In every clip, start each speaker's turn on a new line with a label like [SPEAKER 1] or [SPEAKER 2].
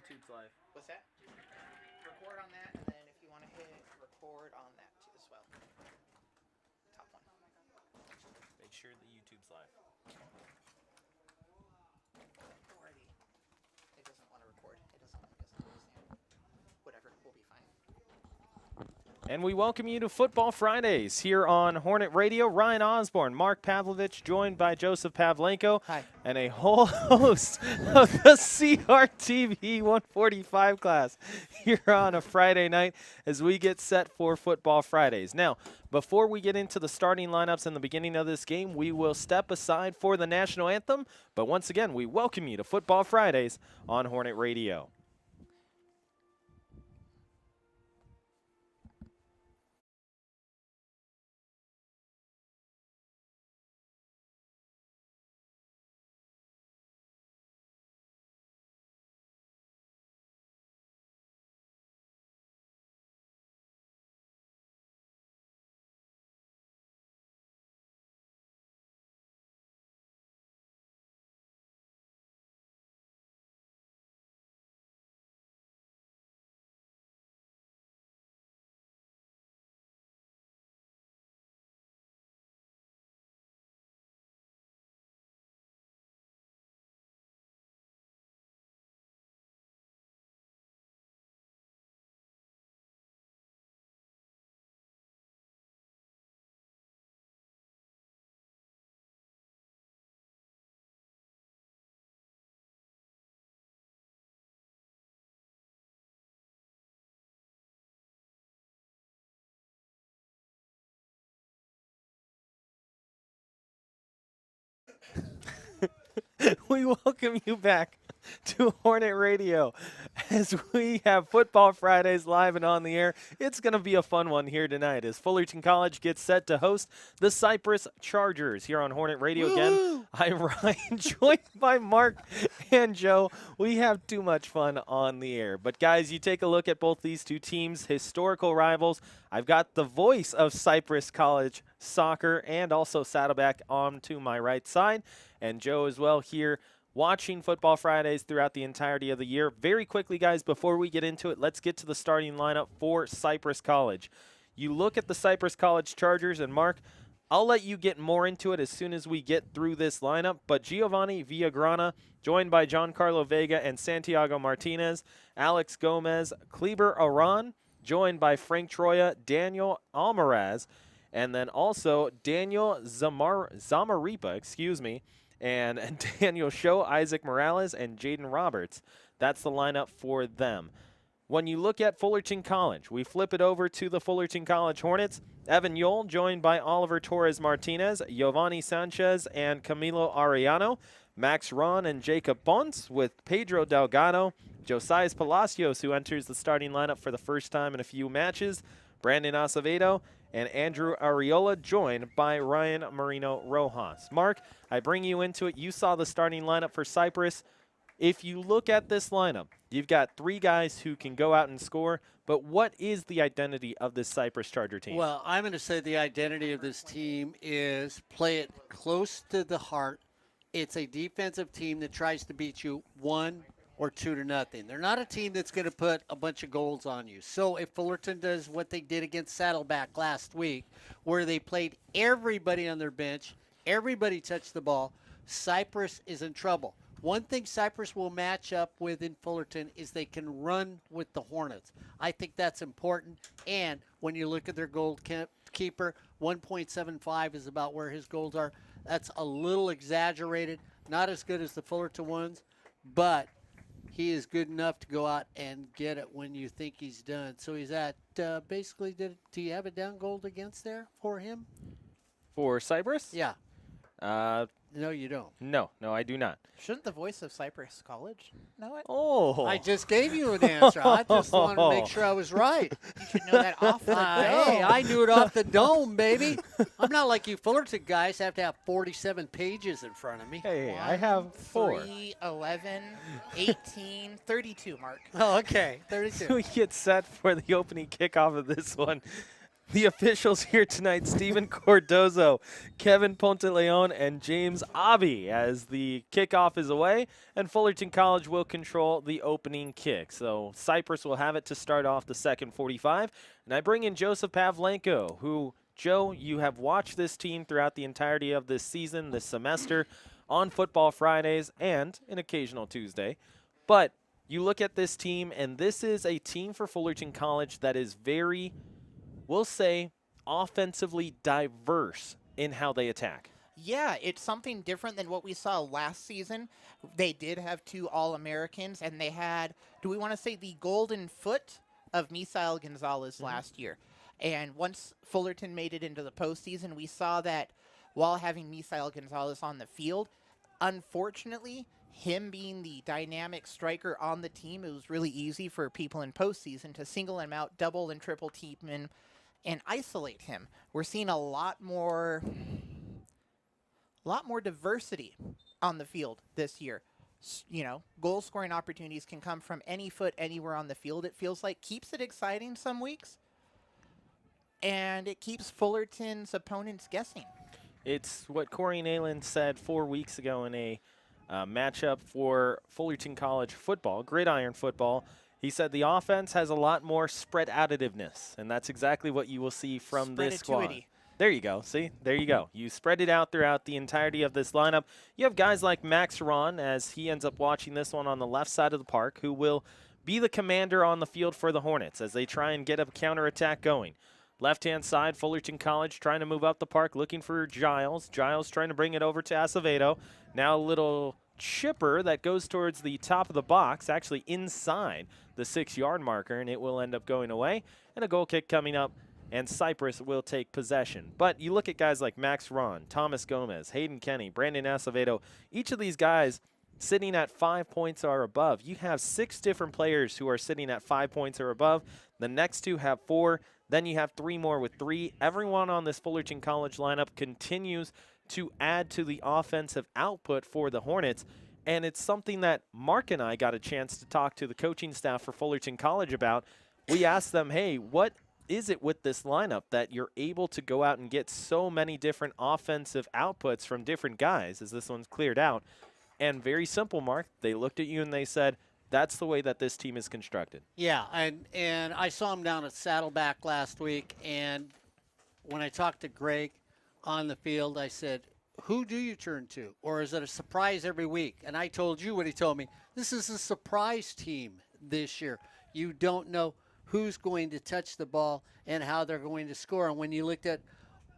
[SPEAKER 1] YouTube's live.
[SPEAKER 2] What's that? Record on that, and then if you want to hit record on that too as well. Top one.
[SPEAKER 1] Make sure the YouTube's live.
[SPEAKER 2] Alrighty. It doesn't want to record. It doesn't understand. Whatever, we'll be fine.
[SPEAKER 1] And we welcome you to Futbol Fridays here on Hornet Radio. Ryan Osborne, Mark Pavlovich, joined by Joseph Pavlenko.
[SPEAKER 2] Hi.
[SPEAKER 1] And a whole host of the CRTV 145 class here on a Friday night as we get set for Futbol Fridays. Now, before we get into the starting lineups in the beginning of this game, we will step aside for the national anthem. But once again, we welcome you to Futbol Fridays on Hornet Radio. We welcome you back to Hornet Radio as we have Futbol Fridays live and on the air. It's going to be a fun one here tonight as Fullerton College gets set to host the Cypress Chargers here on Hornet Radio. Again, I'm Ryan, joined by Mark and Joe. We have too much fun on the air. But, guys, you take a look at both these two teams, historical rivals. I've got the voice of Cypress College soccer and also Saddleback on to my right side, and Joe as well here watching Futbol Fridays throughout the entirety of the year. Very quickly, guys, before we get into it, let's get to the starting lineup for Cypress College. You look at the Cypress College Chargers, and Mark, I'll let you get more into it as soon as we get through this lineup, but Giovanni Villagrana, joined by Giancarlo Vega and Santiago Martinez, Alex Gomez, Kleber Aran, joined by Frank Troya, Daniel Almaraz, and then also Daniel Zamaripa, and Daniel Show, Isaac Morales, and Jaden Roberts. That's the lineup for them. When you look at Fullerton College, we flip it over to the Fullerton College Hornets. Evan Yole, joined by Oliver Torres Martinez, Giovanni Sanchez, and Camilo Arellano. Max Ron and Jacob Ponce with Pedro Delgado. Josias Palacios, who enters the starting lineup for the first time in a few matches. Brandon Acevedo and Andrew Ariola, joined by Ryan Marino Rojas. Mark, I bring you into it. You saw the starting lineup for Cypress. If you look at this lineup, you've got three guys who can go out and score, but what is the identity of this Cypress Charger team?
[SPEAKER 3] Well, I'm going to say the identity of this team is play it close to the heart. It's a defensive team that tries to beat you 1 or 2-0. They're not a team that's going to put a bunch of goals on you. So if Fullerton does what they did against Saddleback last week, where they played everybody on their bench, everybody touched the ball, Cypress is in trouble. One thing Cypress will match up with in Fullerton is they can run with the Hornets. I think that's important. And when you look at their goalkeeper, 1.75 is about where his goals are. That's a little exaggerated, not as good as the Fullerton ones, but he is good enough to go out and get it when you think he's done. So he's at basically, do you have a down goal against there for him?
[SPEAKER 1] For Cypress?
[SPEAKER 3] Yeah. No, you don't.
[SPEAKER 1] No, I do not.
[SPEAKER 2] Shouldn't the voice of Cypress College know it?
[SPEAKER 1] Oh.
[SPEAKER 3] I just gave you an answer. I just wanted to make sure I was right.
[SPEAKER 2] You should know that off the dome.
[SPEAKER 3] Hey, I knew it off the dome, baby. I'm not like you Fullerton guys have to have 47 pages in front of me.
[SPEAKER 1] Hey, I have 4.
[SPEAKER 2] 3, 11, 18, 32, Mark.
[SPEAKER 3] Oh, okay. 32.
[SPEAKER 1] So we get set for the opening kickoff of this one. The officials here tonight, Steven Cordozo, Kevin Ponteleon, and James Abbey, as the kickoff is away, and Fullerton College will control the opening kick. So Cypress will have it to start off the second 45, and I bring in Joseph Pavlenko, who, Joe, you have watched this team throughout the entirety of this season, this semester, on Futbol Fridays and an occasional Tuesday. But you look at this team, and this is a team for Fullerton College that is very, we'll say, offensively diverse in how they attack.
[SPEAKER 2] Yeah, it's something different than what we saw last season. They did have 2 All-Americans, and they had, do we want to say, the golden foot of Misael Gonzalez last year. And once Fullerton made it into the postseason, we saw that while having Misael Gonzalez on the field, unfortunately, him being the dynamic striker on the team, it was really easy for people in postseason to single him out, double and triple team him, and isolate him. We're seeing a lot more diversity on the field this year. You know, goal scoring opportunities can come from any foot, anywhere on the field. It feels like keeps it exciting some weeks, and it keeps Fullerton's opponents guessing.
[SPEAKER 1] It's what Corey Nayland said 4 weeks ago in a matchup for Fullerton College football, gridiron football. He said the offense has a lot more spread additiveness, and that's exactly what you will see from this squad. There you go. See? There you go. You spread it out throughout the entirety of this lineup. You have guys like Max Ron, as he ends up watching this one on the left side of the park, who will be the commander on the field for the Hornets as they try and get a counterattack going. Left-hand side, Fullerton College trying to move up the park, looking for Giles. Giles trying to bring it over to Acevedo. Now a little chipper that goes towards the top of the box, actually inside the 6-yard marker, and it will end up going away. And a goal kick coming up, and Cypress will take possession. But you look at guys like Max Ron, Thomas Gomez, Hayden Kenny, Brandon Acevedo. Each of these guys sitting at 5 points or above. You have 6 different players who are sitting at 5 points or above. The next 2 have 4. Then you have 3 more with 3. Everyone on this Fullerton College lineup continues to add to the offensive output for the Hornets. And it's something that Mark and I got a chance to talk to the coaching staff for Fullerton College about. We asked them, hey, what is it with this lineup that you're able to go out and get so many different offensive outputs from different guys as this one's cleared out? And very simple, Mark. They looked at you and they said, that's the way that this team is constructed.
[SPEAKER 3] Yeah, and I saw him down at Saddleback last week, and when I talked to Greg on the field, I said, who do you turn to? Or is it a surprise every week? And I told you what he told me. This is a surprise team this year. You don't know who's going to touch the ball and how they're going to score. And when you looked at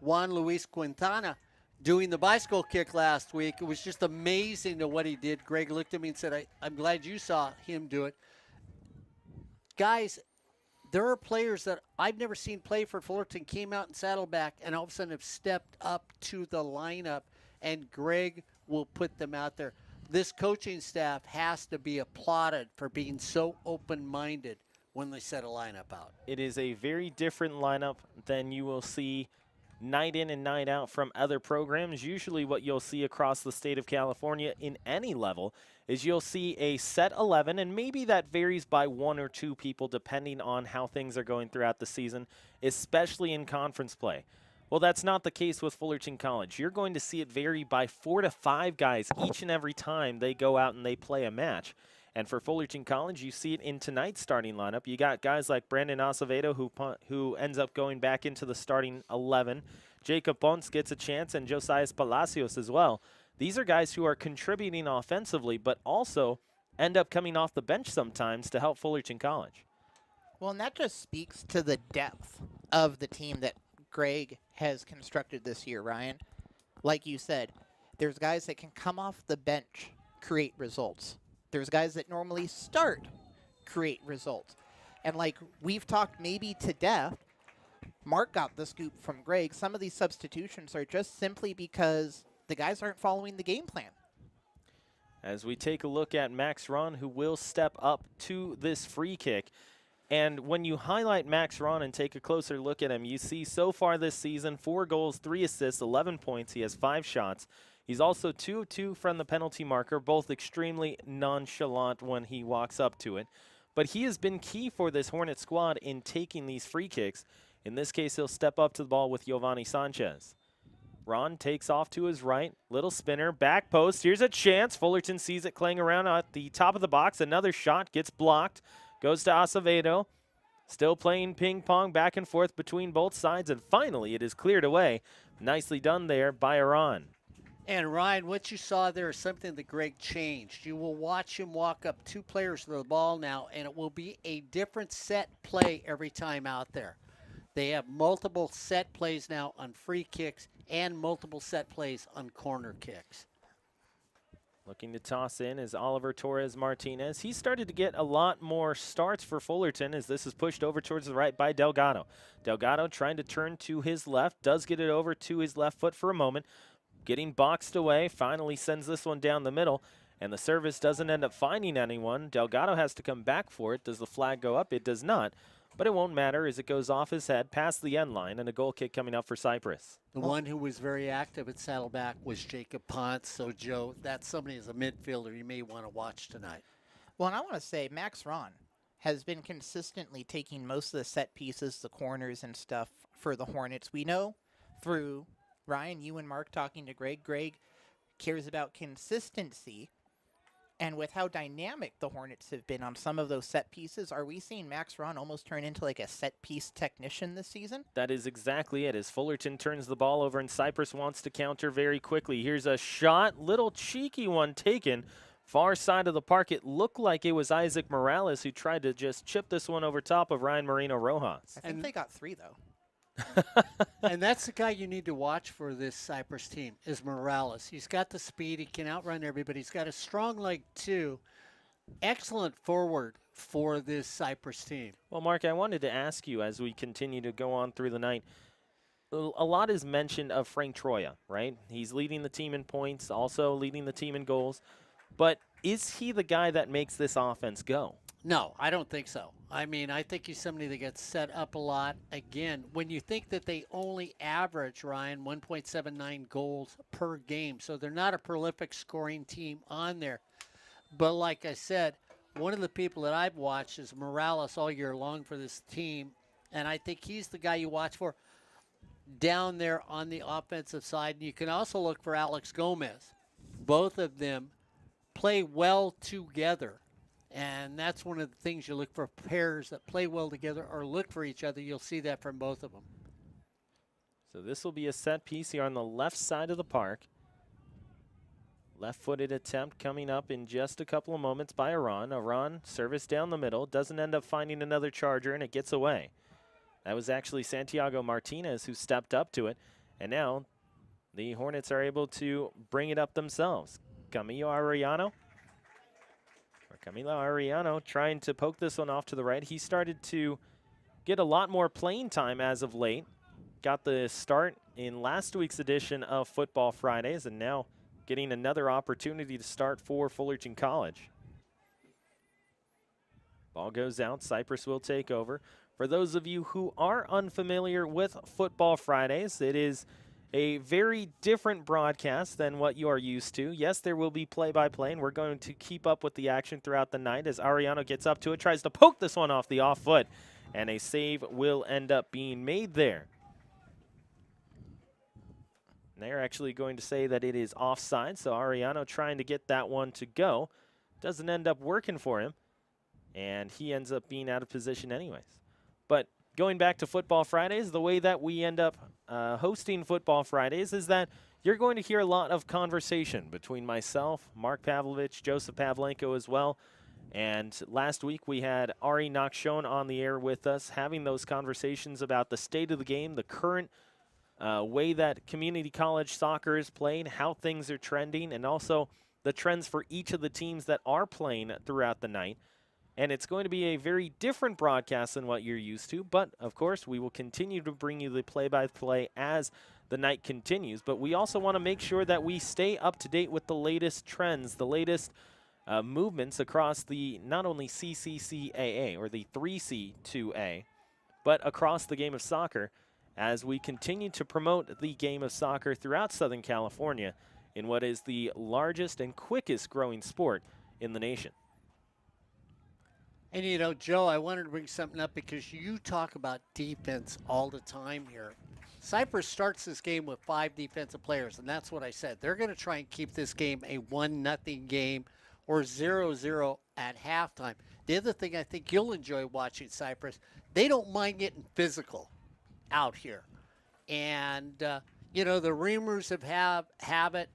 [SPEAKER 3] Juan Luis Quintana doing the bicycle kick last week, it was just amazing to what he did. Greg looked at me and said, I'm glad you saw him do it. Guys, there are players that I've never seen play for Fullerton came out in Saddleback and all of a sudden have stepped up to the lineup, and Greg will put them out there. This coaching staff has to be applauded for being so open-minded when they set a lineup out.
[SPEAKER 1] It is a very different lineup than you will see night in and night out from other programs. Usually what you'll see across the state of California in any level is you'll see a set 11, and maybe that varies by 1 or 2 people depending on how things are going throughout the season, especially in conference play. Well, that's not the case with Fullerton College. You're going to see it vary by 4 to 5 guys each and every time they go out and they play a match. And for Fullerton College, you see it in tonight's starting lineup. You got guys like Brandon Acevedo, who ends up going back into the starting 11. Jacob Ponce gets a chance, and Josias Palacios as well. These are guys who are contributing offensively, but also end up coming off the bench sometimes to help Fullerton College.
[SPEAKER 2] Well, and that just speaks to the depth of the team that Greg has constructed this year, Ryan. Like you said, there's guys that can come off the bench, create results. There's guys that normally start, create results. And like we've talked maybe to death, Mark got the scoop from Greg. Some of these substitutions are just simply because the guys aren't following the game plan.
[SPEAKER 1] As we take a look at Max Ron, who will step up to this free kick. And when you highlight Max Ron and take a closer look at him, you see so far this season, 4 goals, 3 assists, 11 points. He has 5 shots. He's also 2 of 2 from the penalty marker, both extremely nonchalant when he walks up to it. But he has been key for this Hornet squad in taking these free kicks. In this case, he'll step up to the ball with Giovanni Sanchez. Ron takes off to his right. Little spinner, back post. Here's a chance. Fullerton sees it playing around at the top of the box. Another shot gets blocked. Goes to Acevedo. Still playing ping pong back and forth between both sides. And finally, it is cleared away. Nicely done there by Iran.
[SPEAKER 3] And Ryan, what you saw there is something that Greg changed. You will watch him walk up 2 players to the ball now, and it will be a different set play every time out there. They have multiple set plays now on free kicks and multiple set plays on corner kicks.
[SPEAKER 1] Looking to toss in is Oliver Torres Martinez. He started to get a lot more starts for Fullerton as this is pushed over towards the right by Delgado. Delgado trying to turn to his left, does get it over to his left foot for a moment. Getting boxed away, finally sends this one down the middle, and the service doesn't end up finding anyone. Delgado has to come back for it. Does the flag go up? It does not, but it won't matter as it goes off his head past the end line, and a goal kick coming up for Cypress.
[SPEAKER 3] The one who was very active at Saddleback was Jacob Ponce. So, Joe, that's somebody as a midfielder you may want to watch tonight.
[SPEAKER 2] Well, and I want to say Max Ron has been consistently taking most of the set pieces, the corners and stuff for the Hornets. We know through Ryan, you and Mark talking to Greg. Greg cares about consistency. And with how dynamic the Hornets have been on some of those set pieces, are we seeing Max Ron almost turn into like a set piece technician this season?
[SPEAKER 1] That is exactly it. As Fullerton turns the ball over and Cypress wants to counter very quickly. Here's a shot, little cheeky one taken. Far side of the park, it looked like it was Isaac Morales who tried to just chip this one over top of Ryan Marino Rojas.
[SPEAKER 2] I think they got 3, though.
[SPEAKER 3] And that's the guy you need to watch for this Cypress team is Morales. He's got the speed. He can outrun everybody. He's got a strong leg, too. Excellent forward for this Cypress team.
[SPEAKER 1] Well, Mark, I wanted to ask you as we continue to go on through the night, a lot is mentioned of Frank Troya, right? He's leading the team in points, also leading the team in goals. But is he the guy that makes this offense go?
[SPEAKER 3] No, I don't think so. I mean, I think he's somebody that gets set up a lot. Again, when you think that they only average, Ryan, 1.79 goals per game, so they're not a prolific scoring team on there. But like I said, one of the people that I've watched is Morales all year long for this team, and I think he's the guy you watch for down there on the offensive side. And you can also look for Alex Gomez. Both of them play well together. And that's one of the things you look for, pairs that play well together or look for each other. You'll see that from both of them.
[SPEAKER 1] So this will be a set piece here on the left side of the park. Left-footed attempt coming up in just a couple of moments by Iran. Iran service down the middle, doesn't end up finding another Charger, and it gets away. That was actually Santiago Martinez who stepped up to it, and now the Hornets are able to bring it up themselves. Camilo Arellano trying to poke this one off to the right. He started to get a lot more playing time as of late. Got the start in last week's edition of Football Fridays, and now getting another opportunity to start for Fullerton College. Ball goes out. Cypress will take over. For those of you who are unfamiliar with Football Fridays, it is a very different broadcast than what you are used to. Yes, there will be play-by-play, and we're going to keep up with the action throughout the night as Arellano gets up to it, tries to poke this one off the off foot, and a save will end up being made there. And they're actually going to say that it is offside, so Arellano trying to get that one to go. Doesn't end up working for him, and he ends up being out of position anyways. But going back to Football Fridays, the way that we end up hosting Football Fridays is that you're going to hear a lot of conversation between myself, Mark Pavlovich, Joseph Pavlenko as well. And last week we had Ari Nakshon on the air with us having those conversations about the state of the game, the current way that community college soccer is played, how things are trending, and also the trends for each of the teams that are playing throughout the night. And it's going to be a very different broadcast than what you're used to. But, of course, we will continue to bring you the play-by-play as the night continues. But we also want to make sure that we stay up to date with the latest trends, the latest movements across the not only CCCAA or the 3C2A, but across the game of soccer as we continue to promote the game of soccer throughout Southern California in what is the largest and quickest growing sport in the nation.
[SPEAKER 3] And, you know, Joe, I wanted to bring something up because you talk about defense all the time here. Cypress starts this game with 5 defensive players, and that's what I said. They're going to try and keep this game a 1-0 game or 0-0 at halftime. The other thing I think you'll enjoy watching Cypress, they don't mind getting physical out here. And, you know, the rumors have it.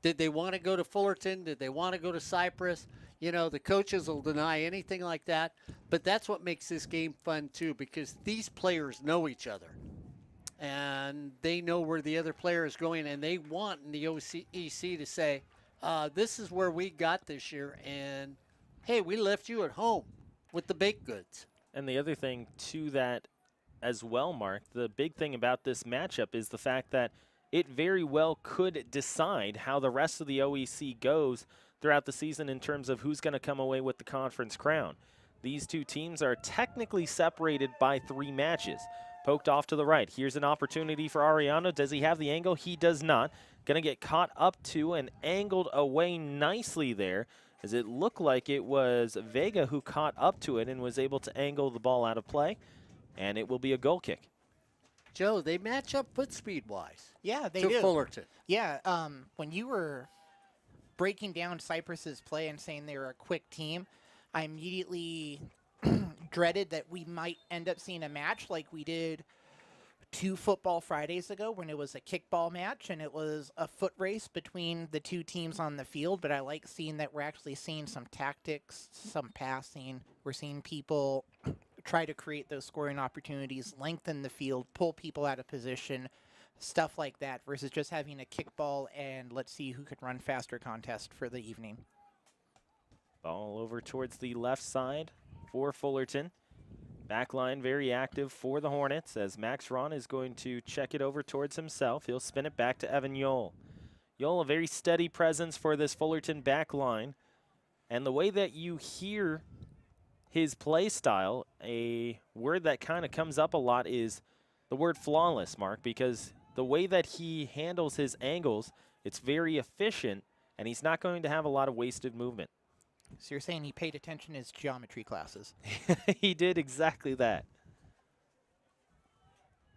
[SPEAKER 3] Did they want to go to Fullerton? Did they want to go to Cypress? You know, the coaches will deny anything like that. But that's what makes this game fun, too, because these players know each other. And they know where the other player is going, and they want in the OEC to say, this is where we got this year, and, hey, we left you at home with the baked goods.
[SPEAKER 1] And the other thing to that as well, Mark, the big thing about this matchup is the fact that it very well could decide how the rest of the OEC goes throughout the season in terms of who's going to come away with the conference crown. These two teams are technically separated by 3 matches. Poked off to the right. Here's an opportunity for Ariano. Does he have the angle? He does not. Going to get caught up to and angled away nicely there, as it looked like it was Vega who caught up to it and was able to angle the ball out of play, and it will be a goal kick.
[SPEAKER 3] Joe, they match up foot speed-wise.
[SPEAKER 2] Yeah, they
[SPEAKER 3] to
[SPEAKER 2] do.
[SPEAKER 3] Fullerton.
[SPEAKER 2] Yeah, when you were breaking down Cypress's play and saying they were a quick team, I immediately dreaded that we might end up seeing a match like we did 2 Futbol Fridays ago when it was a kickball match and it was a foot race between the 2 teams on the field. But I like seeing that we're actually seeing some tactics, some passing. We're seeing people try to create those scoring opportunities, lengthen the field, pull people out of position, stuff like that, versus just having a kickball and let's see who could run faster contest for the evening.
[SPEAKER 1] Ball over towards the left side for Fullerton. Backline very active for the Hornets as Max Ron is going to check it over towards himself. He'll spin it back to Evan Yole. Yole, a very steady presence for this Fullerton backline. And the way that you hear his play style, a word that kind of comes up a lot is the word flawless, Mark, because the way that he handles his angles, it's very efficient, and he's not going to have a lot of wasted movement.
[SPEAKER 2] So you're saying he paid attention in his geometry classes?
[SPEAKER 1] He did exactly that.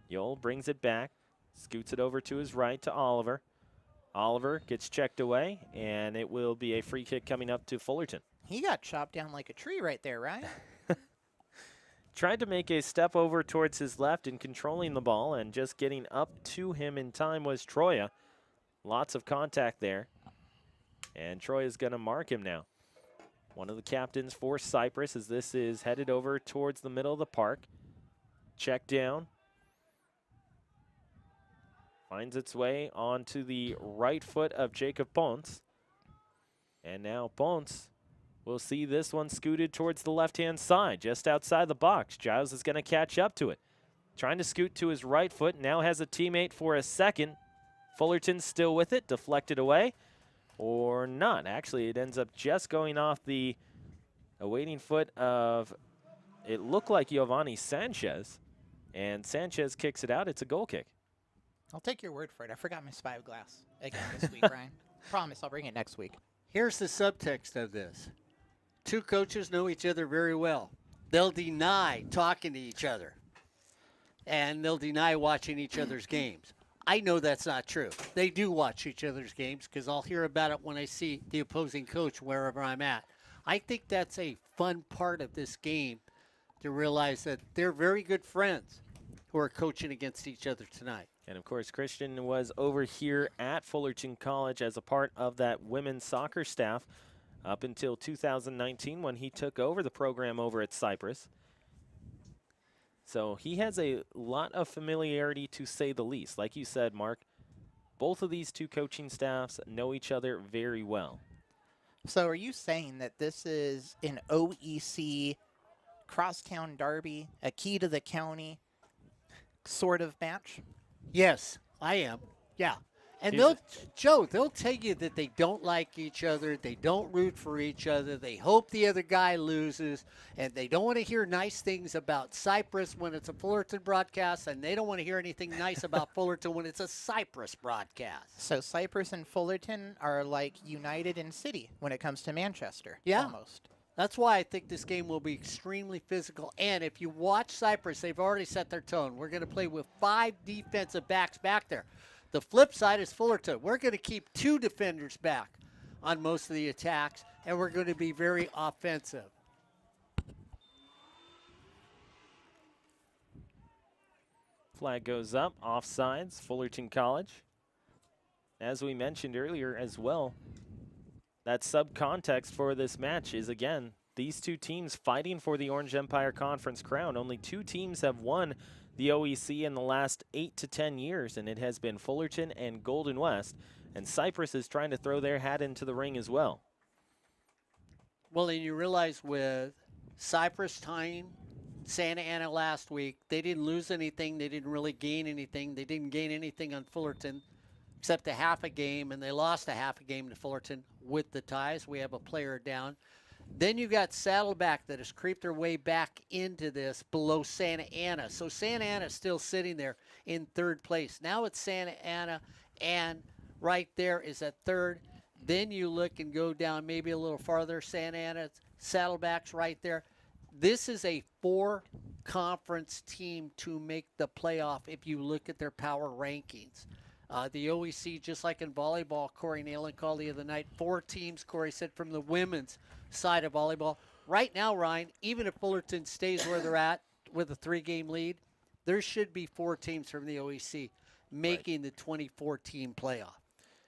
[SPEAKER 1] Yole brings it back, scoots it over to his right to Oliver. Oliver gets checked away, and it will be a free kick coming up to Fullerton.
[SPEAKER 2] He got chopped down like a tree right there, right?
[SPEAKER 1] Tried to make a step over towards his left and controlling the ball, and just getting up to him in time was Troya. Lots of contact there. And Troy is going to mark him now. One of the captains for Cypress as this is headed over towards the middle of the park. Check down. Finds its way onto the right foot of Jacob Ponce. And now Ponce will see this one scooted towards the left-hand side, just outside the box. Giles is going to catch up to it. Trying to scoot to his right foot, now has a teammate for a second. Fullerton still with it, deflected away. Or not. Actually, it ends up just going off the awaiting foot of, it looked like Giovanni Sanchez. And Sanchez kicks it out. It's a goal kick.
[SPEAKER 2] I'll take your word for it. I forgot my spyglass again this week, Ryan. Promise I'll bring it next week.
[SPEAKER 3] Here's the subtext of this. 2 coaches know each other very well. They'll deny talking to each other. And they'll deny watching each other's games. I know that's not true. They do watch each other's games because I'll hear about it when I see the opposing coach wherever I'm at. I think that's a fun part of this game to realize that they're very good friends who are coaching against each other tonight.
[SPEAKER 1] And, of course, Christian was over here at Fullerton College as a part of that women's soccer staff up until 2019 when he took over the program over at Cypress. So he has a lot of familiarity, to say the least. Like you said, Mark, both of these 2 coaching staffs know each other very well.
[SPEAKER 2] So are you saying that this is an OEC crosstown derby, a key to the county sort of match?
[SPEAKER 3] Yes, I am. Yeah. And they'll tell you that they don't like each other, they don't root for each other, they hope the other guy loses, and they don't want to hear nice things about Cypress when it's a Fullerton broadcast, and they don't want to hear anything nice about Fullerton when it's a Cypress broadcast.
[SPEAKER 2] So Cypress and Fullerton are like United in city when it comes to Manchester.
[SPEAKER 3] Yeah.
[SPEAKER 2] Almost.
[SPEAKER 3] That's why I think this game will be extremely physical. And if you watch Cypress, they've already set their tone. We're going to play with 5 defensive backs back there. The flip side is Fullerton. We're going to keep 2 defenders back on most of the attacks, and we're going to be very offensive.
[SPEAKER 1] Flag goes up, offsides, Fullerton College. As we mentioned earlier as well, that subcontext for this match is, again, these two teams fighting for the Orange Empire Conference crown. Only 2 teams have won the OEC in the last 8 to 10 years, and it has been Fullerton and Golden West. And Cypress is trying to throw their hat into the ring as well.
[SPEAKER 3] Well, and you realize with Cypress tying Santa Ana last week, they didn't lose anything. They didn't really gain anything. They didn't gain anything on Fullerton except a half a game, and they lost a half a game to Fullerton with the ties. We have a player down. Then you got Saddleback that has creeped their way back into this below Santa Ana. So Santa Ana is still sitting there in 3rd place. Now it's Santa Ana, and right there is at 3rd. Then you look and go down maybe a little farther. Santa Ana, Saddleback's right there. This is a 4-conference team to make the playoff if you look at their power rankings. The OEC, just like in volleyball, Corey Nalen called the other night, 4 teams, Corey said, from the women's side of volleyball. Right now, Ryan, even if Fullerton stays where they're at with a 3-game lead, there should be 4 teams from the OEC making the 24-team playoff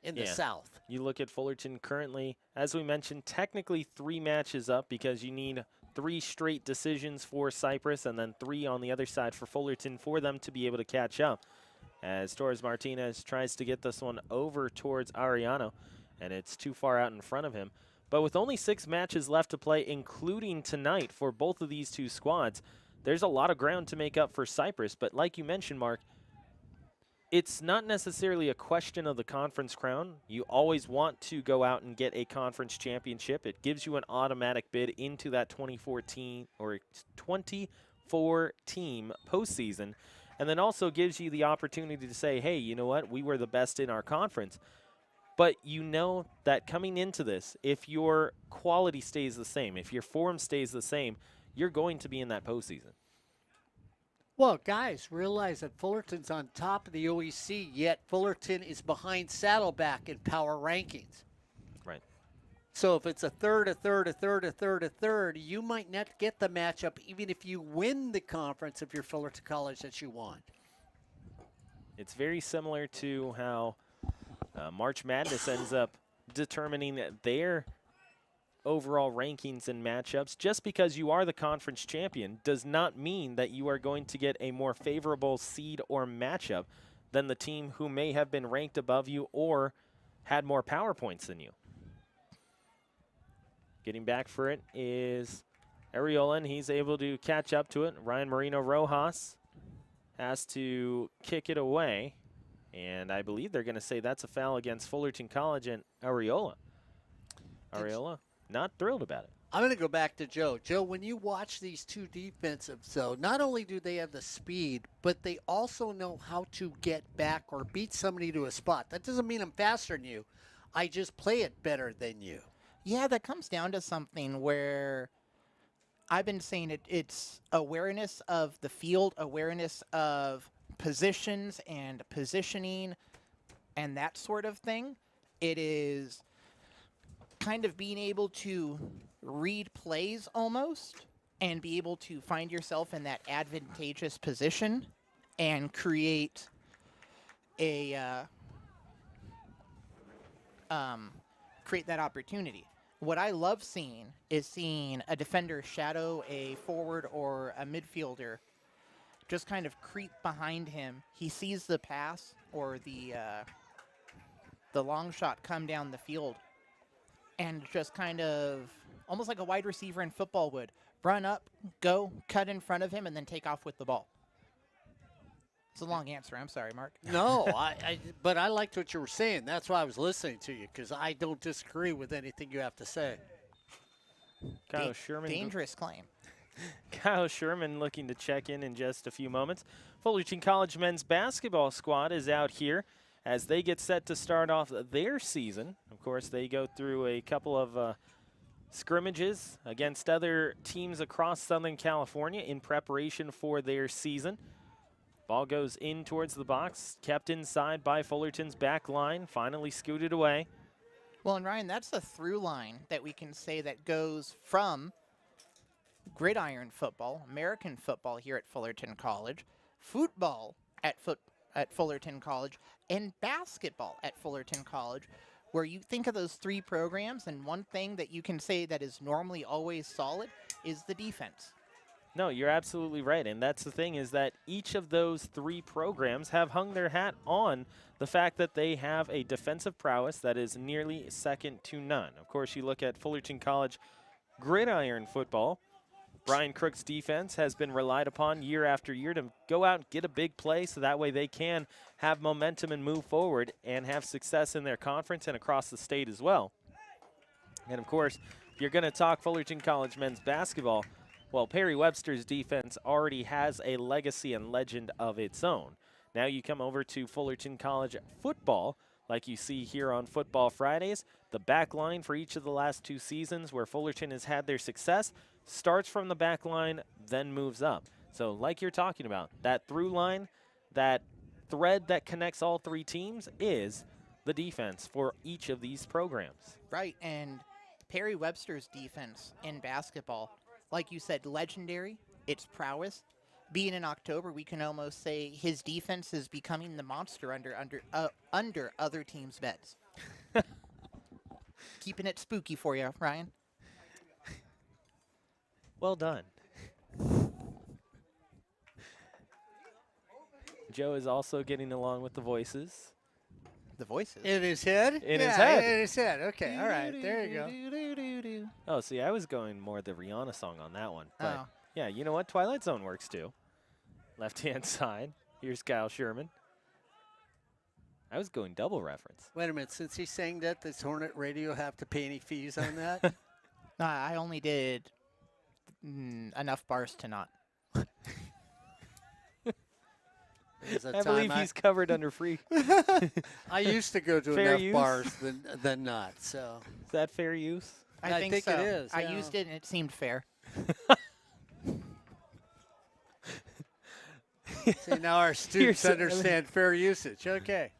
[SPEAKER 3] in the South.
[SPEAKER 1] You look at Fullerton currently, as we mentioned, technically 3 matches up because you need 3 straight decisions for Cypress and then 3 on the other side for Fullerton for them to be able to catch up. As Torres Martinez tries to get this one over towards Ariano, and it's too far out in front of him. But with only 6 matches left to play, including tonight for both of these 2 squads, there's a lot of ground to make up for Cypress. But like you mentioned, Mark, it's not necessarily a question of the conference crown. You always want to go out and get a conference championship. It gives you an automatic bid into that 2014 or 24-team postseason. And then also gives you the opportunity to say, hey, you know what, we were the best in our conference. But you know that coming into this, if your quality stays the same, if your form stays the same, you're going to be in that postseason.
[SPEAKER 3] Well, guys, realize that Fullerton's on top of the OEC, yet Fullerton is behind Saddleback in power rankings.
[SPEAKER 1] Right.
[SPEAKER 3] So if it's a third, you might not get the matchup even if you win the conference if you're Fullerton College that you want.
[SPEAKER 1] It's very similar to how March Madness ends up determining their overall rankings and matchups. Just because you are the conference champion does not mean that you are going to get a more favorable seed or matchup than the team who may have been ranked above you or had more power points than you. Getting back for it is Areola, and he's able to catch up to it. Ryan Marino Rojas has to kick it away, and I believe they're going to say that's a foul against Fullerton College and Areola. Areola not thrilled about it.
[SPEAKER 3] I'm going to go back to Joe. Joe, when you watch these 2 defensives, though, not only do they have the speed, but they also know how to get back or beat somebody to a spot. That doesn't mean I'm faster than you. I just play it better than you.
[SPEAKER 2] Yeah, that comes down to something where I've been saying it's awareness of the field, awareness of positions and positioning and that sort of thing. It is kind of being able to read plays almost and be able to find yourself in that advantageous position and create a create that opportunity. What I love seeing is seeing a defender shadow a forward or a midfielder just kind of creep behind him. He sees the pass or the long shot come down the field and just kind of, almost like a wide receiver in football would, run up, go, cut in front of him, and then take off with the ball. It's a long answer. I'm sorry, Mark.
[SPEAKER 3] No, but I liked what you were saying. That's why I was listening to you, because I don't disagree with anything you have to say.
[SPEAKER 1] Kyle Sherman.
[SPEAKER 2] Dangerous claim.
[SPEAKER 1] Kyle Sherman looking to check in just a few moments. Fullerton College men's basketball squad is out here as they get set to start off their season. Of course, they go through a couple of scrimmages against other teams across Southern California in preparation for their season. Ball goes in towards the box, kept inside by Fullerton's back line, finally scooted away.
[SPEAKER 2] Well, and Ryan, that's a through line that we can say that goes from gridiron football, American football here at Fullerton College, football at Fullerton College, and basketball at Fullerton College, where you think of those three programs, and one thing that you can say that is normally always solid is the defense.
[SPEAKER 1] No, you're absolutely right, and that's the thing, is that each of those three programs have hung their hat on the fact that they have a defensive prowess that is nearly second to none. Of course, you look at Fullerton College gridiron football. Brian Crook's defense has been relied upon year after year to go out and get a big play so that way they can have momentum and move forward and have success in their conference and across the state as well. And, of course, if you're going to talk Fullerton College men's basketball, well, Perry Webster's defense already has a legacy and legend of its own. Now you come over to Fullerton College football, like you see here on Futbol Fridays. The back line for each of the last two seasons where Fullerton has had their success starts from the back line, then moves up. So like you're talking about, that through line, that thread that connects all three teams is the defense for each of these programs.
[SPEAKER 2] Right, and Perry Webster's defense in basketball, like you said, legendary, its prowess. Being in October, we can almost say his defense is becoming the monster under other teams' beds. Keeping it spooky for you, Ryan.
[SPEAKER 1] Well done. Joe is also getting along with the voices.
[SPEAKER 2] The voices.
[SPEAKER 3] In his head?
[SPEAKER 1] In his head.
[SPEAKER 3] In his head. Okay, all right. There you go.
[SPEAKER 1] Oh, see, I was going more the Rihanna song on that one. But
[SPEAKER 2] Oh.
[SPEAKER 1] yeah, you know what? Twilight Zone works too. Left-hand side. Here's Kyle Sherman. I was going double reference.
[SPEAKER 3] Wait a minute. Since he sang that, does Hornet Radio have to pay any fees on that?
[SPEAKER 2] I only did enough bars to not.
[SPEAKER 1] I believe he's covered under free.
[SPEAKER 3] I used to go to
[SPEAKER 1] Fair
[SPEAKER 3] enough
[SPEAKER 1] use?
[SPEAKER 3] bars than not. So
[SPEAKER 1] Is that fair use?
[SPEAKER 3] I think
[SPEAKER 2] so.
[SPEAKER 3] it is,
[SPEAKER 2] I
[SPEAKER 3] yeah.
[SPEAKER 2] used it and it seemed fair.
[SPEAKER 3] see, now our students
[SPEAKER 1] Here's-
[SPEAKER 3] understand fair usage. Okay.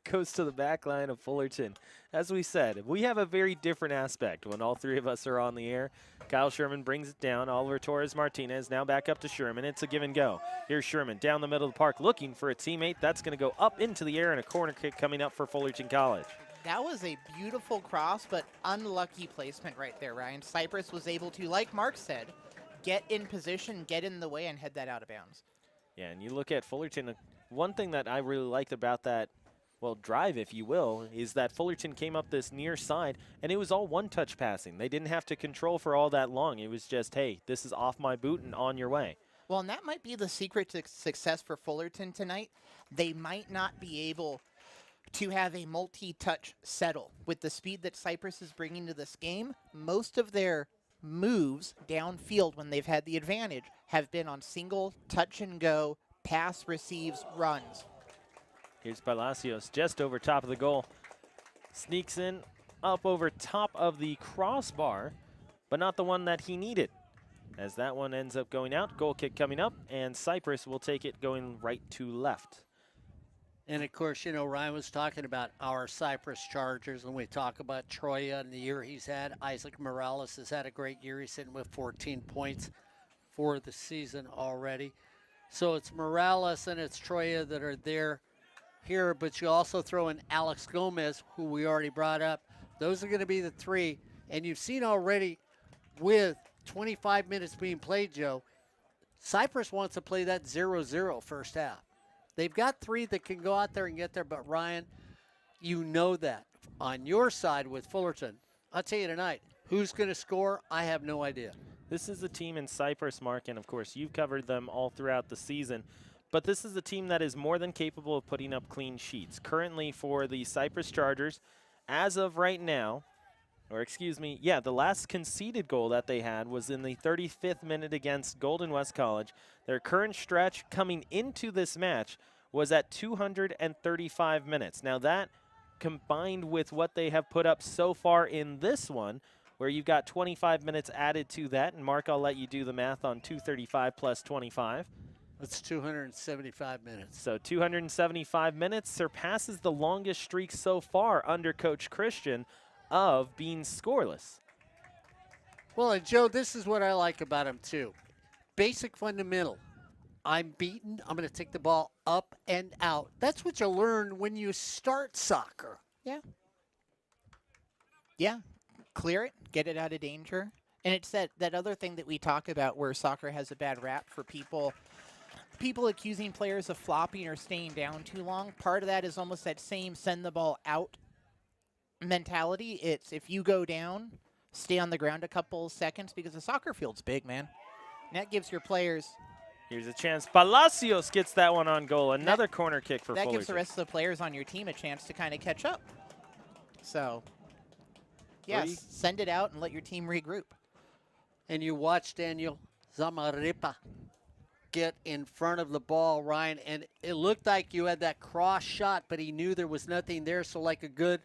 [SPEAKER 1] Goes to the back line of Fullerton. As we said, we have a very different aspect when all three of us are on the air. Kyle Sherman brings it down. Oliver Torres-Martinez now back up to Sherman. It's a give and go. Here's Sherman down the middle of the park looking for a teammate. That's going to go up into the air, and a corner kick coming up for Fullerton College.
[SPEAKER 2] That was a beautiful cross, but unlucky placement right there, Ryan. Cypress was able to, like Mark said, get in position, get in the way, and head that out of bounds.
[SPEAKER 1] Yeah, and you look at Fullerton, one thing that I really liked about that, well, drive, if you will, is that Fullerton came up this near side, and it was all one-touch passing. They didn't have to control for all that long. It was just, hey, this is off my boot and on your way.
[SPEAKER 2] Well, and that might be the secret to success for Fullerton tonight. They might not be able to have a multi-touch settle. With the speed that Cypress is bringing to this game, most of their moves downfield when they've had the advantage have been on single touch-and-go, pass, receives, runs.
[SPEAKER 1] Here's Palacios just over top of the goal. Sneaks in up over top of the crossbar, but not the one that he needed. As that one ends up going out, goal kick coming up, and Cypress will take it going right to left.
[SPEAKER 3] And, of course, you know, Ryan was talking about our Cypress Chargers, and we talk about Troya and the year he's had. Isaac Morales has had a great year. He's sitting with 14 points for the season already. So it's Morales and it's Troya that are there here, but you also throw in Alex Gomez, who we already brought up. Those are going to be the three. And you've seen already with 25 minutes being played, Joe, Cypress wants to play that 0-0 first half. They've got three that can go out there and get there, but Ryan, you know that. On your side with Fullerton, I'll tell you tonight, who's going to score, I have no idea.
[SPEAKER 1] This is a team in Cypress, Mark, and of course you've covered them all throughout the season. But this is a team that is more than capable of putting up clean sheets. Currently for the Cypress Chargers, as of right now, or excuse me, yeah, the last conceded goal that they had was in the 35th minute against Golden West College. Their current stretch coming into this match was at 235 minutes. Now that combined with what they have put up so far in this one, where you've got 25 minutes added to that. And, Mark, I'll let you do the math on 235 plus 25.
[SPEAKER 3] That's 275 minutes.
[SPEAKER 1] So 275 minutes surpasses the longest streak so far under Coach Christian of being scoreless.
[SPEAKER 3] Well, and Joe, this is what I like about him, too. Basic fundamental. I'm beaten. I'm going to take the ball up and out. That's what you learn when you start soccer.
[SPEAKER 2] Yeah. Yeah. Clear it. Get it out of danger. And it's that other thing that we talk about where soccer has a bad rap for people accusing players of flopping or staying down too long. Part of that is almost that same send the ball out mentality. It's if you go down, stay on the ground a couple seconds because the soccer field's big, man. And that gives your players.
[SPEAKER 1] Here's a chance. Palacios gets that one on goal. Another corner kick for Fullerton.
[SPEAKER 2] That gives the rest of the players on your team a chance to kind of catch up. So, yes, send it out and let your team regroup.
[SPEAKER 3] And you watch Daniel Zamarripa get in front of the ball, Ryan, and it looked like you had that cross shot, but he knew there was nothing there. So like a good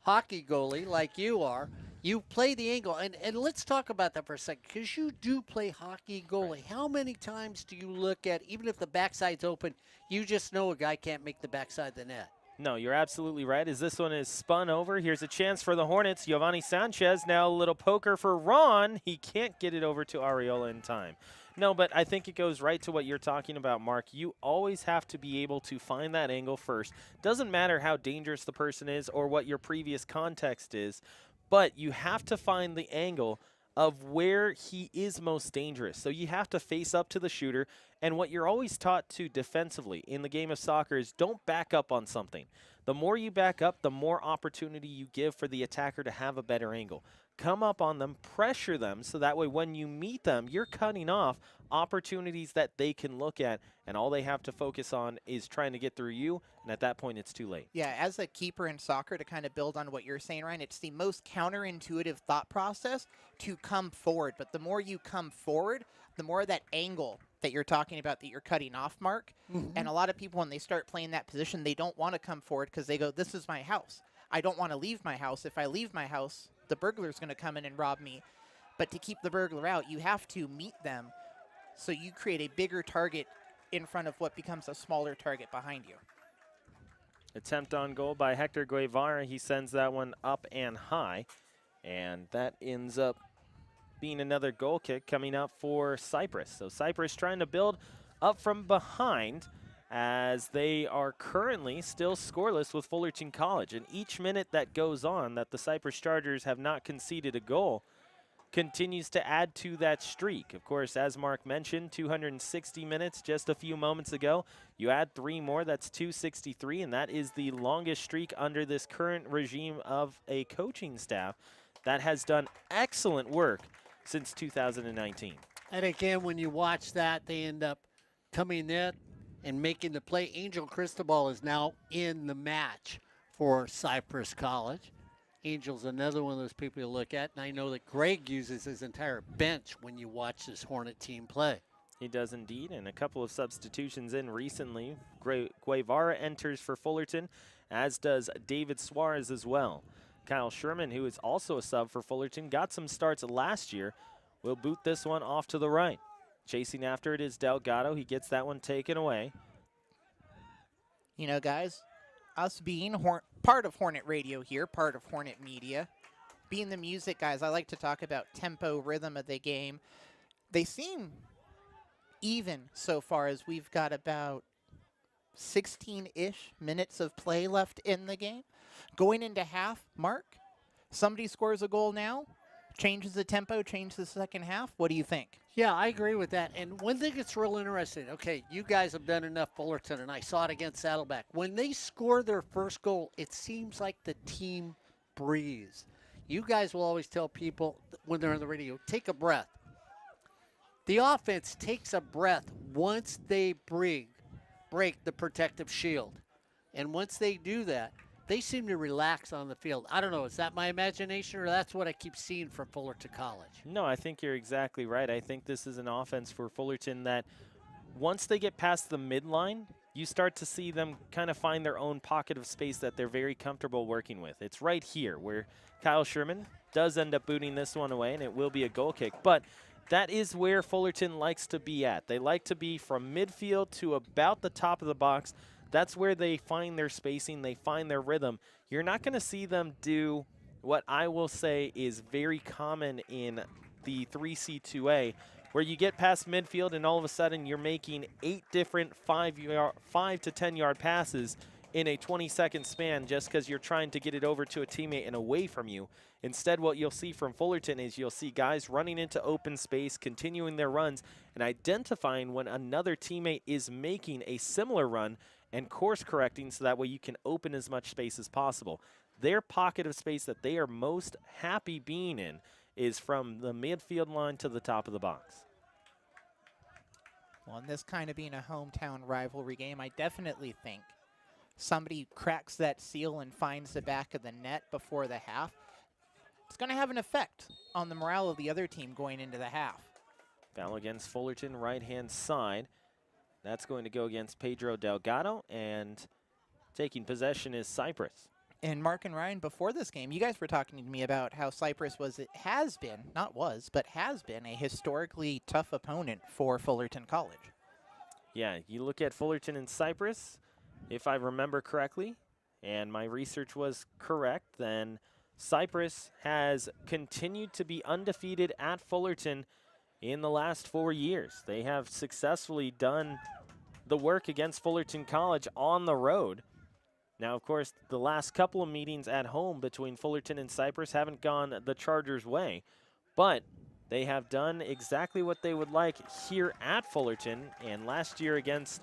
[SPEAKER 3] hockey goalie like you are, you play the angle. And let's talk about that for a second, because you do play hockey goalie. Right. How many times do you look at, even if the backside's open, you just know a guy can't make the backside of the net?
[SPEAKER 1] No, you're absolutely right. As this one is spun over, here's a chance for the Hornets. Giovanni Sanchez, now a little poker for Ron. He can't get it over to Arriola in time. No, but I think it goes right to what you're talking about, Mark. You always have to be able to find that angle first. Doesn't matter how dangerous the person is or what your previous context is, but you have to find the angle of where he is most dangerous. So you have to face up to the shooter, and what you're always taught to defensively in the game of soccer is don't back up on something. The more you back up, the more opportunity you give for the attacker to have a better angle. Come up on them, pressure them, so that way when you meet them, you're cutting off opportunities that they can look at, and all they have to focus on is trying to get through you, and at that point, it's too late.
[SPEAKER 2] Yeah, as a keeper in soccer, to kind of build on what you're saying, Ryan, it's the most counterintuitive thought process to come forward, but the more you come forward, the more that angle that you're talking about that you're cutting off, Mark, and a lot of people, when they start playing that position, they don't want to come forward because they go, this is my house. I don't want to leave my house. If I leave my house, the burglar's going to come in and rob me. But to keep the burglar out, you have to meet them so you create a bigger target in front of what becomes a smaller target behind you.
[SPEAKER 1] Attempt on goal by Hector Guevara. He sends that one up and high, and that ends up being another goal kick coming up for Cypress. So Cypress trying to build up from behind as they are currently still scoreless with Fullerton College. And each minute that goes on that the Cypress Chargers have not conceded a goal continues to add to that streak. Of course, as Mark mentioned, 260 minutes just a few moments ago. You add 3 more, that's 263, and that is the longest streak under this current regime of a coaching staff that has done excellent work since 2019.
[SPEAKER 3] And again, when you watch that, they end up coming in and making the play. Angel Cristobal is now in the match for Cypress College. Angel's another one of those people you look at, and I know that Greg uses his entire bench when you watch this Hornet team play.
[SPEAKER 1] He does indeed, and a couple of substitutions in recently. Guevara enters for Fullerton, as does David Suarez as well. Kyle Sherman, who is also a sub for Fullerton, got some starts last year, will boot this one off to the right. Chasing after it is Delgado. He gets that one taken away.
[SPEAKER 2] You know, guys, us being part of Hornet Radio here, part of Hornet Media, being the music guys, I like to talk about tempo, rhythm of the game. They seem even so far as we've got about 16-ish minutes of play left in the game. Going into half, Mark, somebody scores a goal now, changes the tempo, changes the second half. What do you think?
[SPEAKER 3] Yeah, I agree with that. And one thing that's real interesting, okay, you guys have done enough Fullerton, and I saw it against Saddleback. When they score their first goal, it seems like the team breathes. You guys will always tell people when they're on the radio, take a breath. The offense takes a breath once they break the protective shield. And once they do that, they seem to relax on the field. I don't know, is that my imagination, or that's what I keep seeing from Fullerton College?
[SPEAKER 1] No, I think you're exactly right. I think this is an offense for Fullerton that once they get past the midline, you start to see them kind of find their own pocket of space that they're very comfortable working with. It's right here where Kyle Sherman does end up booting this one away, and it will be a goal kick. But that is where Fullerton likes to be at. They like to be from midfield to about the top of the box. That's where they find their spacing, they find their rhythm. You're not going to see them do what I will say is very common in the 3C2A, where you get past midfield and all of a sudden you're making 8 different 5 to 10 yard passes in a 20-second span just because you're trying to get it over to a teammate and away from you. Instead, what you'll see from Fullerton is you'll see guys running into open space, continuing their runs, and identifying when another teammate is making a similar run and course correcting so that way you can open as much space as possible. Their pocket of space that they are most happy being in is from the midfield line to the top of the box.
[SPEAKER 2] Well, and this kind of being a hometown rivalry game, I definitely think somebody cracks that seal and finds the back of the net before the half. It's going to have an effect on the morale of the other team going into the half.
[SPEAKER 1] Foul against Fullerton, right-hand side. That's going to go against Pedro Delgado, and taking possession is Cypress.
[SPEAKER 2] And Mark and Ryan, before this game, you guys were talking to me about how Cypress has been a historically tough opponent for Fullerton College.
[SPEAKER 1] Yeah, you look at Fullerton and Cypress, if I remember correctly, and my research was correct, then Cypress has continued to be undefeated at Fullerton in the last 4 years. They have successfully done the work against Fullerton College on the road. Now, of course, the last couple of meetings at home between Fullerton and Cypress haven't gone the Chargers' way, but they have done exactly what they would like here at Fullerton. And last year against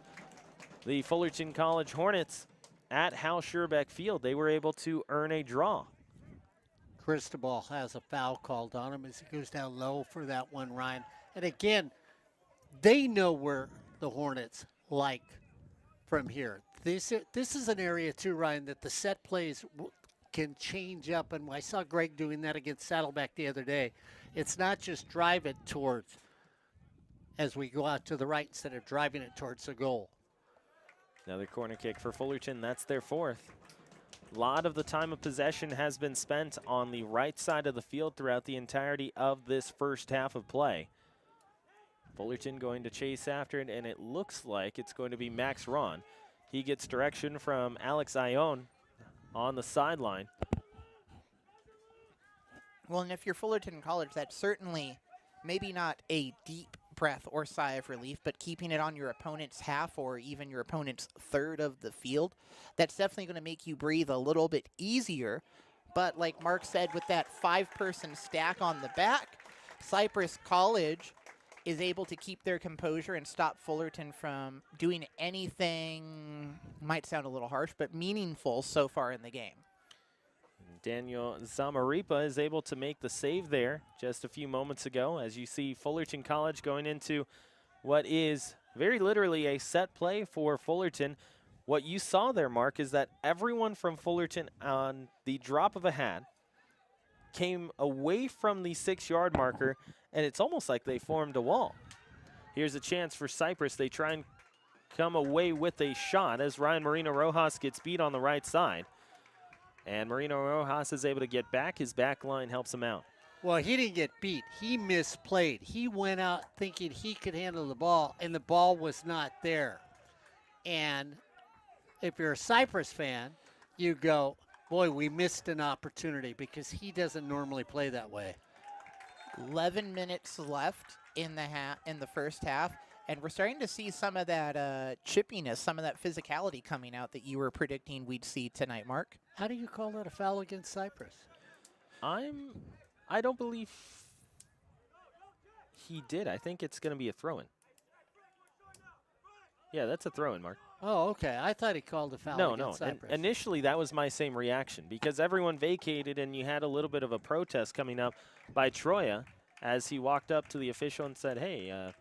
[SPEAKER 1] the Fullerton College Hornets at Hal Scherbeck Field, they were able to earn a draw.
[SPEAKER 3] Cristobal has a foul called on him as he goes down low for that one, Ryan. And again, they know where the Hornets like from here. This is an area too, Ryan, that the set plays can change up. And I saw Greg doing that against Saddleback the other day. It's not just drive it towards as we go out to the right instead of driving it towards the goal.
[SPEAKER 1] Another corner kick for Fullerton. That's their fourth. A lot of the time of possession has been spent on the right side of the field throughout the entirety of this first half of play. Fullerton going to chase after it, and it looks like it's going to be Max Ron. He gets direction from Alex Ione on the sideline.
[SPEAKER 2] Well, and if you're Fullerton College, that's certainly maybe not a deep breath or sigh of relief, but keeping it on your opponent's half or even your opponent's third of the field, that's definitely going to make you breathe a little bit easier. But like Mark said, with that 5-person stack on the back, Cypress College is able to keep their composure and stop Fullerton from doing anything, might sound a little harsh, but meaningful so far in the game.
[SPEAKER 1] Daniel Zamaripa is able to make the save there just a few moments ago, as you see Fullerton College going into what is very literally a set play for Fullerton. What you saw there, Mark, is that everyone from Fullerton on the drop of a hat came away from the 6-yard marker, and it's almost like they formed a wall. Here's a chance for Cypress. They try and come away with a shot as Ryan Marino Rojas gets beat on the right side. And Marino Rojas is able to get back. His back line helps him out.
[SPEAKER 3] Well, he didn't get beat. He misplayed. He went out thinking he could handle the ball, and the ball was not there. And if you're a Cypress fan, you go, boy, we missed an opportunity because he doesn't normally play that way.
[SPEAKER 2] 11 minutes left in the first half, and we're starting to see some of that chippiness, some of that physicality coming out that you were predicting we'd see tonight, Mark.
[SPEAKER 3] How do you call that a foul against Cypress?
[SPEAKER 1] I don't believe he did. I think it's going to be a throw-in. Yeah, that's a throw-in, Mark.
[SPEAKER 3] Oh, okay. I thought he called a foul against Cypress.
[SPEAKER 1] Initially, that was my same reaction because everyone vacated and you had a little bit of a protest coming up by Troya as he walked up to the official and said, hey,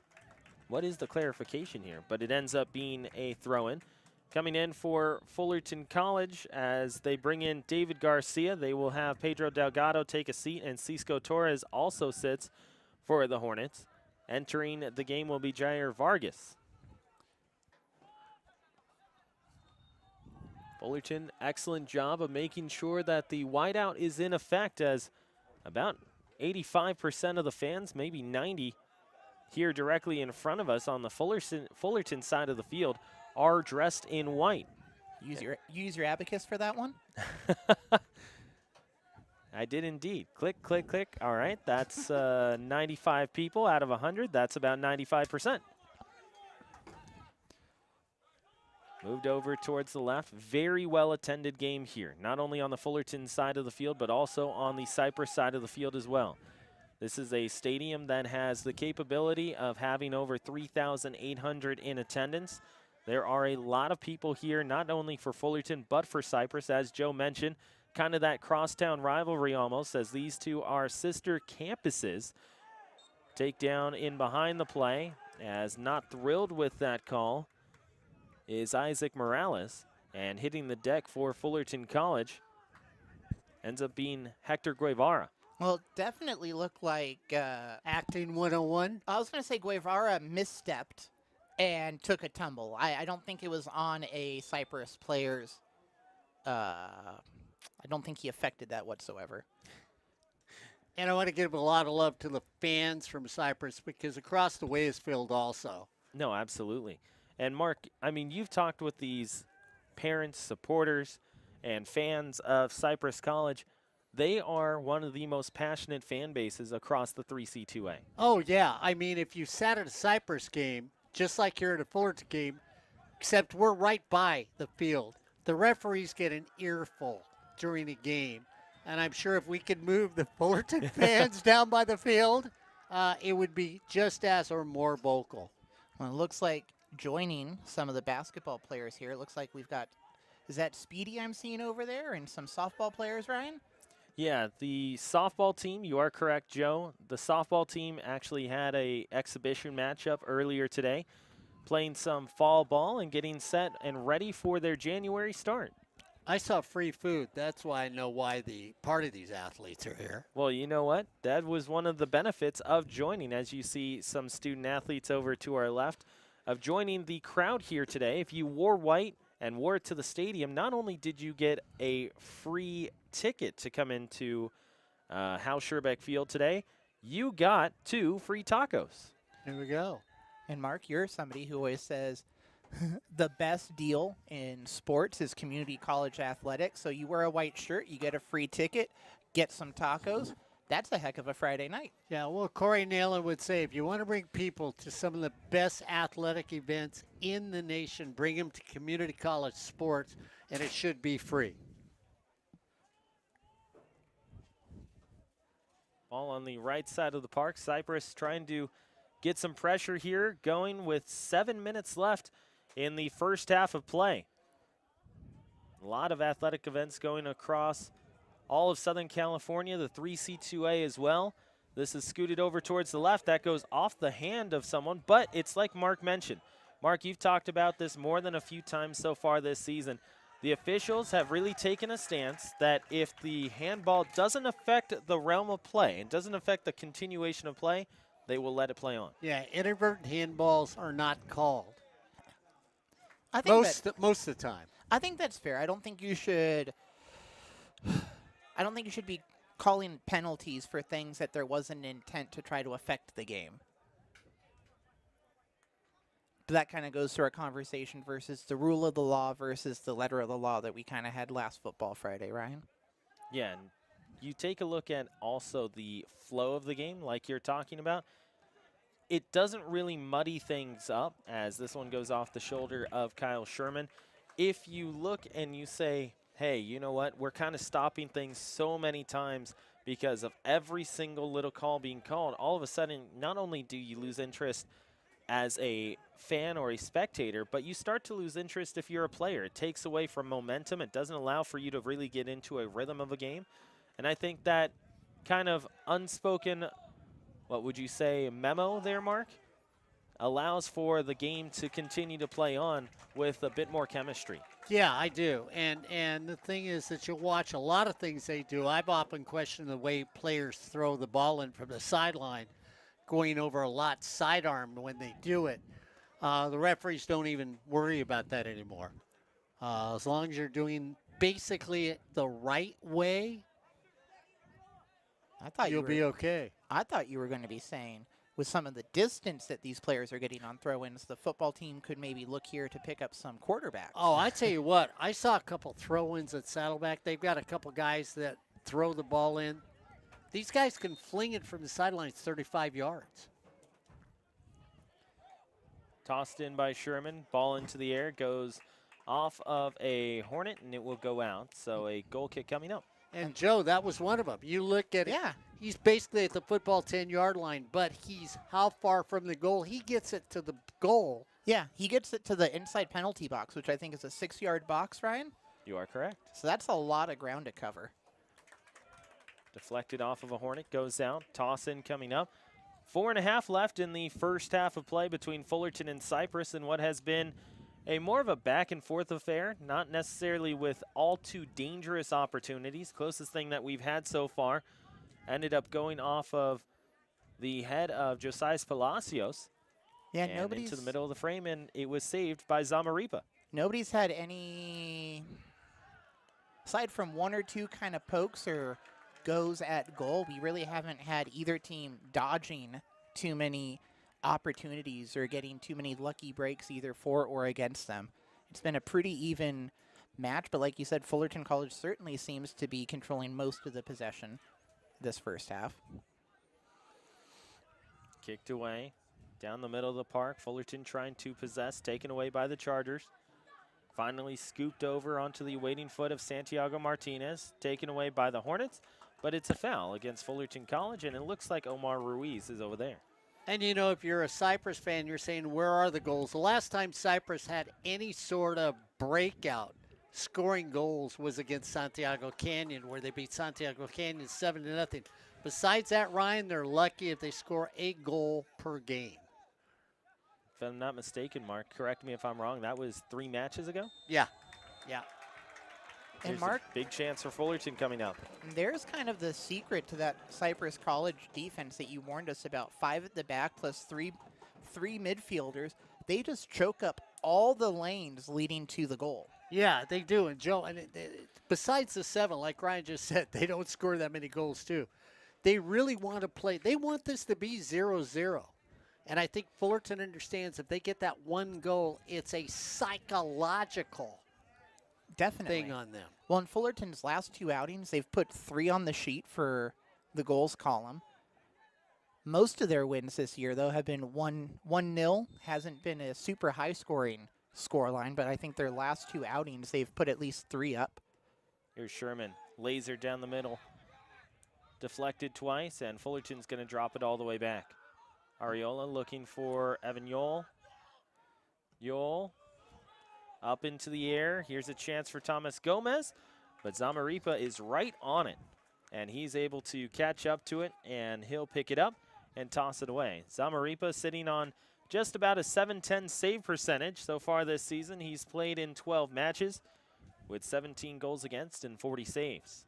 [SPEAKER 1] what is the clarification here? But it ends up being a throw-in. Coming in for Fullerton College as they bring in David Garcia. They will have Pedro Delgado take a seat, and Cisco Torres also sits for the Hornets. Entering the game will be Jair Vargas. Fullerton, excellent job of making sure that the whiteout is in effect, as about 85% of the fans, maybe 90, here directly in front of us on the Fullerton side of the field are dressed in white.
[SPEAKER 2] Use your abacus for that one.
[SPEAKER 1] I did indeed. Click, click, click. All right, that's 95 people out of 100. That's about 95%. Moved over towards the left. Very well attended game here, not only on the Fullerton side of the field, but also on the Cypress side of the field as well. This is a stadium that has the capability of having over 3,800 in attendance. There are a lot of people here, not only for Fullerton, but for Cypress, as Joe mentioned. Kind of that crosstown rivalry almost, as these two are sister campuses. Takedown in behind the play, as not thrilled with that call is Isaac Morales, and hitting the deck for Fullerton College ends up being Hector Guevara.
[SPEAKER 2] Well, it definitely looked like
[SPEAKER 3] Acting 101.
[SPEAKER 2] I was going to say Guevara misstepped and took a tumble. I don't think it was on a Cypress player's. I don't think he affected that whatsoever.
[SPEAKER 3] And I want to give a lot of love to the fans from Cypress, because across the way is filled also.
[SPEAKER 1] No, absolutely. And Mark, I mean, you've talked with these parents, supporters, and fans of Cypress College. They are one of the most passionate fan bases across the 3C2A.
[SPEAKER 3] Oh, yeah. I mean, if you sat at a Cypress game, just like you're at a Fullerton game, except we're right by the field, the referees get an earful during a game. And I'm sure if we could move the Fullerton fans down by the field, it would be just as or more vocal.
[SPEAKER 2] Well, it looks like joining some of the basketball players here, it looks like we've got, is that Speedy I'm seeing over there, and some softball players, Ryan?
[SPEAKER 1] Yeah, the softball team, you are correct, Joe. The softball team actually had a exhibition matchup earlier today, playing some fall ball and getting set and ready for their January start.
[SPEAKER 3] I saw free food. That's why I know why the part of these athletes are here.
[SPEAKER 1] Well, you know what? That was one of the benefits of joining, as you see some student athletes over to our left, of joining the crowd here today. If you wore white and wore it to the stadium, not only did you get a free ticket to come into Hal Scherbeck Field today, you got 2 free tacos.
[SPEAKER 3] Here we go.
[SPEAKER 2] And Mark, you're somebody who always says the best deal in sports is community college athletics. So you wear a white shirt, you get a free ticket, get some tacos. That's a heck of a Friday night.
[SPEAKER 3] Yeah, well, Corey Naylor would say, if you want to bring people to some of the best athletic events in the nation, bring them to community college sports, and it should be free.
[SPEAKER 1] Ball on the right side of the park. Cypress trying to get some pressure here, going with 7 minutes left in the first half of play. A lot of athletic events going across all of Southern California, the 3C2A as well. This is scooted over towards the left. That goes off the hand of someone, but it's like Mark mentioned. Mark, you've talked about this more than a few times so far this season. The officials have really taken a stance that if the handball doesn't affect the realm of play and doesn't affect the continuation of play, they will let it play on.
[SPEAKER 3] Yeah, inadvertent handballs are not called.
[SPEAKER 2] I think
[SPEAKER 3] most of the time.
[SPEAKER 2] I think that's fair. I don't think you should be calling penalties for things that there wasn't an intent to try to affect the game. But that kind of goes to our conversation versus the rule of the law versus the letter of the law that we kind of had last Football Friday, Ryan.
[SPEAKER 1] Yeah, and you take a look at also the flow of the game like you're talking about. It doesn't really muddy things up, as this one goes off the shoulder of Kyle Sherman. If you look and you say, hey, you know what, we're kind of stopping things so many times because of every single little call being called, all of a sudden, not only do you lose interest as a fan or a spectator, but you start to lose interest if you're a player. It takes away from momentum. It doesn't allow for you to really get into a rhythm of a game. And I think that kind of unspoken, what would you say, memo there, Mark, allows for the game to continue to play on with a bit more chemistry.
[SPEAKER 3] Yeah, I do. And the thing is that you watch a lot of things they do. I've often questioned the way players throw the ball in from the sideline, going over a lot sidearm when they do it. The referees don't even worry about that anymore. As long as you're doing basically it the right way,
[SPEAKER 2] I thought
[SPEAKER 3] you'll be okay.
[SPEAKER 2] I thought you were going to be saying with some of the distance that these players are getting on throw-ins, the football team could maybe look here to pick up some quarterbacks.
[SPEAKER 3] Oh, I tell you what, I saw a couple throw-ins at Saddleback. They've got a couple guys that throw the ball in. These guys can fling it from the sidelines 35 yards.
[SPEAKER 1] Tossed in by Sherman. Ball into the air. Goes off of a Hornet, and it will go out. So a goal kick coming up.
[SPEAKER 3] And, Joe, that was one of them. You look at it.
[SPEAKER 2] Yeah.
[SPEAKER 3] He's basically at the football 10-yard line, but he's how far from the goal? He gets it to the goal.
[SPEAKER 2] Yeah, he gets it to the inside penalty box, which I think is a 6-yard box, Ryan.
[SPEAKER 1] You are correct.
[SPEAKER 2] So that's a lot of ground to cover.
[SPEAKER 1] Deflected off of a Hornet. Goes out. Toss in coming up. 4.5 left in the first half of play between Fullerton and Cypress in what has been a more of a back-and-forth affair, not necessarily with all too dangerous opportunities. Closest thing that we've had so far ended up going off of the head of Josias Palacios.
[SPEAKER 2] Yeah,
[SPEAKER 1] and
[SPEAKER 2] nobody's
[SPEAKER 1] into the middle of the frame, and it was saved by Zamaripa.
[SPEAKER 2] Nobody's had any, aside from one or two kind of pokes or goes at goal, we really haven't had either team dodging too many opportunities or getting too many lucky breaks either for or against them. It's been a pretty even match, but like you said, Fullerton College certainly seems to be controlling most of the possession this first half.
[SPEAKER 1] Kicked away down the middle of the park. Fullerton trying to possess, taken away by the Chargers. Finally scooped over onto the waiting foot of Santiago Martinez, taken away by the Hornets, but it's a foul against Fullerton College, and it looks like Omar Ruiz is over there.
[SPEAKER 3] And, you know, if you're a Cypress fan, you're saying, where are the goals? The last time Cypress had any sort of breakout scoring goals was against Santiago Canyon, where they beat Santiago Canyon 7-0. Besides that, Ryan, they're lucky if they score a goal per game.
[SPEAKER 1] If I'm not mistaken, Mark, correct me if I'm wrong, that was 3 matches ago?
[SPEAKER 3] Yeah, yeah.
[SPEAKER 2] And
[SPEAKER 1] There's
[SPEAKER 2] Mark,
[SPEAKER 1] a big chance for Fullerton coming up.
[SPEAKER 2] there's kind of the secret to that Cypress College defense that you warned us about. 5 at the back plus three midfielders. They just choke up all the lanes leading to the goal.
[SPEAKER 3] Yeah, they do. And, Joe, and besides the 7, like Ryan just said, they don't score that many goals, too. They really want to play. They want this to be 0-0. And I think Fullerton understands if they get that one goal, it's a psychological
[SPEAKER 2] Definitely.
[SPEAKER 3] thing on them.
[SPEAKER 2] Well, in Fullerton's last 2 outings, they've put 3 on the sheet for the goals column. Most of their wins this year, though, have been 1-0. Hasn't been a super high-scoring scoreline, but I think their last 2 outings, they've put at least 3 up.
[SPEAKER 1] Here's Sherman, laser down the middle. Deflected twice, and Fullerton's going to drop it all the way back. Ariola looking for Evan Yole. Yole up into the air. Here's a chance for Thomas Gomez, but Zamaripa is right on it, and he's able to catch up to it, and he'll pick it up and toss it away. Zamaripa sitting on just about a 710 save percentage so far this season. He's played in 12 matches with 17 goals against and 40 saves.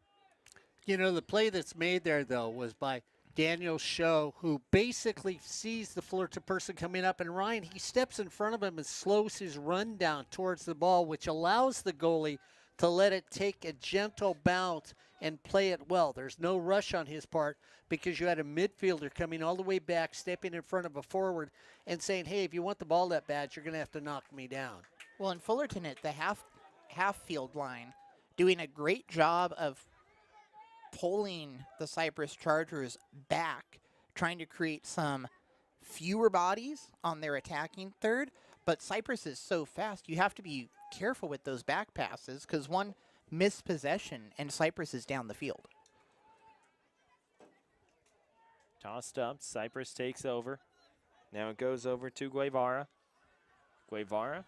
[SPEAKER 3] You know, the play that's made there, though, was by Daniel Show, who basically sees the Fullerton person coming up, and Ryan, he steps in front of him and slows his run down towards the ball, which allows the goalie to let it take a gentle bounce and play it well. There's no rush on his part because you had a midfielder coming all the way back, stepping in front of a forward and saying, hey, if you want the ball that bad, you're going to have to knock me down.
[SPEAKER 2] Well, in Fullerton at the half field line, doing a great job of pulling the Cypress Chargers back, trying to create some fewer bodies on their attacking third. But Cypress is so fast, you have to be careful with those back passes because one missed possession and Cypress is down the field.
[SPEAKER 1] Tossed up, Cypress takes over. Now it goes over to Guevara. Guevara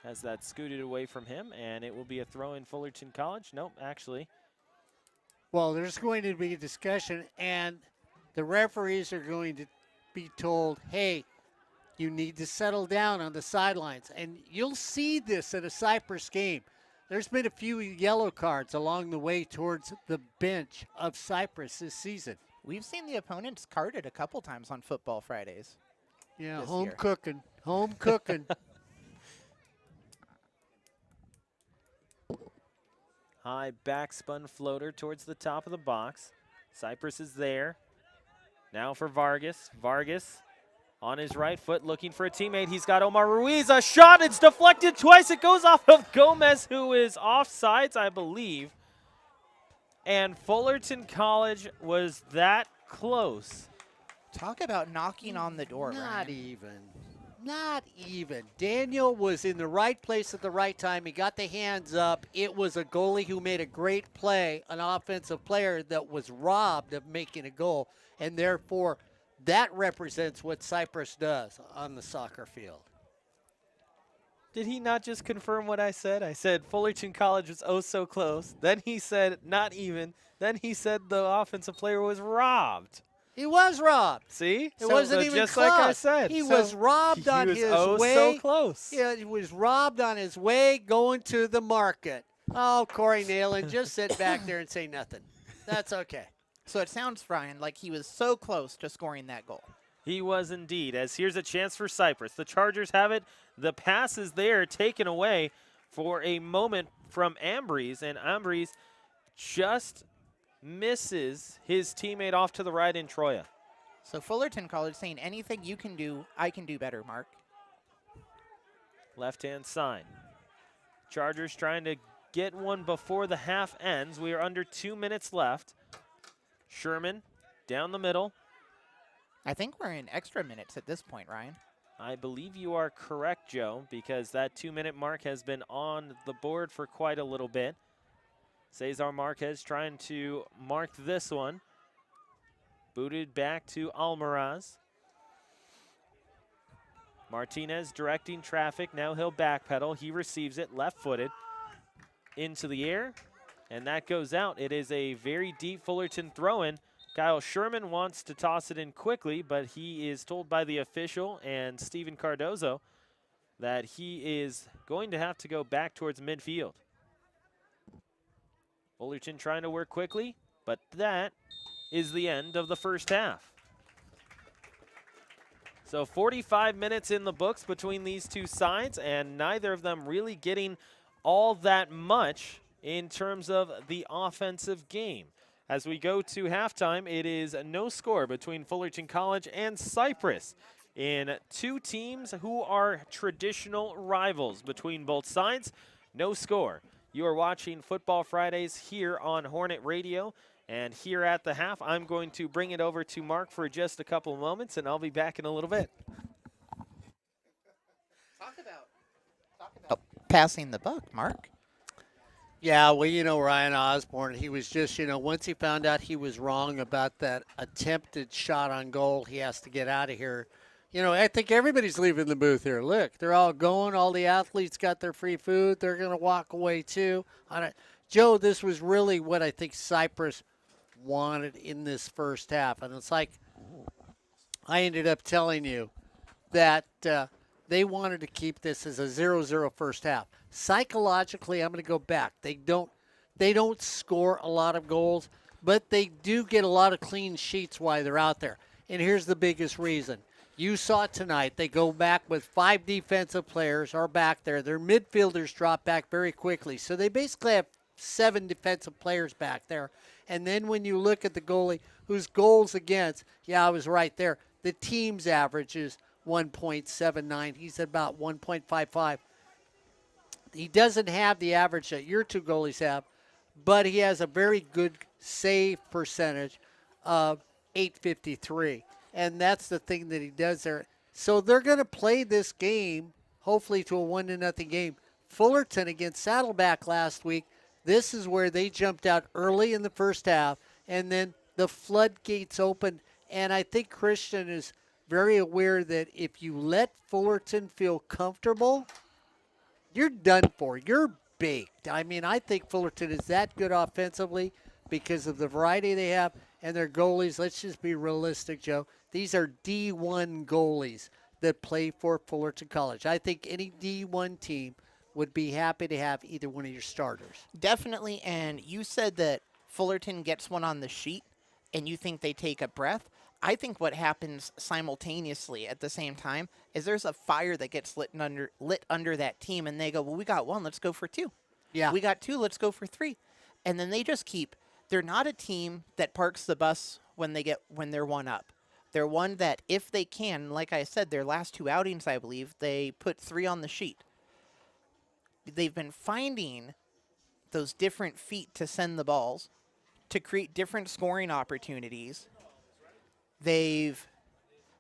[SPEAKER 1] has that scooted away from him, and it will be a throw in Fullerton College. Nope, actually.
[SPEAKER 3] Well, there's going to be a discussion, and the referees are going to be told, hey, you need to settle down on the sidelines. And you'll see this at a Cypress game. There's been a few yellow cards along the way towards the bench of Cypress this season.
[SPEAKER 2] We've seen the opponents carded a couple times on Futbol Fridays.
[SPEAKER 3] Yeah,
[SPEAKER 2] this
[SPEAKER 3] home
[SPEAKER 2] year.
[SPEAKER 3] cooking, home cooking.
[SPEAKER 1] High backspun floater towards the top of the box. Cypress is there. Now for Vargas. Vargas on his right foot looking for a teammate. He's got Omar Ruiz. A shot. It's deflected twice. It goes off of Gomez, who is offsides, I believe. And Fullerton College was that close.
[SPEAKER 2] Talk about knocking on the door,
[SPEAKER 3] Not
[SPEAKER 2] Ryan.
[SPEAKER 3] even. Not even. Daniel was in the right place at the right time. He got the hands up. It was a goalie who made a great play, an offensive player that was robbed of making a goal. And therefore, that represents what Cypress does on the soccer field.
[SPEAKER 1] Did he not just confirm what I said? I said Fullerton College was oh so close. Then he said not even. Then he said the offensive player was robbed.
[SPEAKER 3] He was robbed.
[SPEAKER 1] See?
[SPEAKER 3] It wasn't even
[SPEAKER 1] just
[SPEAKER 3] close.
[SPEAKER 1] like I said.
[SPEAKER 3] He was robbed on his way.
[SPEAKER 1] So close.
[SPEAKER 3] Yeah, he was robbed on his way going to the market. Oh, Corey Nayland, just sit back there and say nothing. That's okay.
[SPEAKER 2] So it sounds, Ryan, like he was so close to scoring that goal.
[SPEAKER 1] He was indeed, as here's a chance for Cypress. The Chargers have it. The pass is there, taken away for a moment from Ambrose, and Ambrose just misses his teammate off to the right in Troya.
[SPEAKER 2] So Fullerton College saying anything you can do, I can do better, Mark.
[SPEAKER 1] Left-hand side. Chargers trying to get one before the half ends. We are under 2 minutes left. Sherman down the middle.
[SPEAKER 2] I think we're in extra minutes at this point, Ryan.
[SPEAKER 1] I believe you are correct, Joe, because that 2-minute mark has been on the board for quite a little bit. Cesar Marquez trying to mark this one. Booted back to Almaraz. Martinez directing traffic. Now he'll backpedal. He receives it left-footed into the air, and that goes out. It is a very deep Fullerton throw-in. Kyle Sherman wants to toss it in quickly, but he is told by the official and Steven Cardozo that he is going to have to go back towards midfield. Fullerton trying to work quickly, but that is the end of the first half. So 45 minutes in the books between these two sides, and neither of them really getting all that much in terms of the offensive game. As we go to halftime, it is no score between Fullerton College and Cypress in two teams who are traditional rivals between both sides. No score. You are watching Futbol Fridays here on Hornet Radio. And here at the half, I'm going to bring it over to Mark for just a couple of moments, and I'll be back in a little bit.
[SPEAKER 2] Talk about passing the buck, Mark.
[SPEAKER 3] Yeah, well, you know, Ryan Osborne, he was just, once he found out he was wrong about that attempted shot on goal, he has to get out of here. I think everybody's leaving the booth here. Look, they're all going. All the athletes got their free food. They're going to walk away, too. Joe, this was really what I think Cypress wanted in this first half. And it's like I ended up telling you that they wanted to keep this as a 0-0 first half. Psychologically, I'm going to go back. They don't score a lot of goals, but they do get a lot of clean sheets while they're out there. And here's the biggest reason. You saw it tonight. They go back with 5 defensive players are back there. Their midfielders drop back very quickly. So they basically have 7 defensive players back there. And then when you look at the goalie, whose goals against, I was right there. The team's average is 1.79. He's at about 1.55. He doesn't have the average that your two goalies have, but he has a very good save percentage of .853. And that's the thing that he does there. So they're going to play this game, hopefully to a 1-0 game. Fullerton against Saddleback last week, this is where they jumped out early in the first half, and then the floodgates opened. And I think Christian is very aware that if you let Fullerton feel comfortable, you're done for. You're baked. I mean, I think Fullerton is that good offensively because of the variety they have and their goalies. Let's just be realistic, Joe. These are D1 goalies that play for Fullerton College. I think any D1 team would be happy to have either one of your starters.
[SPEAKER 2] Definitely, and you said that Fullerton gets one on the sheet, and you think they take a breath. I think what happens simultaneously at the same time is there's a fire that gets lit under that team, and they go, well, we got 1, let's go for 2.
[SPEAKER 3] Yeah.
[SPEAKER 2] We got 2, let's go for 3. And then they just they're not a team that parks the bus when they're one up. They're one that, if they can, like I said, their last 2 outings, I believe, they put 3 on the sheet. They've been finding those different feet to send the balls, to create different scoring opportunities. They've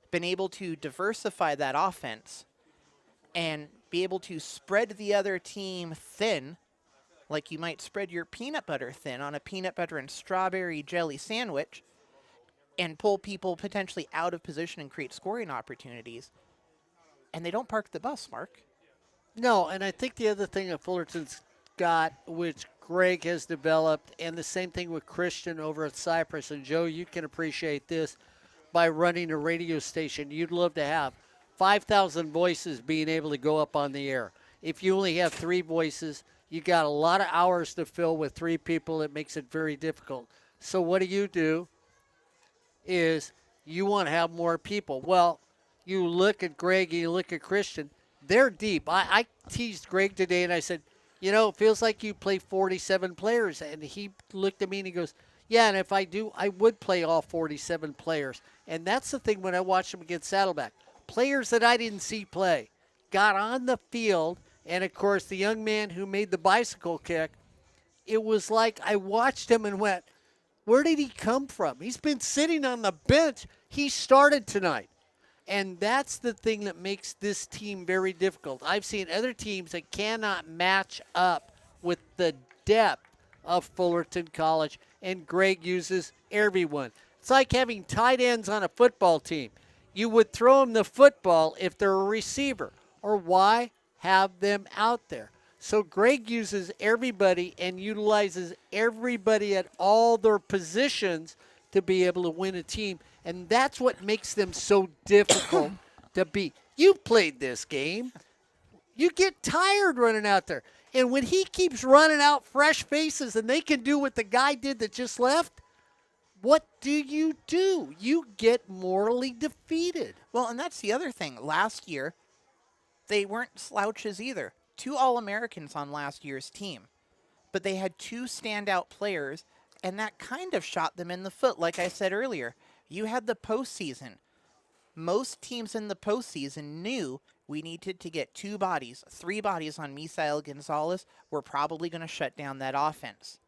[SPEAKER 2] been able to diversify that offense and be able to spread the other team thin, like you might spread your peanut butter thin on a peanut butter and strawberry jelly sandwich, and pull people potentially out of position and create scoring opportunities. And they don't park the bus, Mark.
[SPEAKER 3] No, and I think the other thing that Fullerton's got, which Greg has developed, and the same thing with Christian over at Cypress, and Joe, you can appreciate this, by running a radio station, you'd love to have 5,000 voices being able to go up on the air. If you only have 3 voices, you got a lot of hours to fill with 3 people. It makes it very difficult. So what do? Is you want to have more people. Well, you look at Greg and you look at Christian, they're deep. I teased Greg today and I said, it feels like you play 47 players. And he looked at me and he goes, yeah, and if I do, I would play all 47 players. And that's the thing when I watched them against Saddleback. Players that I didn't see play got on the field, and, of course, the young man who made the bicycle kick, it was like I watched him and went, where did he come from? He's been sitting on the bench. He started tonight. And that's the thing that makes this team very difficult. I've seen other teams that cannot match up with the depth of Fullerton College, and Greg uses everyone. It's like having tight ends on a football team. You would throw them the football if they're a receiver, or why have them out there? So Greg uses everybody and utilizes everybody at all their positions to be able to win a team, and that's what makes them so difficult to beat. You played this game. You get tired running out there. And when he keeps running out fresh faces and they can do what the guy did that just left, what do? You get morally defeated.
[SPEAKER 2] Well, and that's the other thing. Last year, they weren't slouches either. 2 All-Americans on last year's team. But they had 2 standout players, and that kind of shot them in the foot, like I said earlier. You had the postseason. Most teams in the postseason knew we needed to get 2 bodies, 3 bodies on Misael Gonzalez. We're probably going to shut down that offense.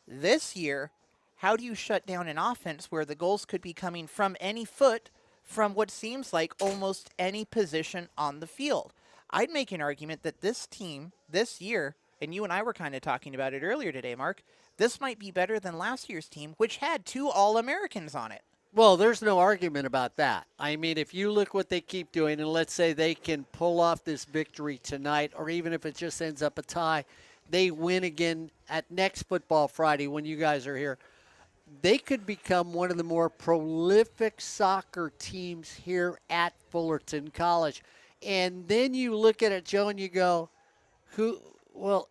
[SPEAKER 2] This year, how do you shut down an offense where the goals could be coming from any foot, from what seems like almost any position on the field? I'd make an argument that this team, this year, and you and I were kind of talking about it earlier today, Mark, this might be better than last year's team, which had 2 All-Americans on it.
[SPEAKER 3] Well, there's no argument about that. I mean, if you look what they keep doing, and let's say they can pull off this victory tonight, or even if it just ends up a tie, they win again at next Football Friday when you guys are here, they could become one of the more prolific soccer teams here at Fullerton College. And then you look at it, Joe, and you go,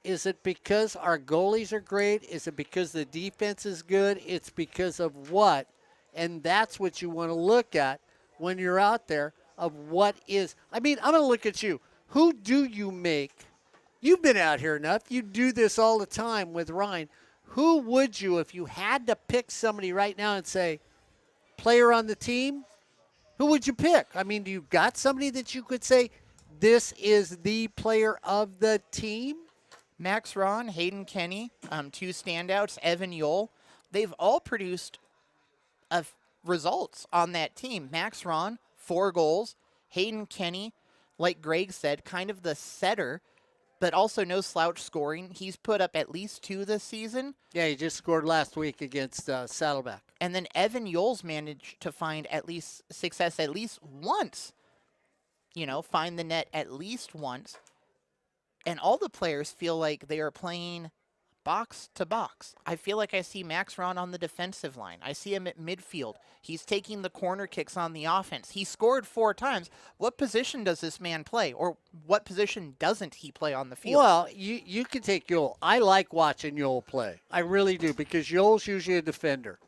[SPEAKER 3] is it because our goalies are great? Is it because the defense is good? It's because of what? And that's what you want to look at when you're out there of what is. I mean, I'm going to look at you. Who do you make? You've been out here enough. You do this all the time with Ryan. Who would you, if you had to pick somebody right now and say, player on the team, who would you pick? I mean, do you got somebody that you could say, this is the player of the team?
[SPEAKER 2] Max Ron, Hayden Kenny, 2 standouts, Evan Yole. They've all produced results on that team. Max Ron, 4 goals. Hayden Kenny, like Greg said, kind of the setter, but also no slouch scoring. He's put up at least 2 this season.
[SPEAKER 3] Yeah, he just scored last week against Saddleback.
[SPEAKER 2] And then Evan Yoles managed to find at least success at least once. Find the net at least once. And all the players feel like they are playing box to box. I feel like I see Max Ron on the defensive line. I see him at midfield. He's taking the corner kicks on the offense. He scored 4 times. What position does this man play? Or what position doesn't he play on the field?
[SPEAKER 3] Well, you can take Yole. I like watching Yole play. I really do, because Yole's usually a defender.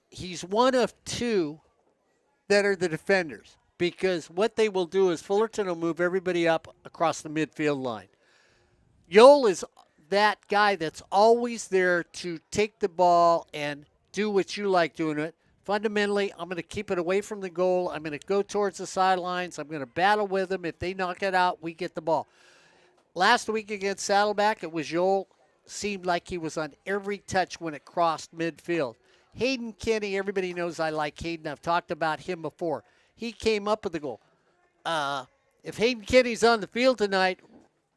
[SPEAKER 3] He's one of 2 that are the defenders, because what they will do is Fullerton will move everybody up across the midfield line. Yole is that guy that's always there to take the ball and do what you like doing it. Fundamentally, I'm going to keep it away from the goal. I'm going to go towards the sidelines. I'm going to battle with them. If they knock it out, we get the ball. Last week against Saddleback, it was Joel. Seemed like he was on every touch when it crossed midfield. Hayden Kenny, everybody knows I like Hayden. I've talked about him before. He came up with the goal. If Hayden Kenny's on the field tonight,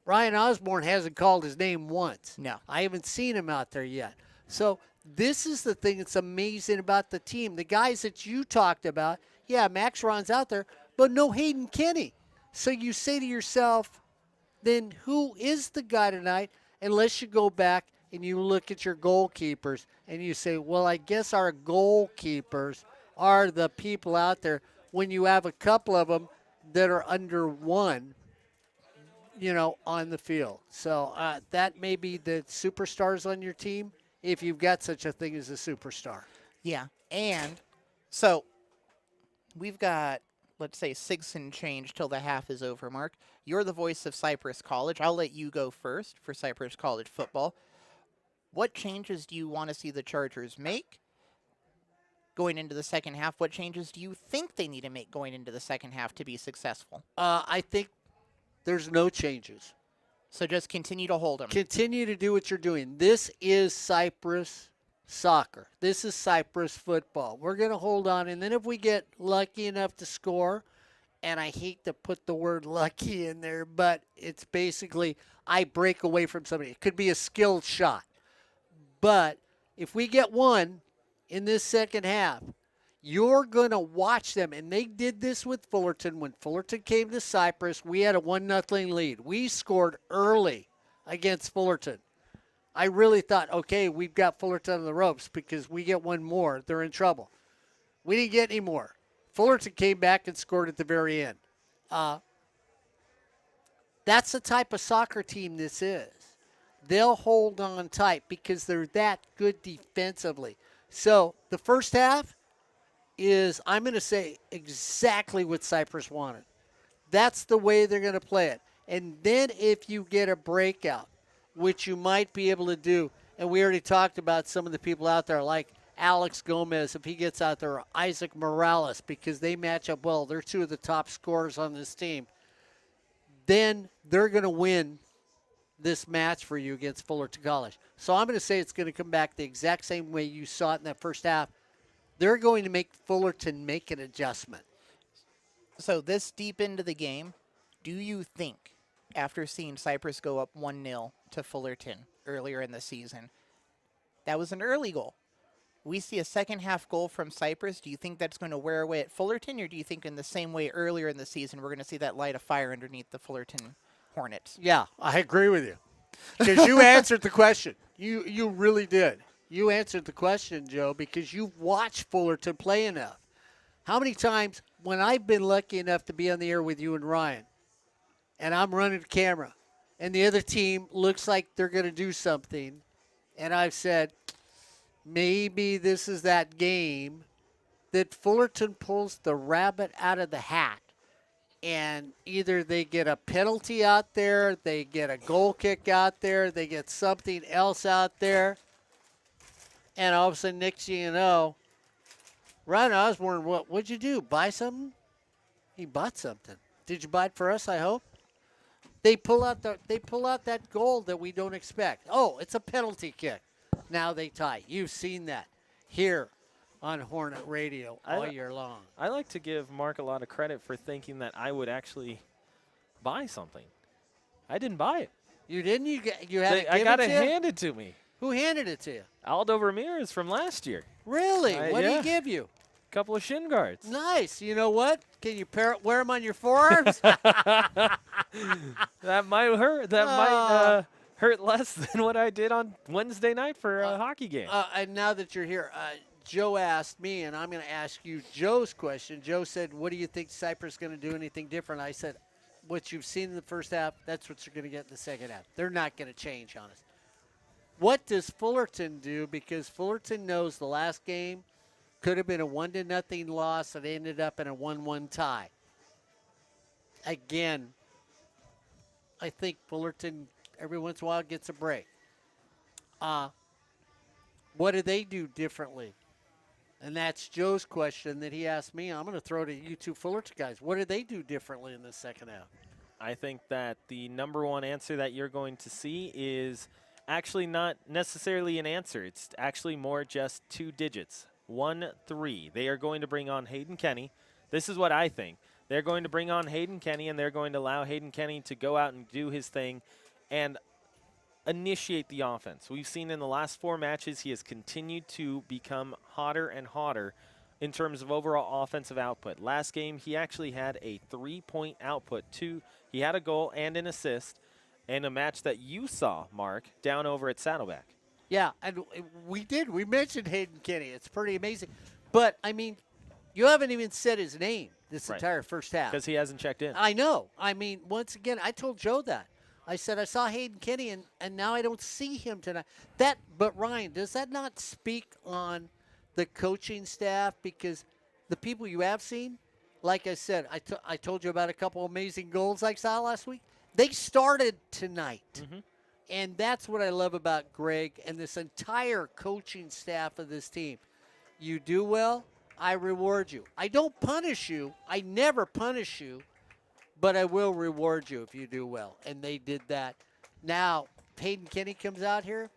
[SPEAKER 3] Ryan Osborne hasn't called his name once.
[SPEAKER 2] No.
[SPEAKER 3] I haven't seen him out there yet. So this is the thing that's amazing about the team. The guys that you talked about, yeah, Max Ron's out there, but no Hayden Kenny. So you say to yourself, then who is the guy tonight? Unless you go back and you look at your goalkeepers and you say, well, I guess our goalkeepers are the people out there when you have a couple of them that are under one, on the field. So that may be the superstars on your team if you've got such a thing as a superstar.
[SPEAKER 2] Yeah, and so we've got, let's say, 6 and change till the half is over, Mark. You're the voice of Cypress College. I'll let you go first for Cypress College football. What changes do you want to see the Chargers make going into the second half? What changes do you think they need to make going into the second half to be successful?
[SPEAKER 3] I think there's no changes.
[SPEAKER 2] So just continue to hold them.
[SPEAKER 3] Continue to do what you're doing. This is Cypress soccer. This is Cypress football. We're going to hold on, and then if we get lucky enough to score, and I hate to put the word lucky in there, but it's basically I break away from somebody. It could be a skilled shot. But if we get one in this second half, you're going to watch them. And they did this with Fullerton. When Fullerton came to Cypress, we had a 1-0 lead. We scored early against Fullerton. I really thought, okay, we've got Fullerton on the ropes because we get one more, they're in trouble. We didn't get any more. Fullerton came back and scored at the very end. That's the type of soccer team this is. They'll hold on tight because they're that good defensively. So the first half is, I'm going to say, exactly what Cypress wanted. That's the way they're going to play it. And then if you get a breakout, which you might be able to do, and we already talked about some of the people out there like Alex Gomez, if he gets out there, or Isaac Morales, because they match up well. They're two of the top scorers on this team. Then they're going to win this match for you against Fullerton College. So I'm going to say it's going to come back the exact same way you saw it in that first half. They're going to make Fullerton make an adjustment.
[SPEAKER 2] So this deep into the game, do you think, after seeing Cypress go up 1-0 to Fullerton earlier in the season, that was an early goal? We see a second half goal from Cypress. Do you think that's going to wear away at Fullerton, or do you think in the same way earlier in the season we're going to see that light of fire underneath the Fullerton Hornets?
[SPEAKER 3] Yeah, I agree with you. Because you answered the question. You really did. You answered the question, Joe, because you've watched Fullerton play enough. How many times when I've been lucky enough to be on the air with you and Ryan, and I'm running the camera, and the other team looks like they're going to do something, and I've said, maybe this is that game that Fullerton pulls the rabbit out of the hat, and either they get a penalty out there, they get a goal kick out there, they get something else out there, and all of a sudden, next thing you know, Ryan Osborne, what'd you do? Buy something? He bought something. Did you buy it for us, I hope? They pull out that goal that we don't expect. Oh, it's a penalty kick. Now they tie. You've seen that here on Hornet Radio all year long.
[SPEAKER 1] I like to give Mark a lot of credit for thinking that I would actually buy something. I didn't buy it.
[SPEAKER 3] You didn't? You had it
[SPEAKER 1] I got it
[SPEAKER 3] to you?
[SPEAKER 1] handed to me.
[SPEAKER 3] Who handed it to you?
[SPEAKER 1] Aldo Ramirez from last year.
[SPEAKER 3] Really? What did he give you?
[SPEAKER 1] A couple of shin guards.
[SPEAKER 3] Nice. You know what? Can you wear them on your forearms?
[SPEAKER 1] That might hurt. That might hurt less than what I did on Wednesday night for a hockey game.
[SPEAKER 3] And now that you're here, Joe asked me, and I'm going to ask you Joe's question. Joe said, what do you think Cypress is going to do anything different? I said, what you've seen in the first half, that's what you're going to get in the second half. They're not going to change on us. What does Fullerton do? Because Fullerton knows the last game could have been a 1-0 loss that ended up in a 1-1 tie. Again, I think Fullerton every once in a while gets a break. What do they do differently? And that's Joe's question that he asked me. I'm going to throw to you two Fullerton guys. What do they do differently in the second half?
[SPEAKER 1] I think that the number one answer that you're going to see is actually not necessarily an answer. It's actually more just 2 digits. 1-3. They are going to bring on Hayden Kenny. This is what I think. They're going to bring on Hayden Kenny, and they're going to allow Hayden Kenny to go out and do his thing and initiate the offense. We've seen in the last 4 matches he has continued to become hotter and hotter in terms of overall offensive output. Last game, he actually had a 3-point output. He had a goal and an assist in a match that you saw, Mark, down over at Saddleback.
[SPEAKER 3] Yeah, and we did. We mentioned Hayden Kenny. It's pretty amazing. But, I mean, you haven't even said his name this entire first half.
[SPEAKER 1] Because he hasn't checked in.
[SPEAKER 3] I know. I mean, once again, I told Joe that. I said I saw Hayden Kenny, and now I don't see him tonight. But, Ryan, does that not speak on the coaching staff? Because the people you have seen, like I said, I told you about a couple amazing goals I saw last week. They started tonight.
[SPEAKER 1] Mm-hmm.
[SPEAKER 3] And that's what I love about Greg and this entire coaching staff of this team. You do well, I reward you. I don't punish you. I never punish you, but I will reward you if you do well. And they did that. Now, Hayden Kenny comes out here.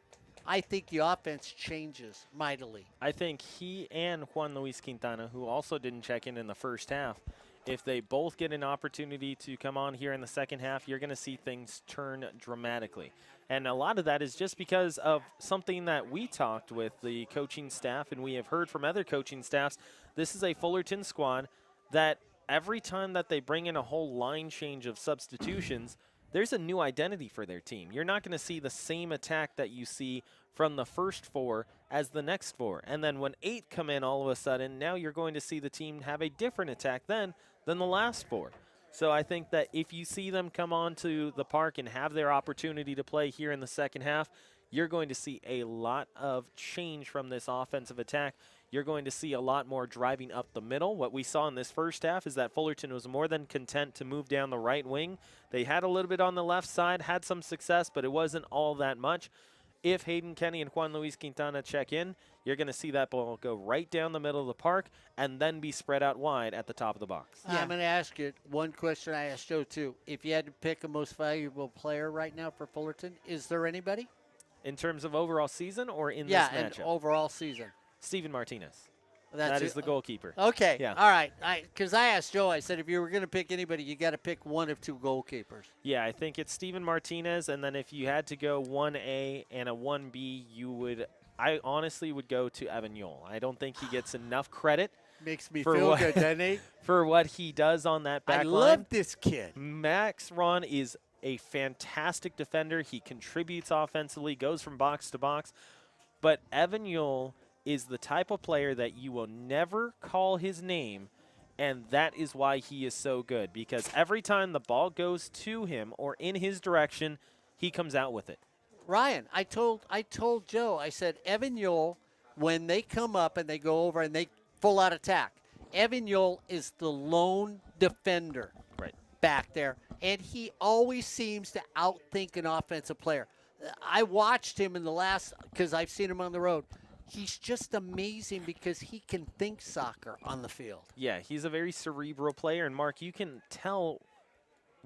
[SPEAKER 3] I think the offense changes mightily.
[SPEAKER 1] I think he and Juan Luis Quintana, who also didn't check in the first half, if they both get an opportunity to come on here in the second half, you're going to see things turn dramatically. And a lot of that is just because of something that we talked with the coaching staff, and we have heard from other coaching staffs. This is a Fullerton squad that every time that they bring in a whole line change of substitutions, there's a new identity for their team. You're not going to see the same attack that you see from the first 4 as the next 4. And then when 8 come in all of a sudden, now you're going to see the team have a different attack than the last 4. So I think that if you see them come onto the park and have their opportunity to play here in the second half, you're going to see a lot of change from this offensive attack. You're going to see a lot more driving up the middle. What we saw in this first half is that Fullerton was more than content to move down the right wing. They had a little bit on the left side, had some success, but it wasn't all that much. If Hayden Kenny and Juan Luis Quintana check in, you're going to see that ball go right down the middle of the park and then be spread out wide at the top of the box.
[SPEAKER 3] Yeah. I'm going to ask you one question I asked Joe, too. If you had to pick a most valuable player right now for Fullerton, is there anybody?
[SPEAKER 1] In terms of overall season or in this
[SPEAKER 3] matchup?
[SPEAKER 1] matchup?
[SPEAKER 3] Yeah, overall season.
[SPEAKER 1] Steven Martinez.
[SPEAKER 3] That
[SPEAKER 1] is the goalkeeper.
[SPEAKER 3] Okay.
[SPEAKER 1] Yeah.
[SPEAKER 3] All right. Because I asked Joe, I said, if you were going to pick anybody, you got to pick one of 2 goalkeepers.
[SPEAKER 1] Yeah, I think it's Steven Martinez, and then if you had to go 1A and a 1B, I honestly would go to Evan Yole. I don't think he gets enough credit.
[SPEAKER 3] Makes me feel good, doesn't he?
[SPEAKER 1] For what he does on that back line.
[SPEAKER 3] I love this kid.
[SPEAKER 1] Max Ron is a fantastic defender. He contributes offensively, goes from box to box. But Evan Yule is the type of player that you will never call his name, and that is why he is so good, because every time the ball goes to him or in his direction, he comes out with it.
[SPEAKER 3] Ryan, I told Joe, I said, Evan Yule, when they come up and they go over and they full out attack, Evan Yule is the lone defender back there, and he always seems to outthink an offensive player. I watched him in the last, because I've seen him on the road. He's just amazing because he can think soccer on the field.
[SPEAKER 1] Yeah, he's a very cerebral player. And, Mark, you can tell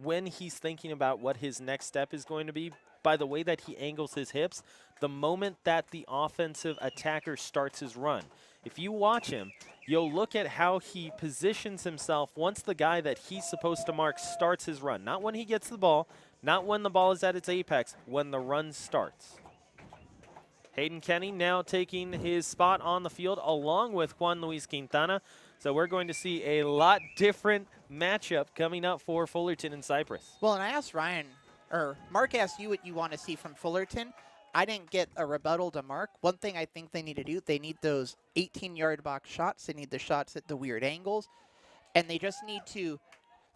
[SPEAKER 1] when he's thinking about what his next step is going to be by the way that he angles his hips the moment that the offensive attacker starts his run. If you watch him, you'll look at how he positions himself once the guy that he's supposed to mark starts his run. Not when he gets the ball, not when the ball is at its apex, when the run starts. Hayden Kenny now taking his spot on the field along with Juan Luis Quintana. So we're going to see a lot different matchup coming up for Fullerton and Cypress.
[SPEAKER 2] Well, and I asked Mark asked you what you want to see from Fullerton. I didn't get a rebuttal to Mark. One thing I think they need to do, they need those 18-yard box shots. They need the shots at the weird angles. And they just need to,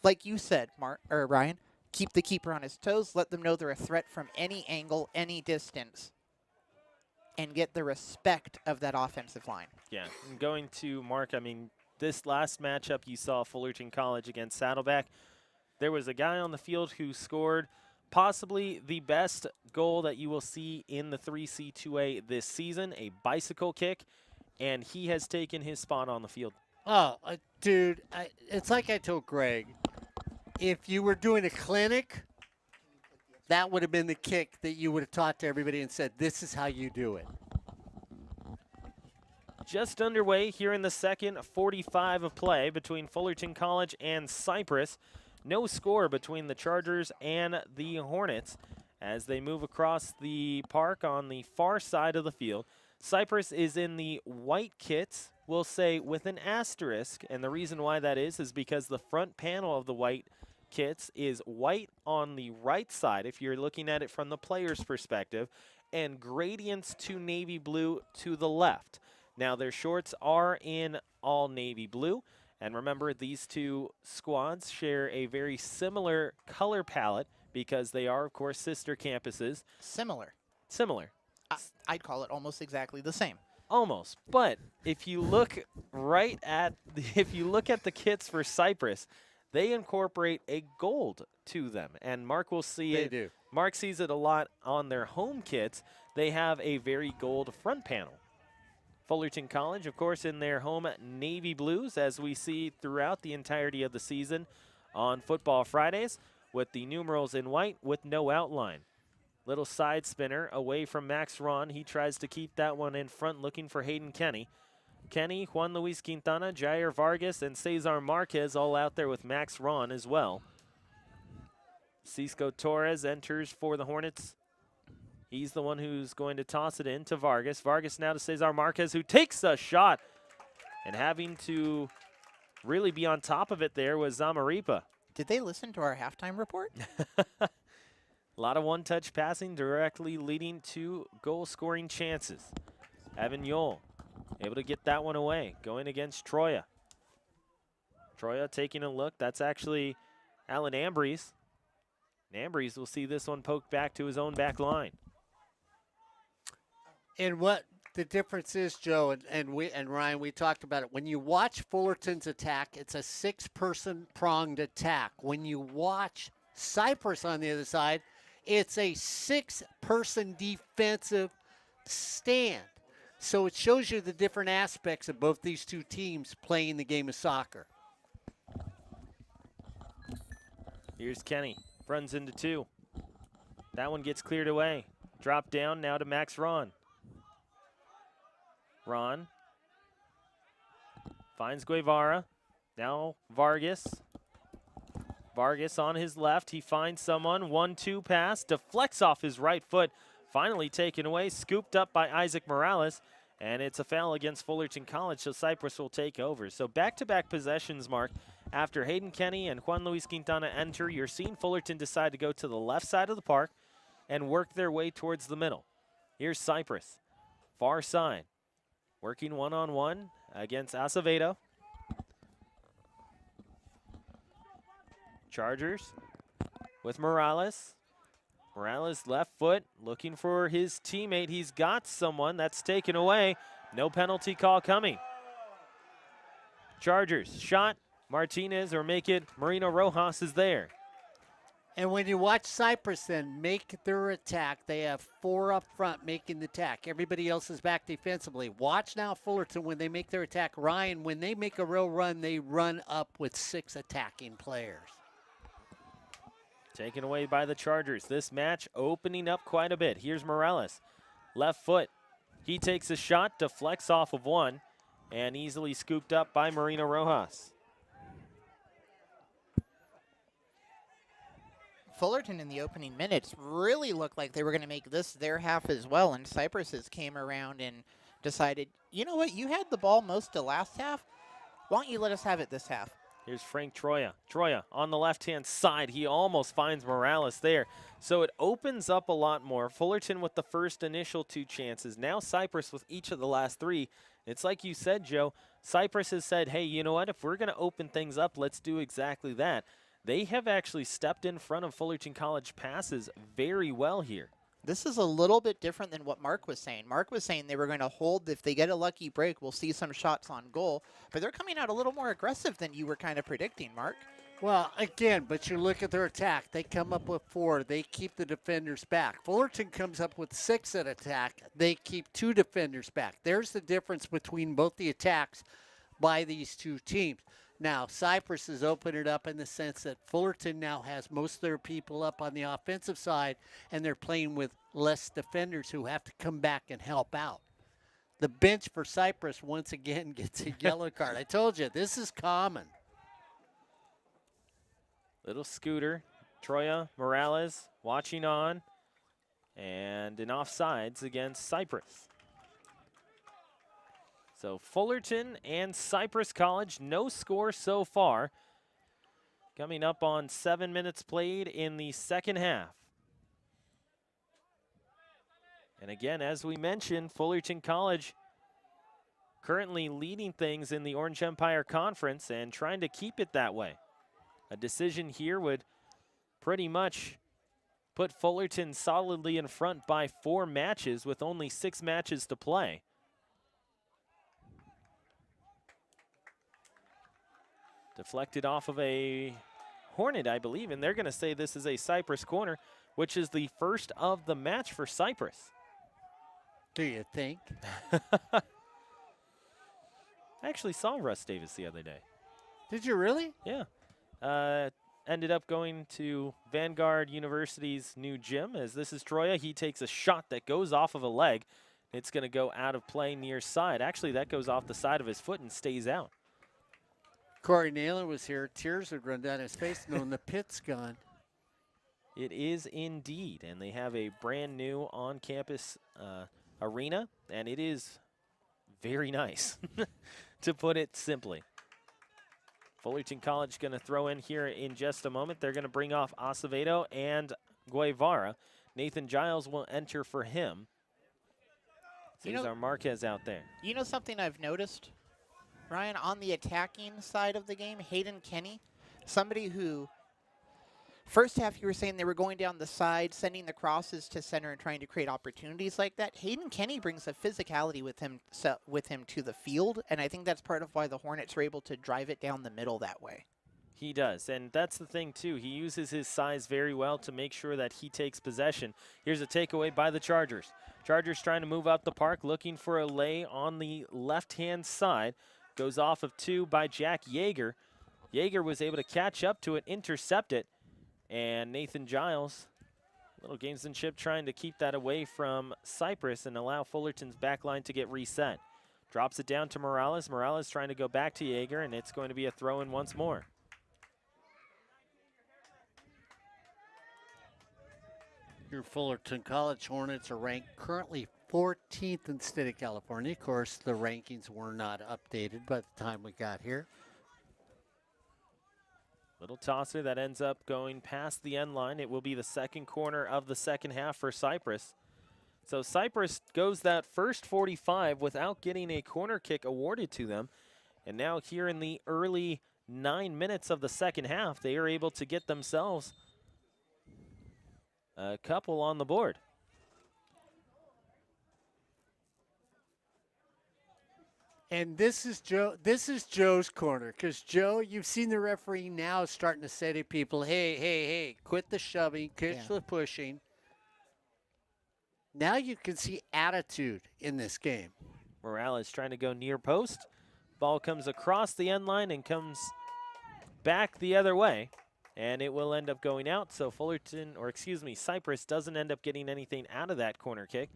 [SPEAKER 2] like you said, Ryan, keep the keeper on his toes, let them know they're a threat from any angle, any distance, and get the respect of that offensive line.
[SPEAKER 1] Yeah, and going to Mark, I mean, this last matchup you saw Fullerton College against Saddleback, there was a guy on the field who scored, possibly the best goal that you will see in the 3C2A this season, a bicycle kick, and he has taken his spot on the field.
[SPEAKER 3] Oh, dude, it's like I told Greg. If you were doing a clinic, that would have been the kick that you would have taught to everybody and said, this is how you do it.
[SPEAKER 1] Just underway here in the second 45 of play between Fullerton College and Cypress. No score between the Chargers and the Hornets as they move across the park on the far side of the field. Cypress is in the white kits, we'll say with an asterisk, and the reason why that is because the front panel of the white kits is white on the right side if you're looking at it from the player's perspective, and gradients to navy blue to the left. Now their shorts are in all navy blue, and remember these two squads share a very similar color palette because they are of course sister campuses.
[SPEAKER 2] Similar. I'd call it almost exactly the same.
[SPEAKER 1] Almost, but if you look if you look at the kits for Cypress, they incorporate a gold to them, and Mark will see it.
[SPEAKER 3] They do.
[SPEAKER 1] Mark sees it a lot on their home kits. They have a very gold front panel. Fullerton College, of course, in their home navy blues, as we see throughout the entirety of the season on Futbol Fridays, with the numerals in white with no outline. Little side spinner away from Max Ron. He tries to keep that one in front, looking for Hayden Kenny. Kenny, Juan Luis Quintana, Jair Vargas, and Cesar Marquez all out there with Max Ron as well. Cisco Torres enters for the Hornets. He's the one who's going to toss it in to Vargas. Vargas now to Cesar Marquez, who takes a shot. And having to really be on top of it there was Zamaripa.
[SPEAKER 2] Did they listen to our halftime report?
[SPEAKER 1] A lot of one-touch passing directly leading to goal-scoring chances. Evan Yole able to get that one away, going against Troya. Troya taking a look. That's actually Alan Ambrose. Ambrose will see this one poked back to his own back line.
[SPEAKER 3] And what the difference is, Joe, and Ryan, we talked about it. When you watch Fullerton's attack, it's a six-person pronged attack. When you watch Cypress on the other side, it's a six-person defensive stand. So it shows you the different aspects of both these two teams playing the game of soccer.
[SPEAKER 1] Here's Kenny, runs into two. That one gets cleared away. Drop down now to Max Ron. Ron finds Guevara. Now Vargas. Vargas on his left. He finds someone. 1-2 pass. Deflects off his right foot. Finally taken away. Scooped up by Isaac Morales. And it's a foul against Fullerton College, so Cypress will take over. So back-to-back possessions, Mark. After Hayden Kenny and Juan Luis Quintana enter, you're seeing Fullerton decide to go to the left side of the park and work their way towards the middle. Here's Cypress. Far side. Working one-on-one against Acevedo. Chargers with Morales. Morales left foot looking for his teammate. He's got someone. That's taken away. No penalty call coming. Chargers shot. Martinez, or make it Marino Rojas, is there.
[SPEAKER 3] And when you watch Cypress then make their attack, they have four up front making the attack. Everybody else is back defensively. Watch now Fullerton when they make their attack. Ryan, when they make a real run, they run up with six attacking players.
[SPEAKER 1] Taken away by the Chargers. This match opening up quite a bit. Here's Morales. Left foot. He takes a shot, deflects off of one, and easily scooped up by Marino Rojas.
[SPEAKER 2] Fullerton in the opening minutes really looked like they were going to make this their half as well, and Cypress's came around and decided, you know what, you had the ball most of last half. Why don't you let us have it this half?
[SPEAKER 1] Here's Frank Troya. Troya on the left-hand side. He almost finds Morales there. So it opens up a lot more. Fullerton with the first initial two chances. Now Cypress with each of the last three. It's like you said, Joe. Cypress has said, hey, you know what? If we're going to open things up, let's do exactly that. They have actually stepped in front of Fullerton College passes very well here.
[SPEAKER 2] This is a little bit different than what Mark was saying. Mark was saying they were going to hold. If they get a lucky break, we'll see some shots on goal. But they're coming out a little more aggressive than you were kind of predicting, Mark.
[SPEAKER 3] Well, again, but you look at their attack. They come up with 4. They keep the defenders back. Fullerton comes up with 6 at attack. They keep 2 defenders back. There's the difference between both the attacks by these two teams. Now, Cypress has opened it up in the sense that Fullerton now has most of their people up on the offensive side, and they're playing with less defenders who have to come back and help out. The bench for Cypress once again gets a yellow card. I told you, this is common.
[SPEAKER 1] Little scooter. Troya Morales watching on. And an offsides against Cypress. So Fullerton and Cypress College, no score so far. Coming up on 7 minutes played in the second half. And again, as we mentioned, Fullerton College currently leading things in the Orange Empire Conference and trying to keep it that way. A decision here would pretty much put Fullerton solidly in front by 4 matches with only 6 matches to play. Deflected off of a Hornet, I believe, and they're going to say this is a Cypress corner, which is the first of the match for Cypress.
[SPEAKER 3] Do you think?
[SPEAKER 1] I actually saw Russ Davis the other day.
[SPEAKER 3] Did you really?
[SPEAKER 1] Yeah. Ended up going to Vanguard University's new gym. As this is Troya, he takes a shot that goes off of a leg. It's going to go out of play near side. Actually, that goes off the side of his foot and stays out.
[SPEAKER 3] Corey Naylor was here. Tears would run down his face knowing the pit's gone.
[SPEAKER 1] It is indeed, and they have a brand new on-campus arena, and it is very nice, to put it simply. Fullerton College going to throw in here in just a moment. They're going to bring off Acevedo and Guevara. Nathan Giles will enter for him. Cesar Marquez out there.
[SPEAKER 2] You know something I've noticed, Ryan, on the attacking side of the game, Hayden Kenny, somebody who, first half you were saying they were going down the side, sending the crosses to center and trying to create opportunities like that. Hayden Kenny brings a physicality with him to the field, and I think that's part of why the Hornets are able to drive it down the middle that way.
[SPEAKER 1] He does, and that's the thing, too. He uses his size very well to make sure that he takes possession. Here's a takeaway by the Chargers. Chargers trying to move up the park, looking for a lay on the left-hand side. Goes off of 2 by Jack Yeager. Yeager was able to catch up to it, intercept it, and Nathan Giles, little gamesmanship, trying to keep that away from Cypress and allow Fullerton's back line to get reset. Drops it down to Morales. Morales trying to go back to Yeager, and it's going to be a throw-in once more.
[SPEAKER 3] Your Fullerton College Hornets are ranked currently 14th in the state of California. Of course, the rankings were not updated by the time we got here.
[SPEAKER 1] Little tosser that ends up going past the end line. It will be the second corner of the second half for Cypress. So Cypress goes that first 45 without getting a corner kick awarded to them. And now here in the early 9 minutes of the second half, they are able to get themselves a couple on the board.
[SPEAKER 3] And this is Joe's corner, because Joe, you've seen the referee now starting to say to people, hey, quit the shoving, quit the pushing. Now you can see attitude in this game.
[SPEAKER 1] Morales trying to go near post. Ball comes across the end line and comes back the other way. And it will end up going out. So Cypress doesn't end up getting anything out of that corner kick.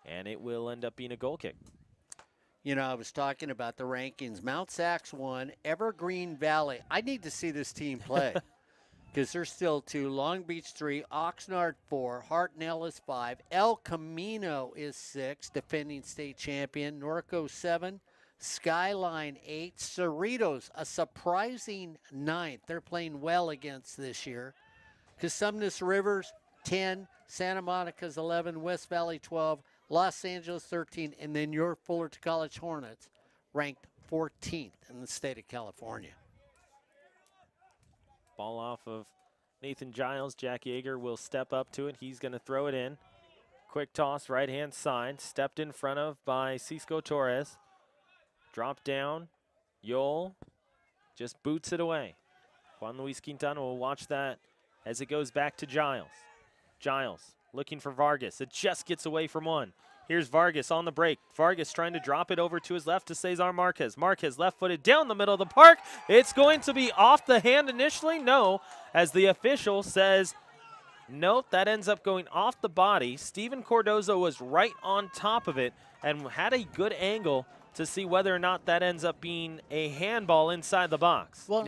[SPEAKER 1] And it will end up being a goal kick.
[SPEAKER 3] You know, I was talking about the rankings. Mount Sacs 1, Evergreen Valley. I need to see this team play because there's still 2. Long Beach 3, Oxnard 4, Hartnell is 5, El Camino is 6, defending state champion, Norco 7, Skyline 8, Cerritos, a surprising 9th. They're playing well against this year. Cosumnes Rivers 10, Santa Monica's 11, West Valley 12, Los Angeles 13, and then your Fullerton College Hornets ranked 14th in the state of California.
[SPEAKER 1] Ball off of Nathan Giles. Jack Yeager will step up to it. He's going to throw it in. Quick toss, right-hand side. Stepped in front of by Cisco Torres. Drop down. Yole just boots it away. Juan Luis Quintana will watch that as it goes back to Giles. Giles looking for Vargas. It just gets away from one. Here's Vargas on the break. Vargas trying to drop it over to his left to Cesar Marquez. Marquez left-footed down the middle of the park. It's going to be off the hand initially. No, as the official says, nope, that ends up going off the body. Steven Cardozo was right on top of it and had a good angle to see whether or not that ends up being a handball inside the box.
[SPEAKER 2] Well,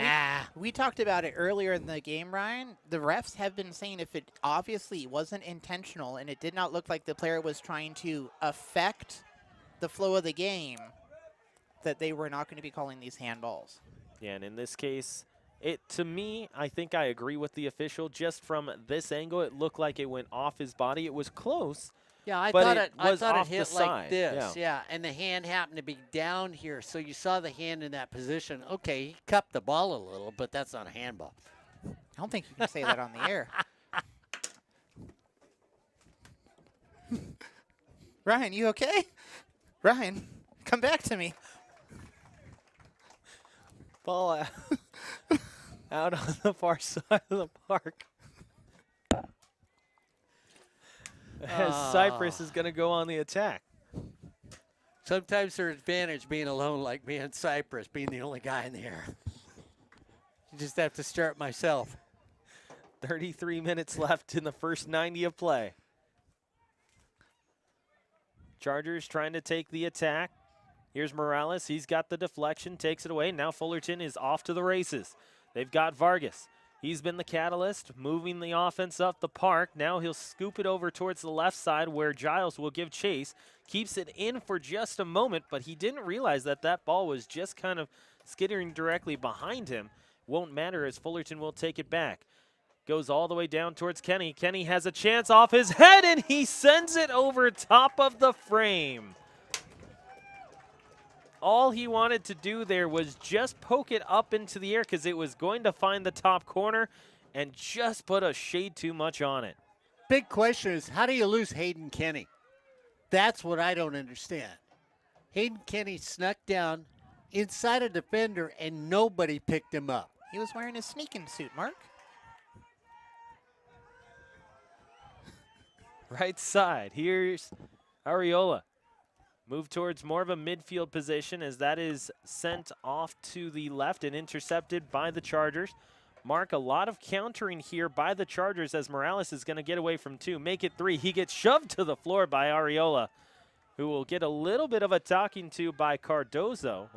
[SPEAKER 2] we talked about it earlier in the game, Ryan. The refs have been saying if it obviously wasn't intentional and it did not look like the player was trying to affect the flow of the game, that they were not going to be calling these handballs.
[SPEAKER 1] Yeah, and in this case, to me, I think I agree with the official. Just from this angle, it looked like it went off his body. It was close.
[SPEAKER 3] Yeah, I
[SPEAKER 1] but
[SPEAKER 3] thought
[SPEAKER 1] it
[SPEAKER 3] it hit
[SPEAKER 1] side.
[SPEAKER 3] like this. Yeah, and the hand happened to be down here, so you saw the hand in that position. Okay, he cupped the ball a little, but that's not a handball.
[SPEAKER 2] I don't think you can say that on the air. Ryan, you okay? Ryan, come back to me.
[SPEAKER 1] Ball out on the far side of the park. As Cypress is going to go on the attack.
[SPEAKER 3] Sometimes there's advantage being alone, like me and Cypress, being the only guy in the air. You just have to start myself.
[SPEAKER 1] 33 minutes left in the first 90 of play. Chargers trying to take the attack. Here's Morales. He's got the deflection, takes it away. Now Fullerton is off to the races. They've got Vargas. He's been the catalyst, moving the offense up the park. Now he'll scoop it over towards the left side where Giles will give chase. Keeps it in for just a moment, but he didn't realize that that ball was just kind of skittering directly behind him. Won't matter as Fullerton will take it back. Goes all the way down towards Kenny. Kenny has a chance off his head, and he sends it over top of the frame. All he wanted to do there was just poke it up into the air because it was going to find the top corner and just put a shade too much on it.
[SPEAKER 3] Big question is, how do you lose Hayden Kenny? That's what I don't understand. Hayden Kenny snuck down inside a defender and nobody picked him up.
[SPEAKER 2] He was wearing his sneaking suit, Mark.
[SPEAKER 1] Right side, here's Ariola. Move towards more of a midfield position as that is sent off to the left and intercepted by the Chargers. Mark, a lot of countering here by the Chargers as Morales is going to get away from two, make it three. He gets shoved to the floor by Ariola, who will get a little bit of a talking to by Cardozo.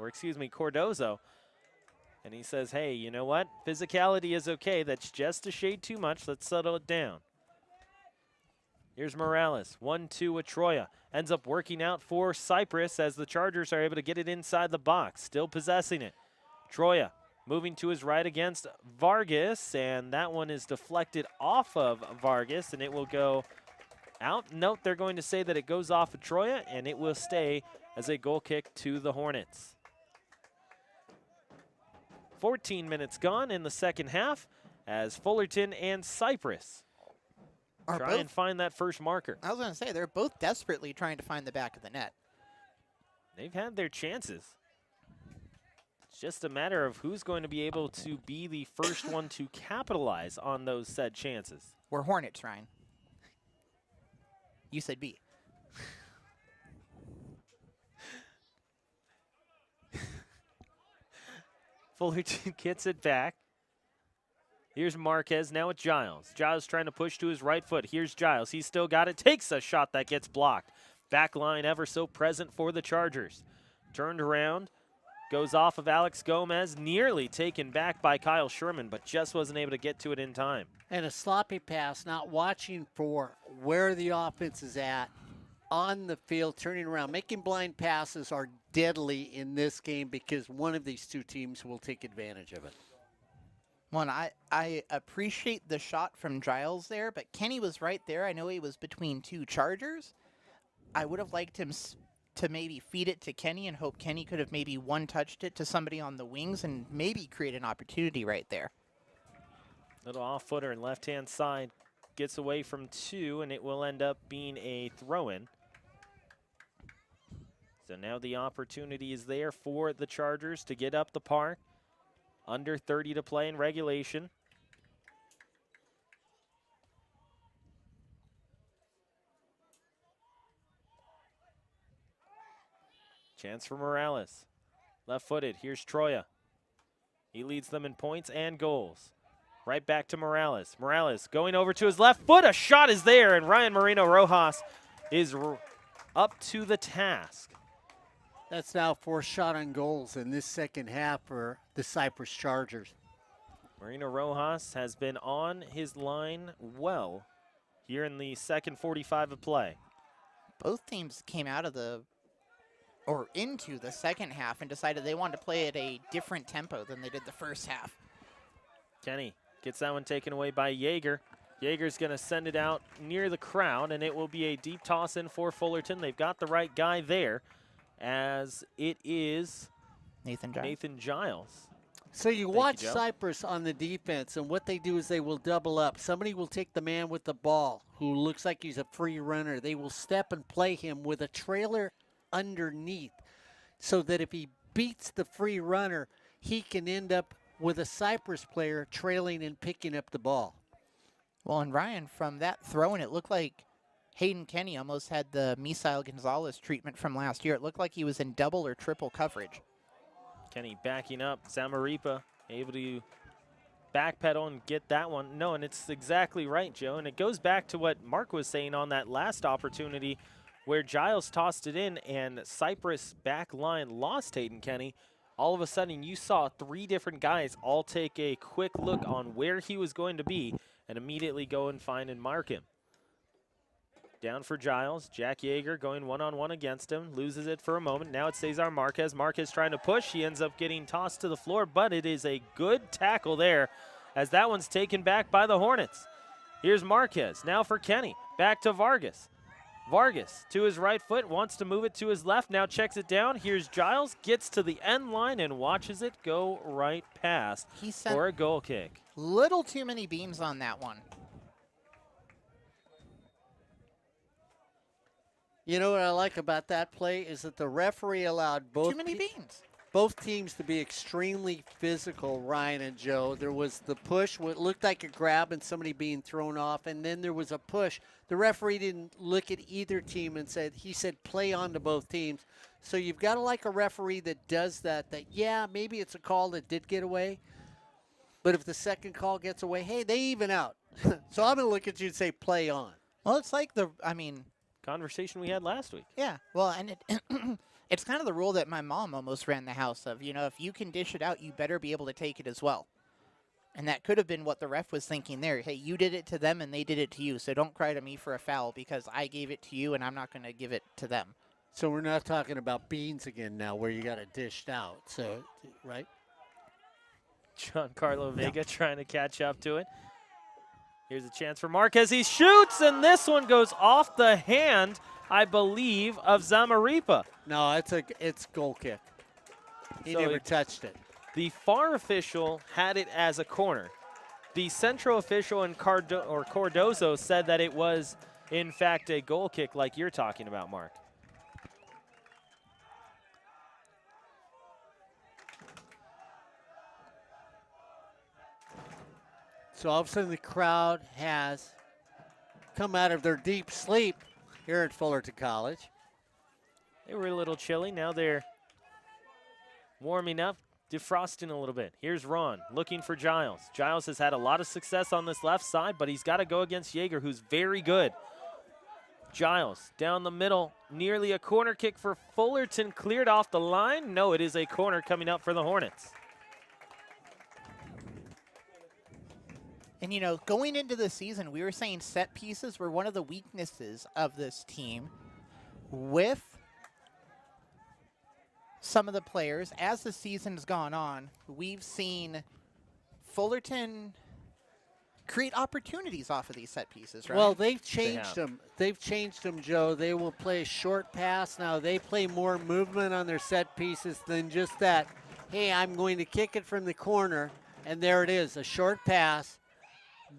[SPEAKER 1] And he says, hey, you know what? Physicality is okay. That's just a shade too much. Let's settle it down. Here's Morales, 1-2 with Troya. Ends up working out for Cypress as the Chargers are able to get it inside the box, still possessing it. Troya moving to his right against Vargas, and that one is deflected off of Vargas, and it will go out. Note, they're going to say that it goes off of Troya, and it will stay as a goal kick to the Hornets. 14 minutes gone in the second half as Fullerton and Cypress try and find that first marker.
[SPEAKER 2] I was going to say, they're both desperately trying to find the back of the net.
[SPEAKER 1] They've had their chances. It's just a matter of who's going to be able to be the first one to capitalize on those said chances.
[SPEAKER 2] We're Hornets, Ryan. You said B.
[SPEAKER 1] Fullerton gets it back. Here's Marquez now with Giles. Giles trying to push to his right foot. Here's Giles. He's still got it. Takes a shot that gets blocked. Back line ever so present for the Chargers. Turned around. Goes off of Alex Gomez. Nearly taken back by Kyle Sherman, but just wasn't able to get to it in time.
[SPEAKER 3] And a sloppy pass, not watching for where the offense is at on the field, turning around. Making blind passes are deadly in this game because one of these two teams will take advantage of it.
[SPEAKER 2] One, I appreciate the shot from Giles there, but Kenny was right there. I know he was between two Chargers. I would have liked him to maybe feed it to Kenny and hope Kenny could have maybe one-touched it to somebody on the wings and maybe create an opportunity right there.
[SPEAKER 1] Little off-footer and left-hand side gets away from two, and it will end up being a throw-in. So now the opportunity is there for the Chargers to get up the park. Under 30 to play in regulation. Chance for Morales. Left-footed. Here's Troya. He leads them in points and goals. Right back to Morales. Morales going over to his left foot. A shot is there, and Ryan Marino Rojas is up to the task.
[SPEAKER 3] That's now 4 shot on goals in this second half for the Cypress Chargers.
[SPEAKER 1] Marino Rojas has been on his line well here in the second 45 of play.
[SPEAKER 2] Both teams came out of into the second half and decided they wanted to play at a different tempo than they did the first half.
[SPEAKER 1] Kenny gets that one taken away by Yeager. Yeager's going to send it out near the crowd, and it will be a deep toss in for Fullerton. They've got the right guy there, as it is Nathan Giles.
[SPEAKER 3] So you watch Cypress on the defense, and what they do is they will double up. Somebody will take the man with the ball who looks like he's a free runner. They will step and play him with a trailer underneath so that if he beats the free runner, he can end up with a Cypress player trailing and picking up the ball.
[SPEAKER 2] Well, and Ryan, from that throw-in, it looked like Hayden Kenny almost had the Misael Gonzalez treatment from last year. It looked like he was in double or triple coverage.
[SPEAKER 1] Kenny backing up. Zamaripa able to backpedal and get that one. No, and it's exactly right, Joe. And it goes back to what Mark was saying on that last opportunity where Giles tossed it in and Cypress back line lost Hayden Kenny. All of a sudden, you saw 3 different guys all take a quick look on where he was going to be and immediately go and find and mark him. Down for Giles. Jack Yeager going one-on-one against him. Loses it for a moment. Now it's Cesar Marquez. Marquez trying to push. He ends up getting tossed to the floor, but it is a good tackle there as that one's taken back by the Hornets. Here's Marquez. Now for Kenny. Back to Vargas. Vargas to his right foot, wants to move it to his left, now checks it down. Here's Giles, gets to the end line and watches it go right past for a goal kick.
[SPEAKER 2] Little too many beams on that one.
[SPEAKER 3] You know what I like about that play is that the referee allowed both teams to be extremely physical, Ryan and Joe. There was the push, what looked like a grab and somebody being thrown off, and then there was a push. The referee didn't look at either team and he said play on to both teams. So you've got to like a referee that does that, yeah, maybe it's a call that did get away, but if the second call gets away, hey, they even out. So I'm going to look at you and say play on.
[SPEAKER 2] Well, it's like
[SPEAKER 1] conversation we had last week.
[SPEAKER 2] Yeah, well, and it's kind of the rule that my mom almost ran the house of. You know, if you can dish it out, you better be able to take it as well. And that could have been what the ref was thinking there. Hey, you did it to them and they did it to you, so don't cry to me for a foul because I gave it to you and I'm not going to give it to them.
[SPEAKER 3] So we're not talking about beans again now where you got it dished out, so, right?
[SPEAKER 1] Giancarlo Vega trying to catch up to it. Here's a chance for Marquez. He shoots, and this one goes off the hand, I believe, of Zamaripa.
[SPEAKER 3] No, it's goal kick. He never touched it.
[SPEAKER 1] The far official had it as a corner. The central official in Cardozo said that it was, in fact, a goal kick like you're talking about, Mark.
[SPEAKER 3] So all of a sudden the crowd has come out of their deep sleep here at Fullerton College.
[SPEAKER 1] They were a little chilly. Now they're warming up, defrosting a little bit. Here's Ron looking for Giles. Giles has had a lot of success on this left side, but he's got to go against Yeager, who's very good. Giles down the middle, nearly a corner kick for Fullerton, cleared off the line. No, it is a corner coming up for the Hornets.
[SPEAKER 2] And, you know, going into the season, we were saying set pieces were one of the weaknesses of this team with some of the players. As the season's gone on, we've seen Fullerton create opportunities off of these set pieces, right?
[SPEAKER 3] Well, they've changed them. They've changed them, Joe. They will play a short pass now. They play more movement on their set pieces than just that, hey, I'm going to kick it from the corner, and there it is, a short pass,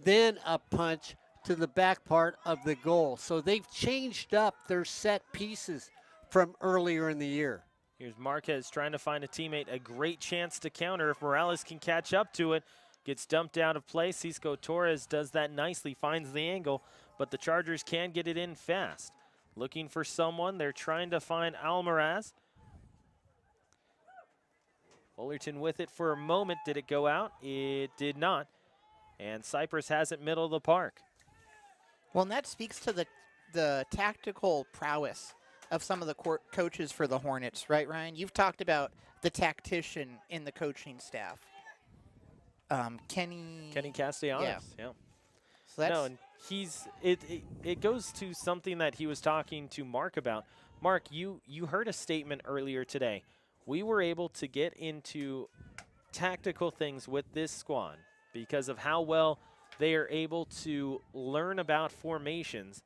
[SPEAKER 3] then a punch to the back part of the goal. So they've changed up their set pieces from earlier in the year.
[SPEAKER 1] Here's Marquez trying to find a teammate. A great chance to counter if Morales can catch up to it. Gets dumped out of play. Cisco Torres does that nicely, finds the angle, but the Chargers can get it in fast. Looking for someone. They're trying to find Almaraz. Fullerton with it for a moment. Did it go out? It did not. And Cypress has it middle of the park.
[SPEAKER 2] Well, and that speaks to the tactical prowess of some of the coaches for the Hornets, right, Ryan? You've talked about the tactician in the coaching staff. Kenny
[SPEAKER 1] Castellanos, yeah.
[SPEAKER 2] So that's,
[SPEAKER 1] No, and it goes to something that he was talking to Mark about. Mark, you heard a statement earlier today. We were able to get into tactical things with this squad because of how well they are able to learn about formations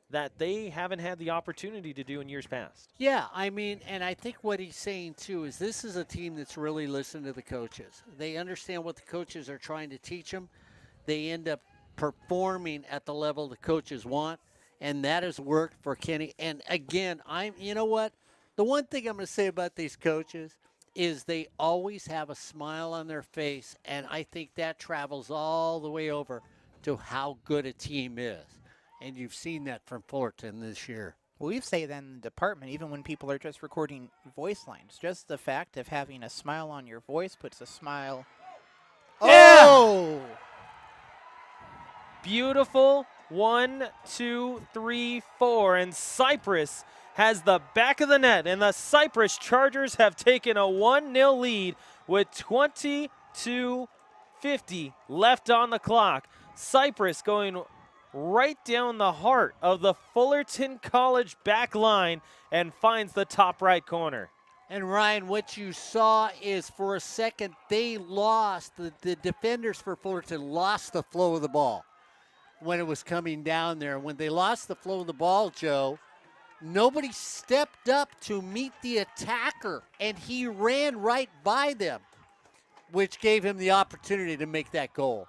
[SPEAKER 1] that they haven't had the opportunity to do in years past.
[SPEAKER 3] Yeah, I mean, and I think what he's saying, too, is this is a team that's really listened to the coaches. They understand what the coaches are trying to teach them. They end up performing at the level the coaches want, and that has worked for Kenny. And, again, you know what? The one thing I'm going to say about these coaches is they always have a smile on their face, and I think that travels all the way over to how good a team is. And you've seen that from Fullerton this year.
[SPEAKER 2] well, we say that in the department, even when people are just recording voice lines, just the fact of having a smile on your voice puts a smile.
[SPEAKER 1] Yeah!
[SPEAKER 2] Oh!
[SPEAKER 1] Beautiful. 1, 2, 3, 4. And Cypress has the back of the net. And the Cypress Chargers have taken a 1-0 lead with 22:50 left on the clock. Cypress going right down the heart of the Fullerton College back line and finds the top right corner.
[SPEAKER 3] And, Ryan, what you saw is for a second they lost, the defenders for Fullerton lost the flow of the ball when it was coming down there. When they lost the flow of the ball, Joe, nobody stepped up to meet the attacker, and he ran right by them, which gave him the opportunity to make that goal.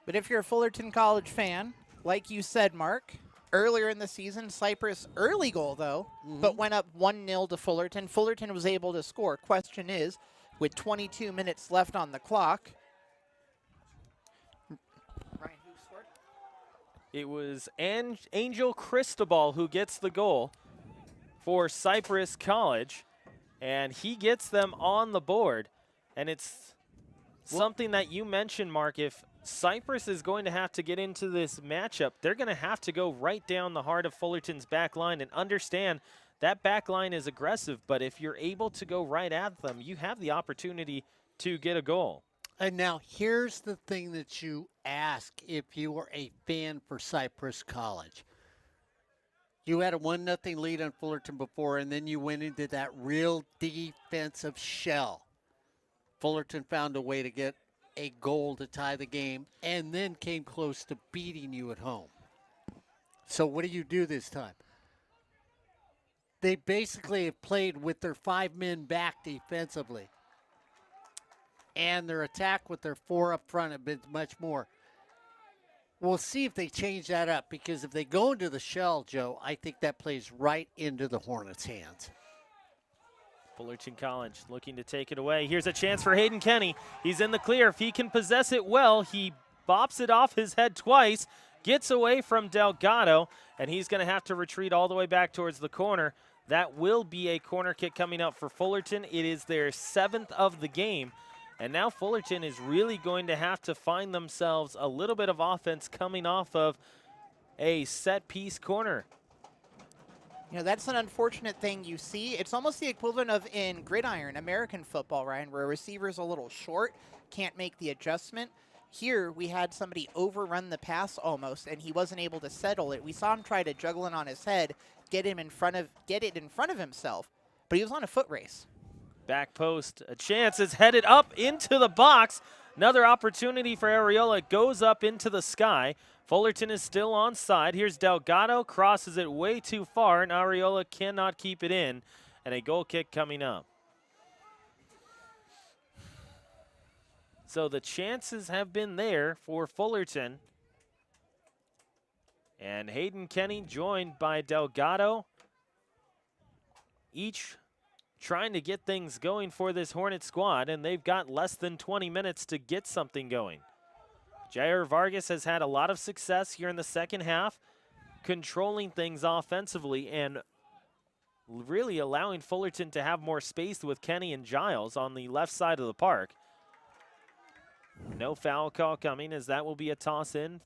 [SPEAKER 2] But if you're a Fullerton College fan, like you said, Mark, earlier in the season, Cypress early goal, though, but went up 1-0 to Fullerton. Fullerton was able to score. Question is, with 22 minutes left on the clock, Ryan, who scored?
[SPEAKER 1] It was Angel Cristobal who gets the goal for Cypress College, and he gets them on the board. And it's something that you mentioned, Mark. If Cypress is going to have to get into this matchup, they're going to have to go right down the heart of Fullerton's back line and understand that back line is aggressive, but if you're able to go right at them, you have the opportunity to get a goal.
[SPEAKER 3] And now here's the thing that you ask if you were a fan for Cypress College. You had a 1-0 lead on Fullerton before, and then you went into that real defensive shell. Fullerton found a way to get a goal to tie the game and then came close to beating you at home. So what do you do this time? They basically have played with their 5 men back defensively. And their attack with their 4 up front have been much more. We'll see if they change that up, because if they go into the shell, Joe, I think that plays right into the Hornets' hands.
[SPEAKER 1] Fullerton College looking to take it away. Here's a chance for Hayden Kenny. He's in the clear. If he can possess it well, he bops it off his head twice, gets away from Delgado, and he's going to have to retreat all the way back towards the corner. That will be a corner kick coming up for Fullerton. It is their 7th of the game. And now Fullerton is really going to have to find themselves a little bit of offense coming off of a set-piece corner.
[SPEAKER 2] You know, that's an unfortunate thing you see. It's almost the equivalent of in gridiron, American football, Ryan, where a receiver's a little short, can't make the adjustment. Here, we had somebody overrun the pass almost, and he wasn't able to settle it. We saw him try to juggle it on his head, get it in front of himself, but he was on a foot race.
[SPEAKER 1] Back post, a chance is headed up into the box. Another opportunity for Areola, goes up into the sky. Fullerton is still onside. Here's Delgado, crosses it way too far, and Areola cannot keep it in. And a goal kick coming up. So the chances have been there for Fullerton. And Hayden Kenny joined by Delgado, each trying to get things going for this Hornet squad, and they've got less than 20 minutes to get something going. Jair Vargas has had a lot of success here in the second half, controlling things offensively and really allowing Fullerton to have more space with Kenny and Giles on the left side of the park. No foul call coming, as that will be a toss in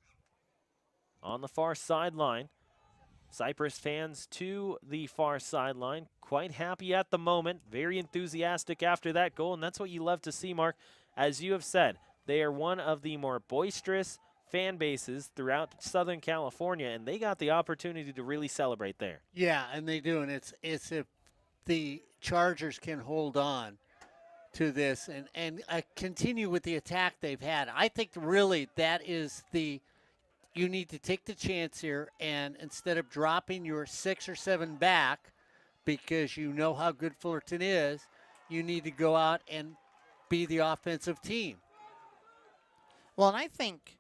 [SPEAKER 1] on the far sideline. Cypress fans to the far sideline, quite happy at the moment, very enthusiastic after that goal, and that's what you love to see, Mark. As you have said, they are one of the more boisterous fan bases throughout Southern California, and they got the opportunity to really celebrate there.
[SPEAKER 3] Yeah, and they do, and it's if the Chargers can hold on to this and continue with the attack they've had. I think really that is you need to take the chance here, and instead of dropping your 6 or 7 back, because you know how good Fullerton is, you need to go out and be the offensive team.
[SPEAKER 2] Well, and I think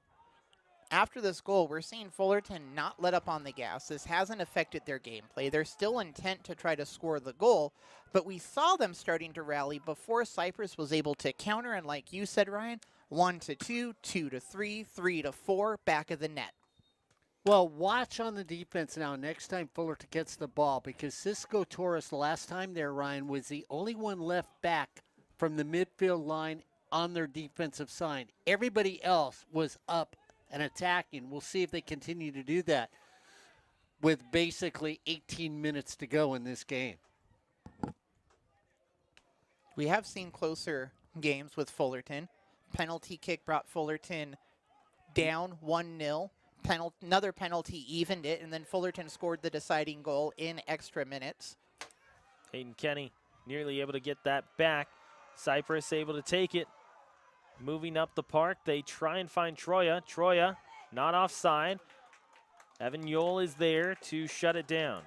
[SPEAKER 2] after this goal, we're seeing Fullerton not let up on the gas. This hasn't affected their gameplay. They're still intent to try to score the goal, but we saw them starting to rally before Cypress was able to counter, and like you said, Ryan, 1 to 2, 2 to 3, 3 to 4, back of the net.
[SPEAKER 3] Well, watch on the defense now next time Fullerton gets the ball, because Cisco Torres last time there, Ryan, was the only one left back from the midfield line on their defensive side. Everybody else was up and attacking. We'll see if they continue to do that with basically 18 minutes to go in this game.
[SPEAKER 2] We have seen closer games with Fullerton. Penalty kick brought Fullerton down 1-0. Another penalty evened it, and then Fullerton scored the deciding goal in extra minutes.
[SPEAKER 1] Hayden Kenny nearly able to get that back. Cypress able to take it. Moving up the park, they try and find Troya. Troya not offside. Evan Yole is there to shut it down.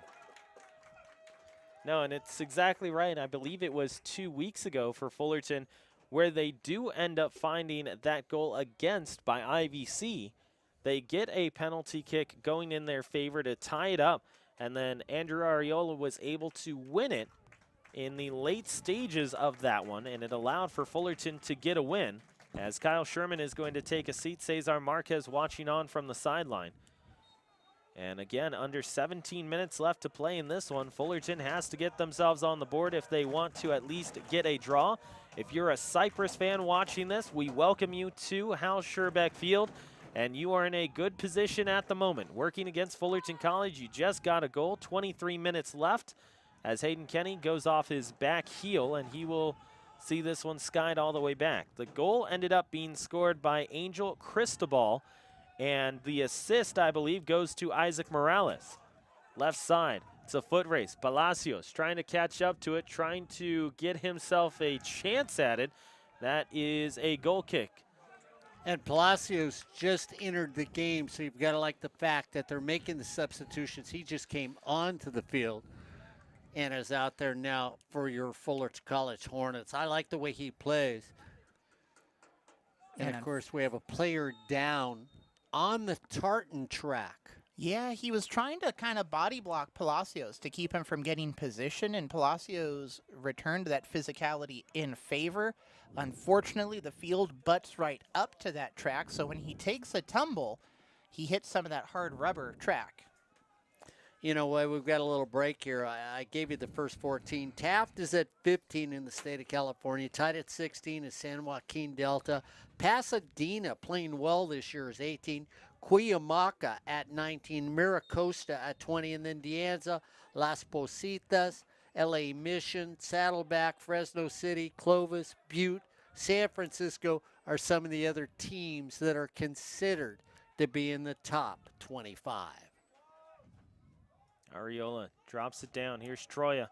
[SPEAKER 1] No, and it's exactly right. I believe it was 2 weeks ago for Fullerton where they do end up finding that goal against by IVC. They get a penalty kick going in their favor to tie it up, and then Andrew Ariola was able to win it in the late stages of that one, and it allowed for Fullerton to get a win. As Kyle Sherman is going to take a seat, Cesar Marquez watching on from the sideline. And again, under 17 minutes left to play in this one. Fullerton has to get themselves on the board if they want to at least get a draw. If you're a Cypress fan watching this, we welcome you to Hal Scherbeck Field, and you are in a good position at the moment. Working against Fullerton College, you just got a goal, 23 minutes left, as Hayden Kenny goes off his back heel, and he will see this one skied all the way back. The goal ended up being scored by Angel Cristobal, and the assist, I believe, goes to Isaac Morales. Left side, it's a foot race. Palacios trying to catch up to it, trying to get himself a chance at it. That is a goal kick.
[SPEAKER 3] And Palacios just entered the game, so you've got to like the fact that they're making the substitutions. He just came onto the field and is out there now for your Fullerton College Hornets. I like the way he plays. And, of course, we have a player down on the tartan track.
[SPEAKER 2] Yeah, he was trying to kind of body block Palacios to keep him from getting position, and Palacios returned that physicality in favor. Unfortunately, the field butts right up to that track, so when he takes a tumble, he hits some of that hard rubber track.
[SPEAKER 3] You know what, we've got a little break here. I gave you the first 14. Taft is at 15 in the state of California. Tied at 16 is San Joaquin Delta. Pasadena, playing well this year, is 18. Cuyamaca at 19. Miracosta at 20. And then De Anza, Las Positas, LA Mission, Saddleback, Fresno City, Clovis, Butte, San Francisco are some of the other teams that are considered to be in the top 25.
[SPEAKER 1] Ariola drops it down. Here's Troya.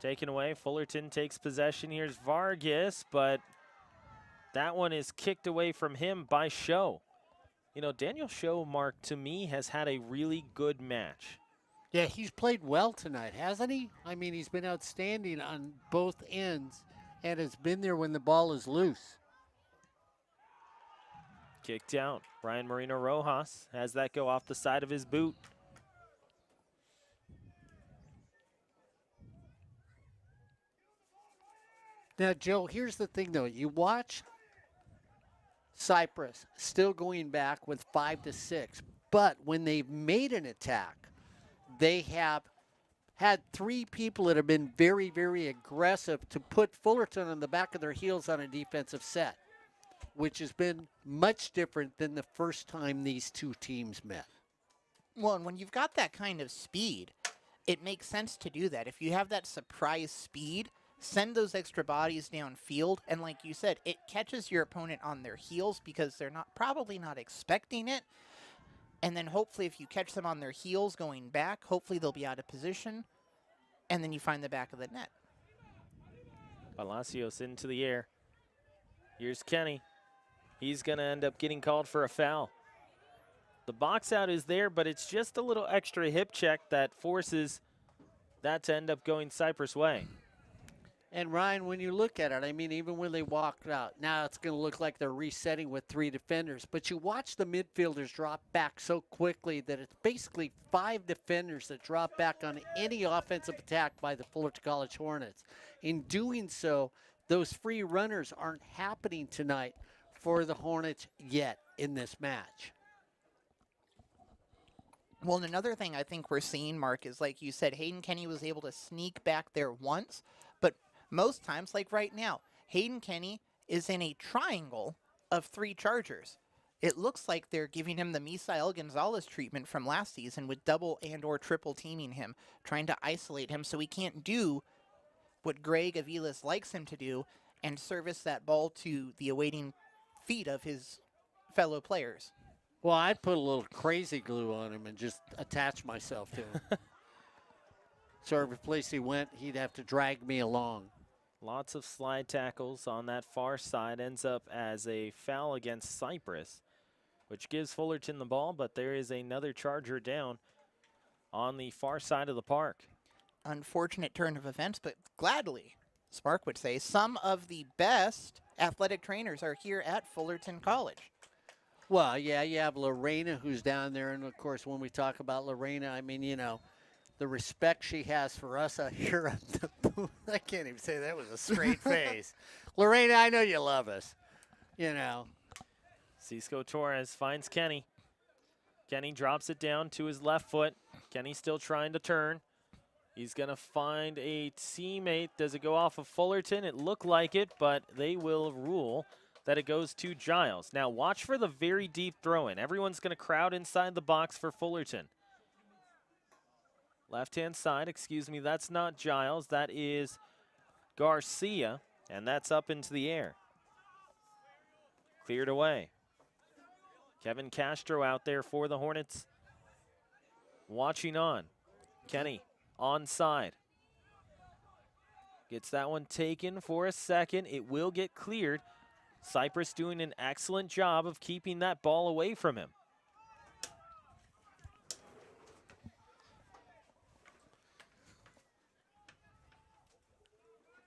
[SPEAKER 1] Taken away. Fullerton takes possession. Here's Vargas, but that one is kicked away from him by Show. You know, Daniel Show, Mark, to me, has had a really good match.
[SPEAKER 3] Yeah, he's played well tonight, hasn't he? I mean, he's been outstanding on both ends and has been there when the ball is loose.
[SPEAKER 1] Kicked out. Brian Marino Rojas has that go off the side of his boot.
[SPEAKER 3] Now, Joe, here's the thing, though. You watch Cypress still going back with 5 to 6, but when they've made an attack, they have had 3 people that have been very, very aggressive to put Fullerton on the back of their heels on a defensive set, which has been much different than the first time these two teams met.
[SPEAKER 2] Well, and when you've got that kind of speed, it makes sense to do that. If you have that surprise speed, send those extra bodies downfield, and like you said, it catches your opponent on their heels because they're probably not expecting it. And then hopefully if you catch them on their heels going back, hopefully they'll be out of position, and then you find the back of the net.
[SPEAKER 1] Palacios into the air. Here's Kenny. He's going to end up getting called for a foul. The box out is there, but it's just a little extra hip check that forces that to end up going Cypress' way.
[SPEAKER 3] And, Ryan, when you look at it, I mean, even when they walked out, now it's going to look like they're resetting with 3 defenders. But you watch the midfielders drop back so quickly that it's basically 5 defenders that drop back on any offensive attack by the Fullerton College Hornets. In doing so, those free runners aren't happening tonight for the Hornets yet in this match.
[SPEAKER 2] Well, and another thing I think we're seeing, Mark, is like you said, Hayden Kenny was able to sneak back there once, but most times, like right now, Hayden Kenny is in a triangle of 3 Chargers. It looks like they're giving him the Misael Gonzalez treatment from last season with double and or triple teaming him, trying to isolate him so he can't do what Greg Aviles likes him to do and service that ball to the awaiting feet of his fellow players.
[SPEAKER 3] Well, I'd put a little crazy glue on him and just attach myself to him. So every place he went, he'd have to drag me along.
[SPEAKER 1] Lots of slide tackles on that far side. Ends up as a foul against Cypress, which gives Fullerton the ball, but there is another Charger down on the far side of the park.
[SPEAKER 2] Unfortunate turn of events, but gladly, Spark would say, some of the best athletic trainers are here at Fullerton College.
[SPEAKER 3] Well, yeah, you have Lorena who's down there, and of course, when we talk about Lorena, I mean, you know, the respect she has for us out here at the booth. I can't even say that with a straight face. Lorena, I know you love us, you know.
[SPEAKER 1] Cisco Torres finds Kenny. Kenny drops it down to his left foot. Kenny still trying to turn. He's going to find a teammate. Does it go off of Fullerton? It looked like it, but they will rule that it goes to Giles. Now watch for the very deep throw-in. Everyone's going to crowd inside the box for Fullerton. Left-hand side, excuse me, that's not Giles. That is Garcia, and that's up into the air. Cleared away. Kevin Castro out there for the Hornets. Watching on. Kenny onside. Gets that one taken for a second. It will get cleared. Cypress doing an excellent job of keeping that ball away from him.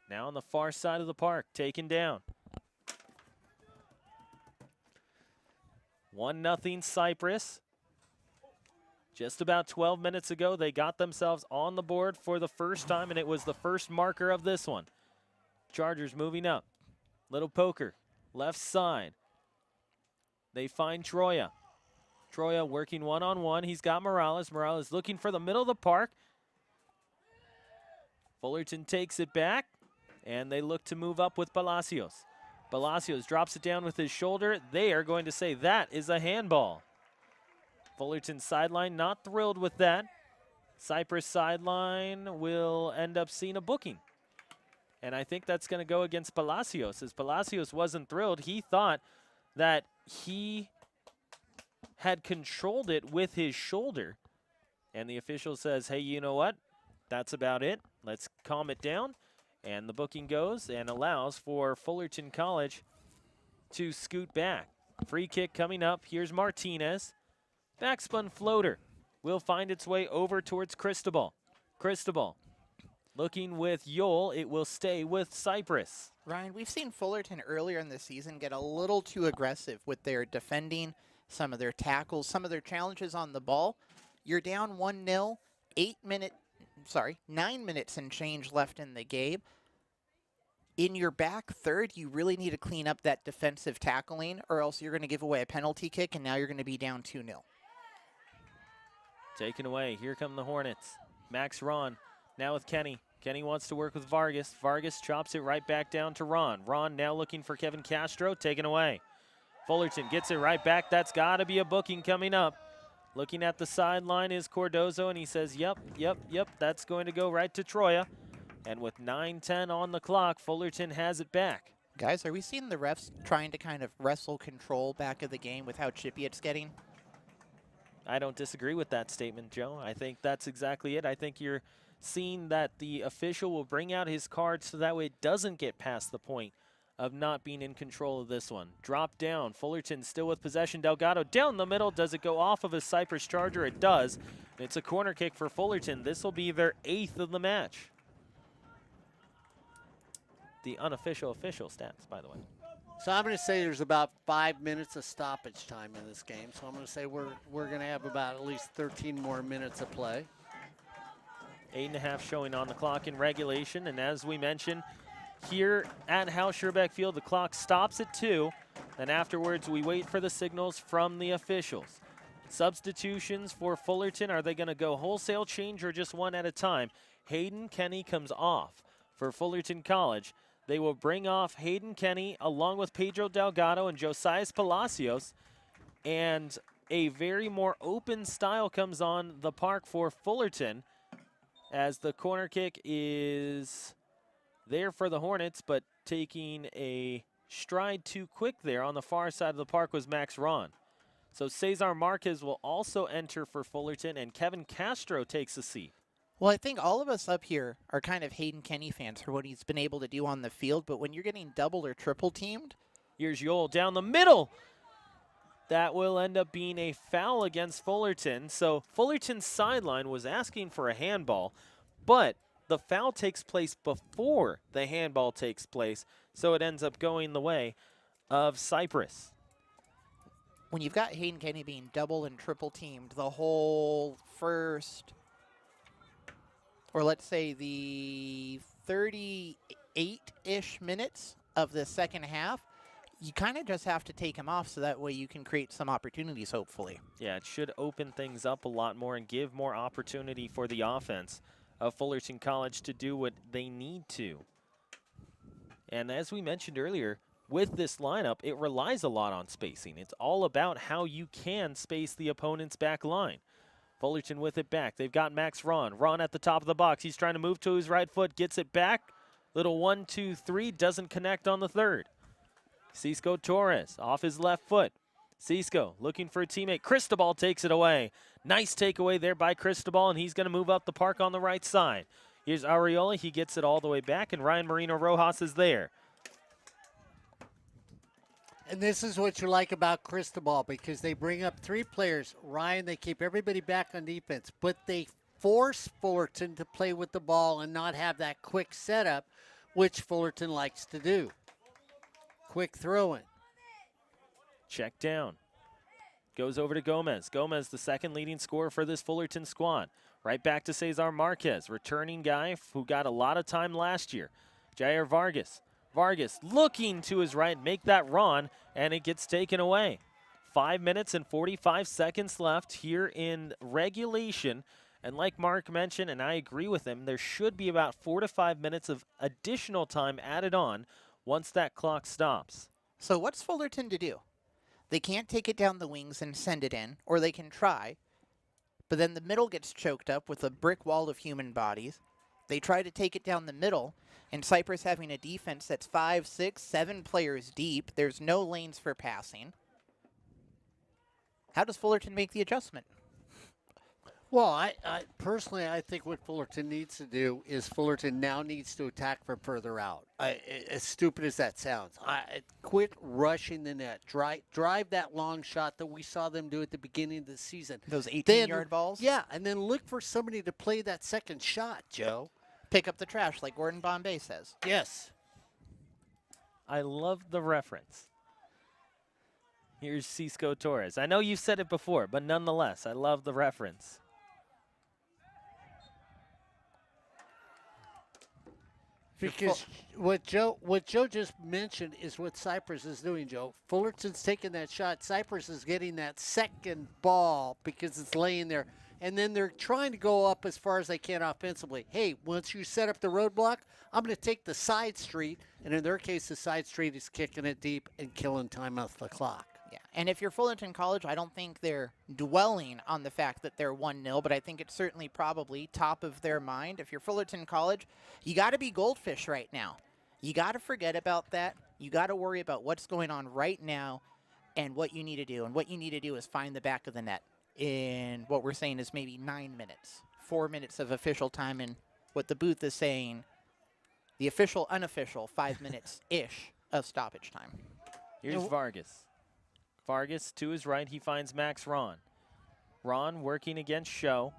[SPEAKER 1] Now on the far side of the park, taken down. 1-0 Cypress. Just about 12 minutes ago, they got themselves on the board for the first time, and it was the first marker of this one. Chargers moving up. Little poker. Left side. They find Troya. Troya working one-on-one. He's got Morales. Morales looking for the middle of the park. Fullerton takes it back, and they look to move up with Palacios. Palacios drops it down with his shoulder. They are going to say that is a handball. Fullerton sideline not thrilled with that. Cypress sideline will end up seeing a booking. And I think that's going to go against Palacios, as Palacios wasn't thrilled. He thought that he had controlled it with his shoulder. And the official says, hey, you know what? That's about it. Let's calm it down. And the booking goes and allows for Fullerton College to scoot back. Free kick coming up. Here's Martinez. Backspun floater will find its way over towards Cristobal. Cristobal looking with Yole. It will stay with Cypress.
[SPEAKER 2] Ryan, we've seen Fullerton earlier in the season get a little too aggressive with their defending, some of their tackles, some of their challenges on the ball. You're down 1-0, 9 minutes and change left in the game. in your back third, you really need to clean up that defensive tackling, or else you're going to give away a penalty kick, and now you're going to be down 2-0.
[SPEAKER 1] Taken away. Here come the Hornets. Max Ron now with Kenny. Kenny wants to work with Vargas. Vargas chops it right back down to Ron. Ron now looking for Kevin Castro. Taken away. Fullerton gets it right back. That's got to be a booking coming up. Looking at the sideline is Cordozo, and he says, yep, that's going to go right to Troya. And with 9:10 on the clock, Fullerton has it back.
[SPEAKER 2] Guys, are we seeing the refs trying to kind of wrestle control back of the game with how chippy it's getting?
[SPEAKER 1] I don't disagree with that statement, Joe. I think that's exactly it. I think you're seeing that the official will bring out his card so that way it doesn't get past the point of not being in control of this one. Drop down. Fullerton still with possession. Delgado down the middle. Does it go off of a Cypress Charger? It does. It's a corner kick for Fullerton. This will be their 8th of the match. The unofficial official stats, by the way.
[SPEAKER 3] So I'm going to say there's about 5 minutes of stoppage time in this game. So I'm going to say we're going to have about at least 13 more minutes of play.
[SPEAKER 1] 8.5 showing on the clock in regulation. And as we mentioned, here at Hal Scherbeck Field, the clock stops at 2. Then afterwards, we wait for the signals from the officials. Substitutions for Fullerton. Are they going to go wholesale change or just one at a time? Hayden Kenny comes off for Fullerton College. They will bring off Hayden Kenny along with Pedro Delgado and Josias Palacios. And a very more open style comes on the park for Fullerton as the corner kick is there for the Hornets, but taking a stride too quick there on the far side of the park was Max Ron. So Cesar Marquez will also enter for Fullerton, and Kevin Castro takes a seat.
[SPEAKER 2] Well, I think all of us up here are kind of Hayden Kenny fans for what he's been able to do on the field, but when you're getting double or triple teamed.
[SPEAKER 1] Here's Yoel down the middle. That will end up being a foul against Fullerton. So Fullerton's sideline was asking for a handball, but the foul takes place before the handball takes place, so it ends up going the way of Cypress.
[SPEAKER 2] When you've got Hayden Kenny being double and triple teamed the whole first, or let's say the 38-ish minutes of the second half, you kind of just have to take him off so that way you can create some opportunities, hopefully.
[SPEAKER 1] Yeah, it should open things up a lot more and give more opportunity for the offense of Fullerton College to do what they need to. And as we mentioned earlier, with this lineup, it relies a lot on spacing. It's all about how you can space the opponent's back line. Fullerton with it back. They've got Max Ron. Ron at the top of the box. He's trying to move to his right foot, gets it back. Little 1-2-3, doesn't connect on the third. Cisco Torres off his left foot. Cisco looking for a teammate. Cristobal takes it away. Nice takeaway there by Cristobal, and he's going to move up the park on the right side. Here's Ariola. He gets it all the way back, and Ryan Marino Rojas is there.
[SPEAKER 3] And this is what you like about Cristobal, because they bring up 3 players. Ryan, they keep everybody back on defense, but they force Fullerton to play with the ball and not have that quick setup, which Fullerton likes to do. Quick throw-in.
[SPEAKER 1] Check down. Goes over to Gomez. Gomez, the second leading scorer for this Fullerton squad. Right back to Cesar Marquez, returning guy who got a lot of time last year. Jair Vargas. Vargas looking to his right, make that run, and it gets taken away. 5 minutes and 45 seconds left here in regulation. And like Mark mentioned, and I agree with him, there should be about 4 to 5 minutes of additional time added on once that clock stops.
[SPEAKER 2] So what's Fullerton to do? They can't take it down the wings and send it in, or they can try. But then the middle gets choked up with a brick wall of human bodies. They try to take it down the middle, and Cypress having a defense that's 5, 6, 7 players deep. There's no lanes for passing. How does Fullerton make the adjustment?
[SPEAKER 3] Well, I personally, I think what Fullerton needs to do is Fullerton now needs to attack from further out. As stupid as that sounds, quit rushing the net. Drive that long shot that we saw them do at the beginning of the season.
[SPEAKER 2] Those 18-yard balls?
[SPEAKER 3] Yeah, and then look for somebody to play that second shot, Joe.
[SPEAKER 2] Pick up the trash, like Gordon Bombay says.
[SPEAKER 3] Yes.
[SPEAKER 1] I love the reference. Here's Cisco Torres. I know you've said it before, but nonetheless, I love the reference.
[SPEAKER 3] Because what Joe just mentioned is what Cypress is doing, Joe. Fullerton's taking that shot. Cypress is getting that second ball because it's laying there. And then they're trying to go up as far as they can offensively. Hey, once you set up the roadblock, I'm going to take the side street. And in their case, the side street is kicking it deep and killing time off the clock.
[SPEAKER 2] Yeah, and if you're Fullerton College, I don't think they're dwelling on the fact that they're 1-0, but I think it's certainly probably top of their mind. If you're Fullerton College, you got to be goldfish right now. You got to forget about that. You got to worry about what's going on right now and what you need to do. And what you need to do is find the back of the net in what we're saying is maybe 9 minutes, 4 minutes of official time, and what the booth is saying, the official, unofficial 5 minutes-ish of stoppage time.
[SPEAKER 1] Here's Vargas. Vargas to his right, he finds Max Ron. Ron working against Show.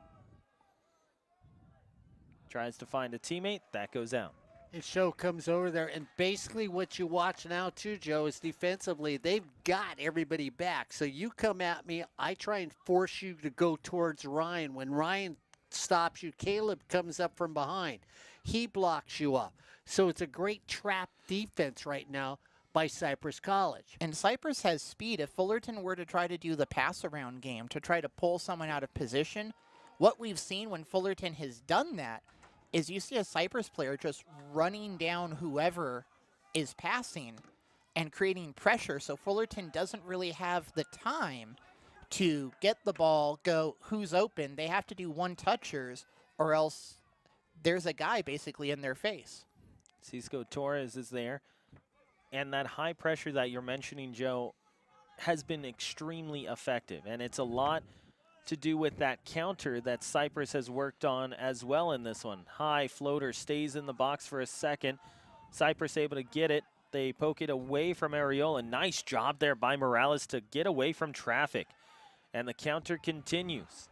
[SPEAKER 1] Tries to find a teammate, that goes out.
[SPEAKER 3] And Show comes over there, and basically what you watch now too, Joe, is defensively, they've got everybody back. So you come at me, I try and force you to go towards Ryan. When Ryan stops you, Caleb comes up from behind. He blocks you up. So it's a great trap defense right now by Cypress College.
[SPEAKER 2] And Cypress has speed. If Fullerton were to try to do the pass-around game, to try to pull someone out of position, what we've seen when Fullerton has done that is you see a Cypress player just running down whoever is passing and creating pressure, so Fullerton doesn't really have the time to get the ball, go, who's open. They have to do one-touchers, or else there's a guy basically in their face.
[SPEAKER 1] Cisco Torres is there. And that high pressure that you're mentioning, Joe, has been extremely effective. And it's a lot to do with that counter that Cypress has worked on as well in this one. High floater stays in the box for a second. Cypress able to get it. They poke it away from Areola. Nice job there by Morales to get away from traffic. And the counter continues.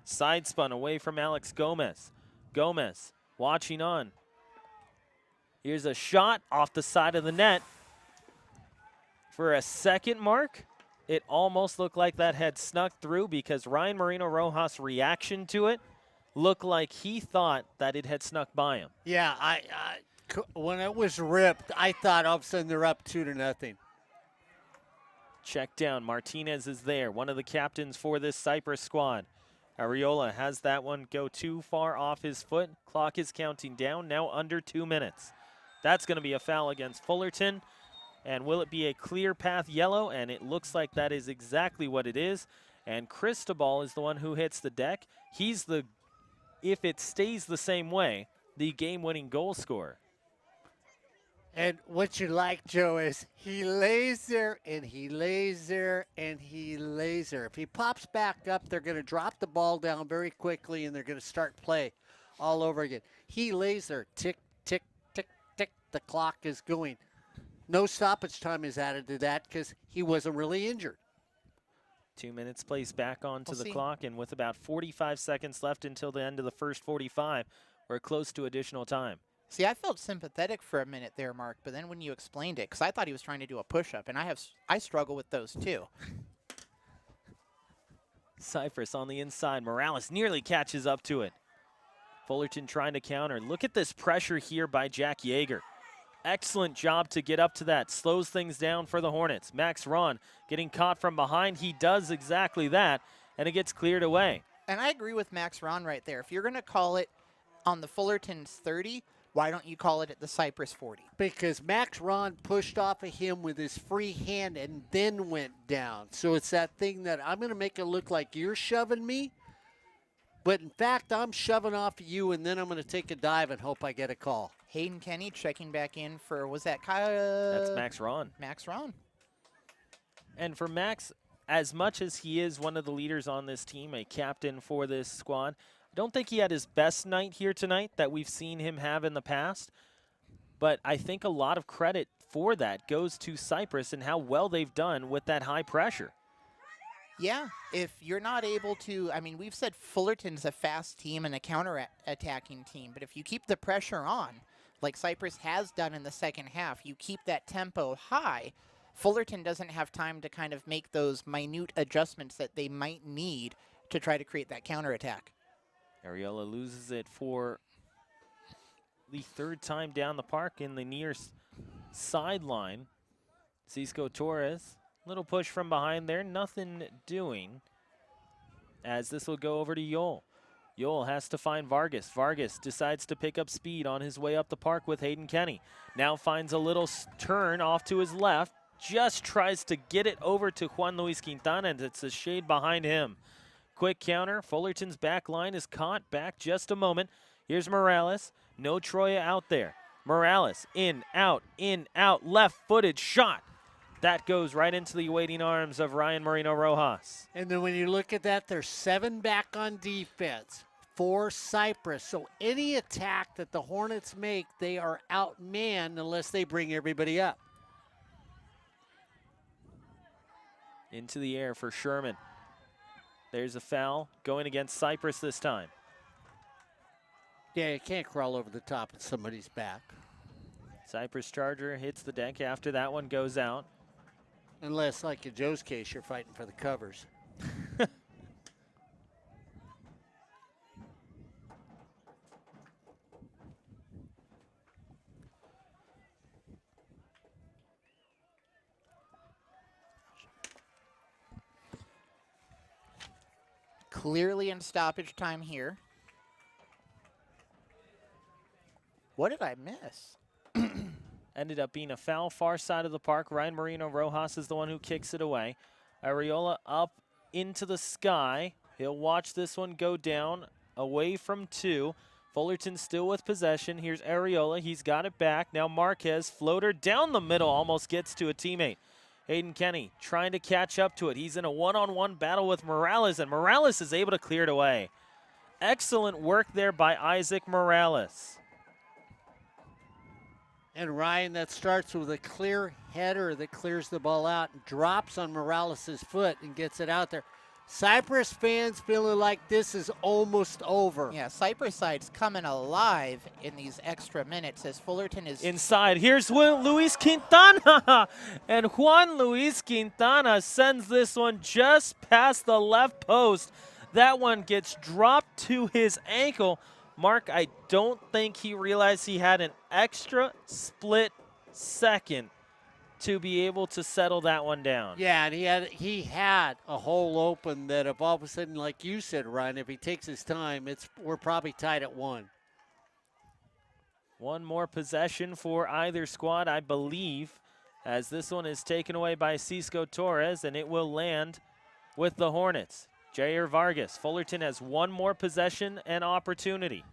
[SPEAKER 1] Side spun away from Alex Gomez. Gomez watching on. Here's a shot off the side of the net. For a second, Mark, it almost looked like that had snuck through because Ryan Marino Rojas' reaction to it looked like he thought that it had snuck by him.
[SPEAKER 3] Yeah, when it was ripped, I thought all of a sudden they're up 2-0.
[SPEAKER 1] Check down. Martinez is there, one of the captains for this Cypress squad. Areola has that one go too far off his foot. Clock is counting down, now under 2 minutes. That's going to be a foul against Fullerton. And will it be a clear path yellow? And it looks like that is exactly what it is. And Cristobal is the one who hits the deck. He's the, if it stays the same way, the game-winning goal scorer.
[SPEAKER 3] And what you like, Joe, is he lays there and he lays there and he lays there. If he pops back up, they're going to drop the ball down very quickly and they're going to start play all over again. He lays there, tick, tick, tick, tick. The clock is going. No stoppage time is added to that because he wasn't really injured.
[SPEAKER 1] 2 minutes plays back onto the clock, and with about 45 seconds left until the end of the first 45, we're close to additional time.
[SPEAKER 2] See, I felt sympathetic for a minute there, Mark, but then when you explained it, because I thought he was trying to do a push-up, and I struggle with those too.
[SPEAKER 1] Cypress on the inside. Morales nearly catches up to it. Fullerton trying to counter. Look at this pressure here by Jack Yeager. Excellent job to get up to that. Slows things down for the Hornets. Max Ron getting caught from behind. He does exactly that, and it gets cleared away.
[SPEAKER 2] And I agree with Max Ron right there. If you're going to call it on the Fullerton's 30, why don't you call it at the Cypress 40?
[SPEAKER 3] Because Max Ron pushed off of him with his free hand and then went down. So it's that thing that I'm going to make it look like you're shoving me, but in fact, I'm shoving off of you, and then I'm going to take a dive and hope I get a call.
[SPEAKER 2] Hayden Kenny checking back in for, was that Kyle?
[SPEAKER 1] That's Max Ron.
[SPEAKER 2] Max Ron.
[SPEAKER 1] And for Max, as much as he is one of the leaders on this team, a captain for this squad, I don't think he had his best night here tonight that we've seen him have in the past. But I think a lot of credit for that goes to Cypress and how well they've done with that high pressure.
[SPEAKER 2] Yeah, if you're not able to, I mean, we've said Fullerton's a fast team and a counter-attacking team, but if you keep the pressure on, like Cypress has done in the second half, you keep that tempo high, Fullerton doesn't have time to kind of make those minute adjustments that they might need to try to create that counterattack.
[SPEAKER 1] Areola loses it for the third time down the park in the near sideline. Cisco Torres, little push from behind there, nothing doing. As this will go over to Yole. Yole has to find Vargas. Vargas decides to pick up speed on his way up the park with Hayden Kenny. Now finds a little turn off to his left. Just tries to get it over to Juan Luis Quintana, and it's a shade behind him. Quick counter. Fullerton's back line is caught. Back just a moment. Here's Morales. No Troya out there. Morales in, out, left-footed shot. That goes right into the waiting arms of Ryan Moreno Rojas.
[SPEAKER 3] And then when you look at that, there's 7 back on defense for Cypress. So any attack that the Hornets make, they are outmanned unless they bring everybody up.
[SPEAKER 1] Into the air for Sherman. There's a foul going against Cypress this time.
[SPEAKER 3] Yeah, you can't crawl over the top of somebody's back.
[SPEAKER 1] Cypress Charger hits the deck after that one goes out.
[SPEAKER 3] Unless, like in Joe's case, you're fighting for the covers.
[SPEAKER 2] Clearly in stoppage time here. What did I miss?
[SPEAKER 1] Ended up being a foul far side of the park. Ryan Moreno Rojas is the one who kicks it away. Areola up into the sky. He'll watch this one go down away from 2. Fullerton still with possession. Here's Areola. He's got it back. Now Marquez, floater down the middle, almost gets to a teammate. Hayden Kenny trying to catch up to it. He's in a one-on-one battle with Morales, and Morales is able to clear it away. Excellent work there by Isaac Morales.
[SPEAKER 3] And Ryan, that starts with a clear header that clears the ball out and drops on Morales' foot and gets it out there. Cypress fans feeling like this is almost over.
[SPEAKER 2] Yeah, Cypress side's coming alive in these extra minutes as Fullerton is
[SPEAKER 1] inside. Here's Luis Quintana, and Juan Luis Quintana sends this one just past the left post. That one gets dropped to his ankle. Mark, I don't think he realized he had an extra split second to be able to settle that one down.
[SPEAKER 3] Yeah, and he had a hole open that if all of a sudden, like you said, Ryan, if he takes his time, we're probably tied at 1.
[SPEAKER 1] One more possession for either squad, I believe, as this one is taken away by Cisco Torres, and it will land with the Hornets. Jair Vargas. Fullerton has one more possession and opportunity.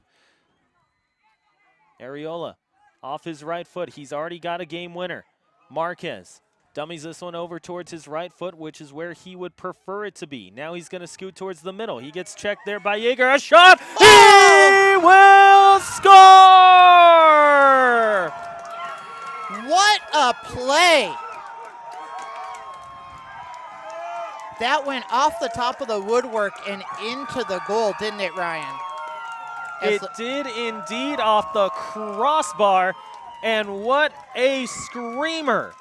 [SPEAKER 1] Areola off his right foot. He's already got a game winner. Marquez dummies this one over towards his right foot, which is where he would prefer it to be. Now he's going to scoot towards the middle. He gets checked there by Yeager. A shot! Oh! He will score!
[SPEAKER 2] What a play! That went off the top of the woodwork and into the goal, didn't it, Ryan?
[SPEAKER 1] It did indeed, off the crossbar, and what a screamer.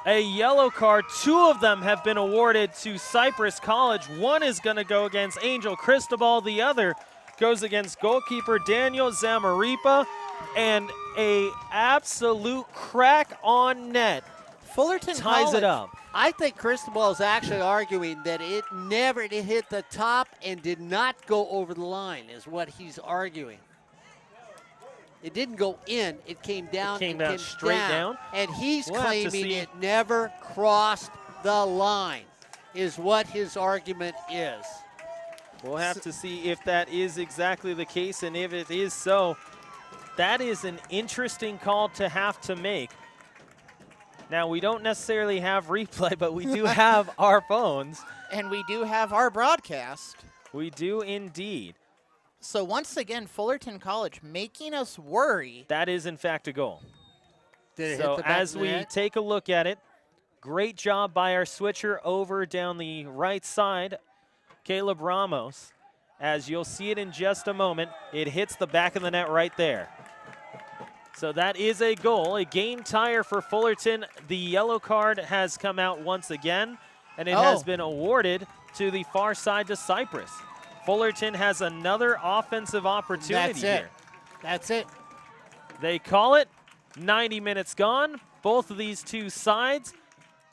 [SPEAKER 1] A yellow card. 2 of them have been awarded to Cypress College. One is going to go against Angel Cristobal. The other goes against goalkeeper Daniel Zamaripa, and a absolute crack on net.
[SPEAKER 2] Fullerton
[SPEAKER 1] ties it up.
[SPEAKER 3] I think Cristobal is actually arguing that it hit the top and did not go over the line, is what he's arguing. It didn't go in, it came down.
[SPEAKER 1] It came down straight down.
[SPEAKER 3] And he's claiming it never crossed the line, is what his argument is.
[SPEAKER 1] We'll have to see if that is exactly the case, and if it is so, that is an interesting call to have to make. Now, we don't necessarily have replay, but we do have our phones.
[SPEAKER 2] And we do have our broadcast.
[SPEAKER 1] We do indeed.
[SPEAKER 2] So once again, Fullerton College making us worry.
[SPEAKER 1] That is, in fact, a goal.
[SPEAKER 3] Did it
[SPEAKER 1] so
[SPEAKER 3] hit the back
[SPEAKER 1] as
[SPEAKER 3] of the
[SPEAKER 1] we
[SPEAKER 3] net?
[SPEAKER 1] take a look at it, great job by our switcher over down the right side, Caleb Ramos. As you'll see it in just a moment, it hits the back of the net right there. So that is a goal, a game tire for Fullerton. The yellow card has come out once again, and it has been awarded to the far side to Cypress. Fullerton has another offensive opportunity here.
[SPEAKER 3] That's it.
[SPEAKER 1] They call it. 90 minutes gone. Both of these two sides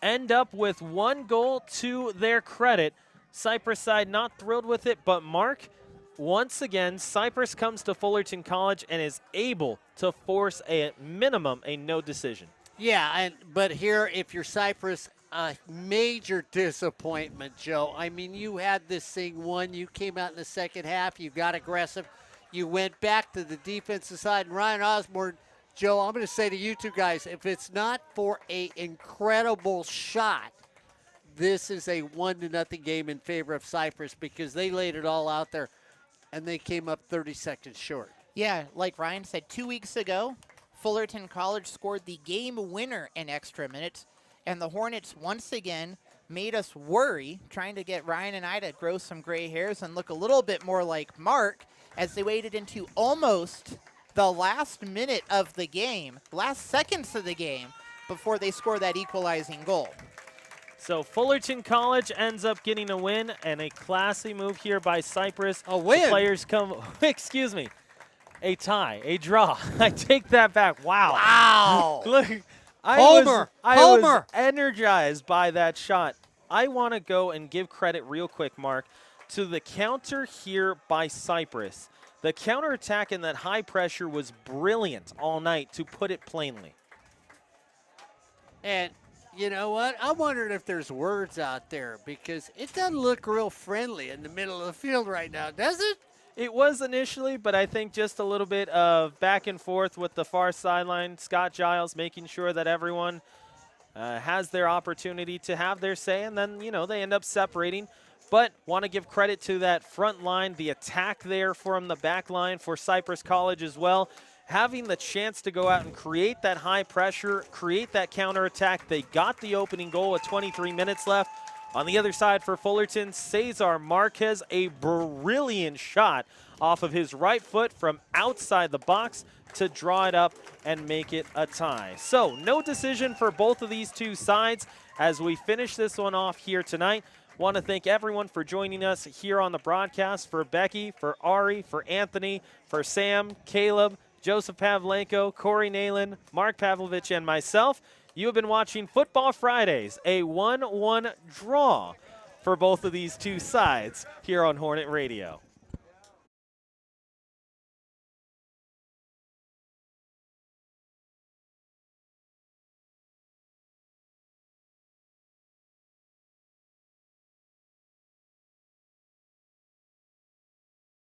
[SPEAKER 1] end up with 1 goal to their credit. Cypress side not thrilled with it, but Mark, once again, Cypress comes to Fullerton College and is able to force at minimum a no decision.
[SPEAKER 3] Yeah, but here, if you're Cypress, a major disappointment, Joe. I mean, you had this thing won. You came out in the second half. You got aggressive. You went back to the defensive side. And Ryan Osborne, Joe, I'm going to say to you two guys, if it's not for an incredible shot, this is a 1-0 game in favor of Cypress because they laid it all out there, and they came up 30 seconds short.
[SPEAKER 2] Yeah, like Ryan said, 2 weeks ago, Fullerton College scored the game winner in extra minutes, and the Hornets once again made us worry, trying to get Ryan and I to grow some gray hairs and look a little bit more like Mark as they waited into almost the last minute of the game, last seconds of the game, before they score that equalizing goal.
[SPEAKER 1] So Fullerton College ends up getting a win, and a classy move here by Cypress.
[SPEAKER 3] A win?
[SPEAKER 1] The players come, excuse me, a tie, a draw. I take that back. Wow.
[SPEAKER 3] Wow.
[SPEAKER 1] Look, I
[SPEAKER 3] Homer.
[SPEAKER 1] was energized by that shot. I want to go and give credit real quick, Mark, to the counter here by Cypress. The counterattack in that high pressure was brilliant all night, to put it plainly.
[SPEAKER 3] And you know what? I'm wondering if there's words out there because it doesn't look real friendly in the middle of the field right now, does it?
[SPEAKER 1] It was initially, but I think just a little bit of back and forth with the far sideline. Scott Giles making sure that everyone has their opportunity to have their say, and then, you know, they end up separating. But want to give credit to that front line, the attack there from the back line for Cypress College as well. Having the chance to go out and create that high pressure, create that counterattack. They got the opening goal with 23 minutes left. On the other side for Fullerton, Cesar Marquez, a brilliant shot off of his right foot from outside the box to draw it up and make it a tie. So no decision for both of these two sides as we finish this one off here tonight. Want to thank everyone for joining us here on the broadcast. For Becky, for Ari, for Anthony, for Sam, Caleb, Joseph Pavlenko, Corey Nalen, Mark Pavlovich, and myself. You have been watching Futbol Fridays, a 1-1 draw for both of these two sides here on Hornet Radio.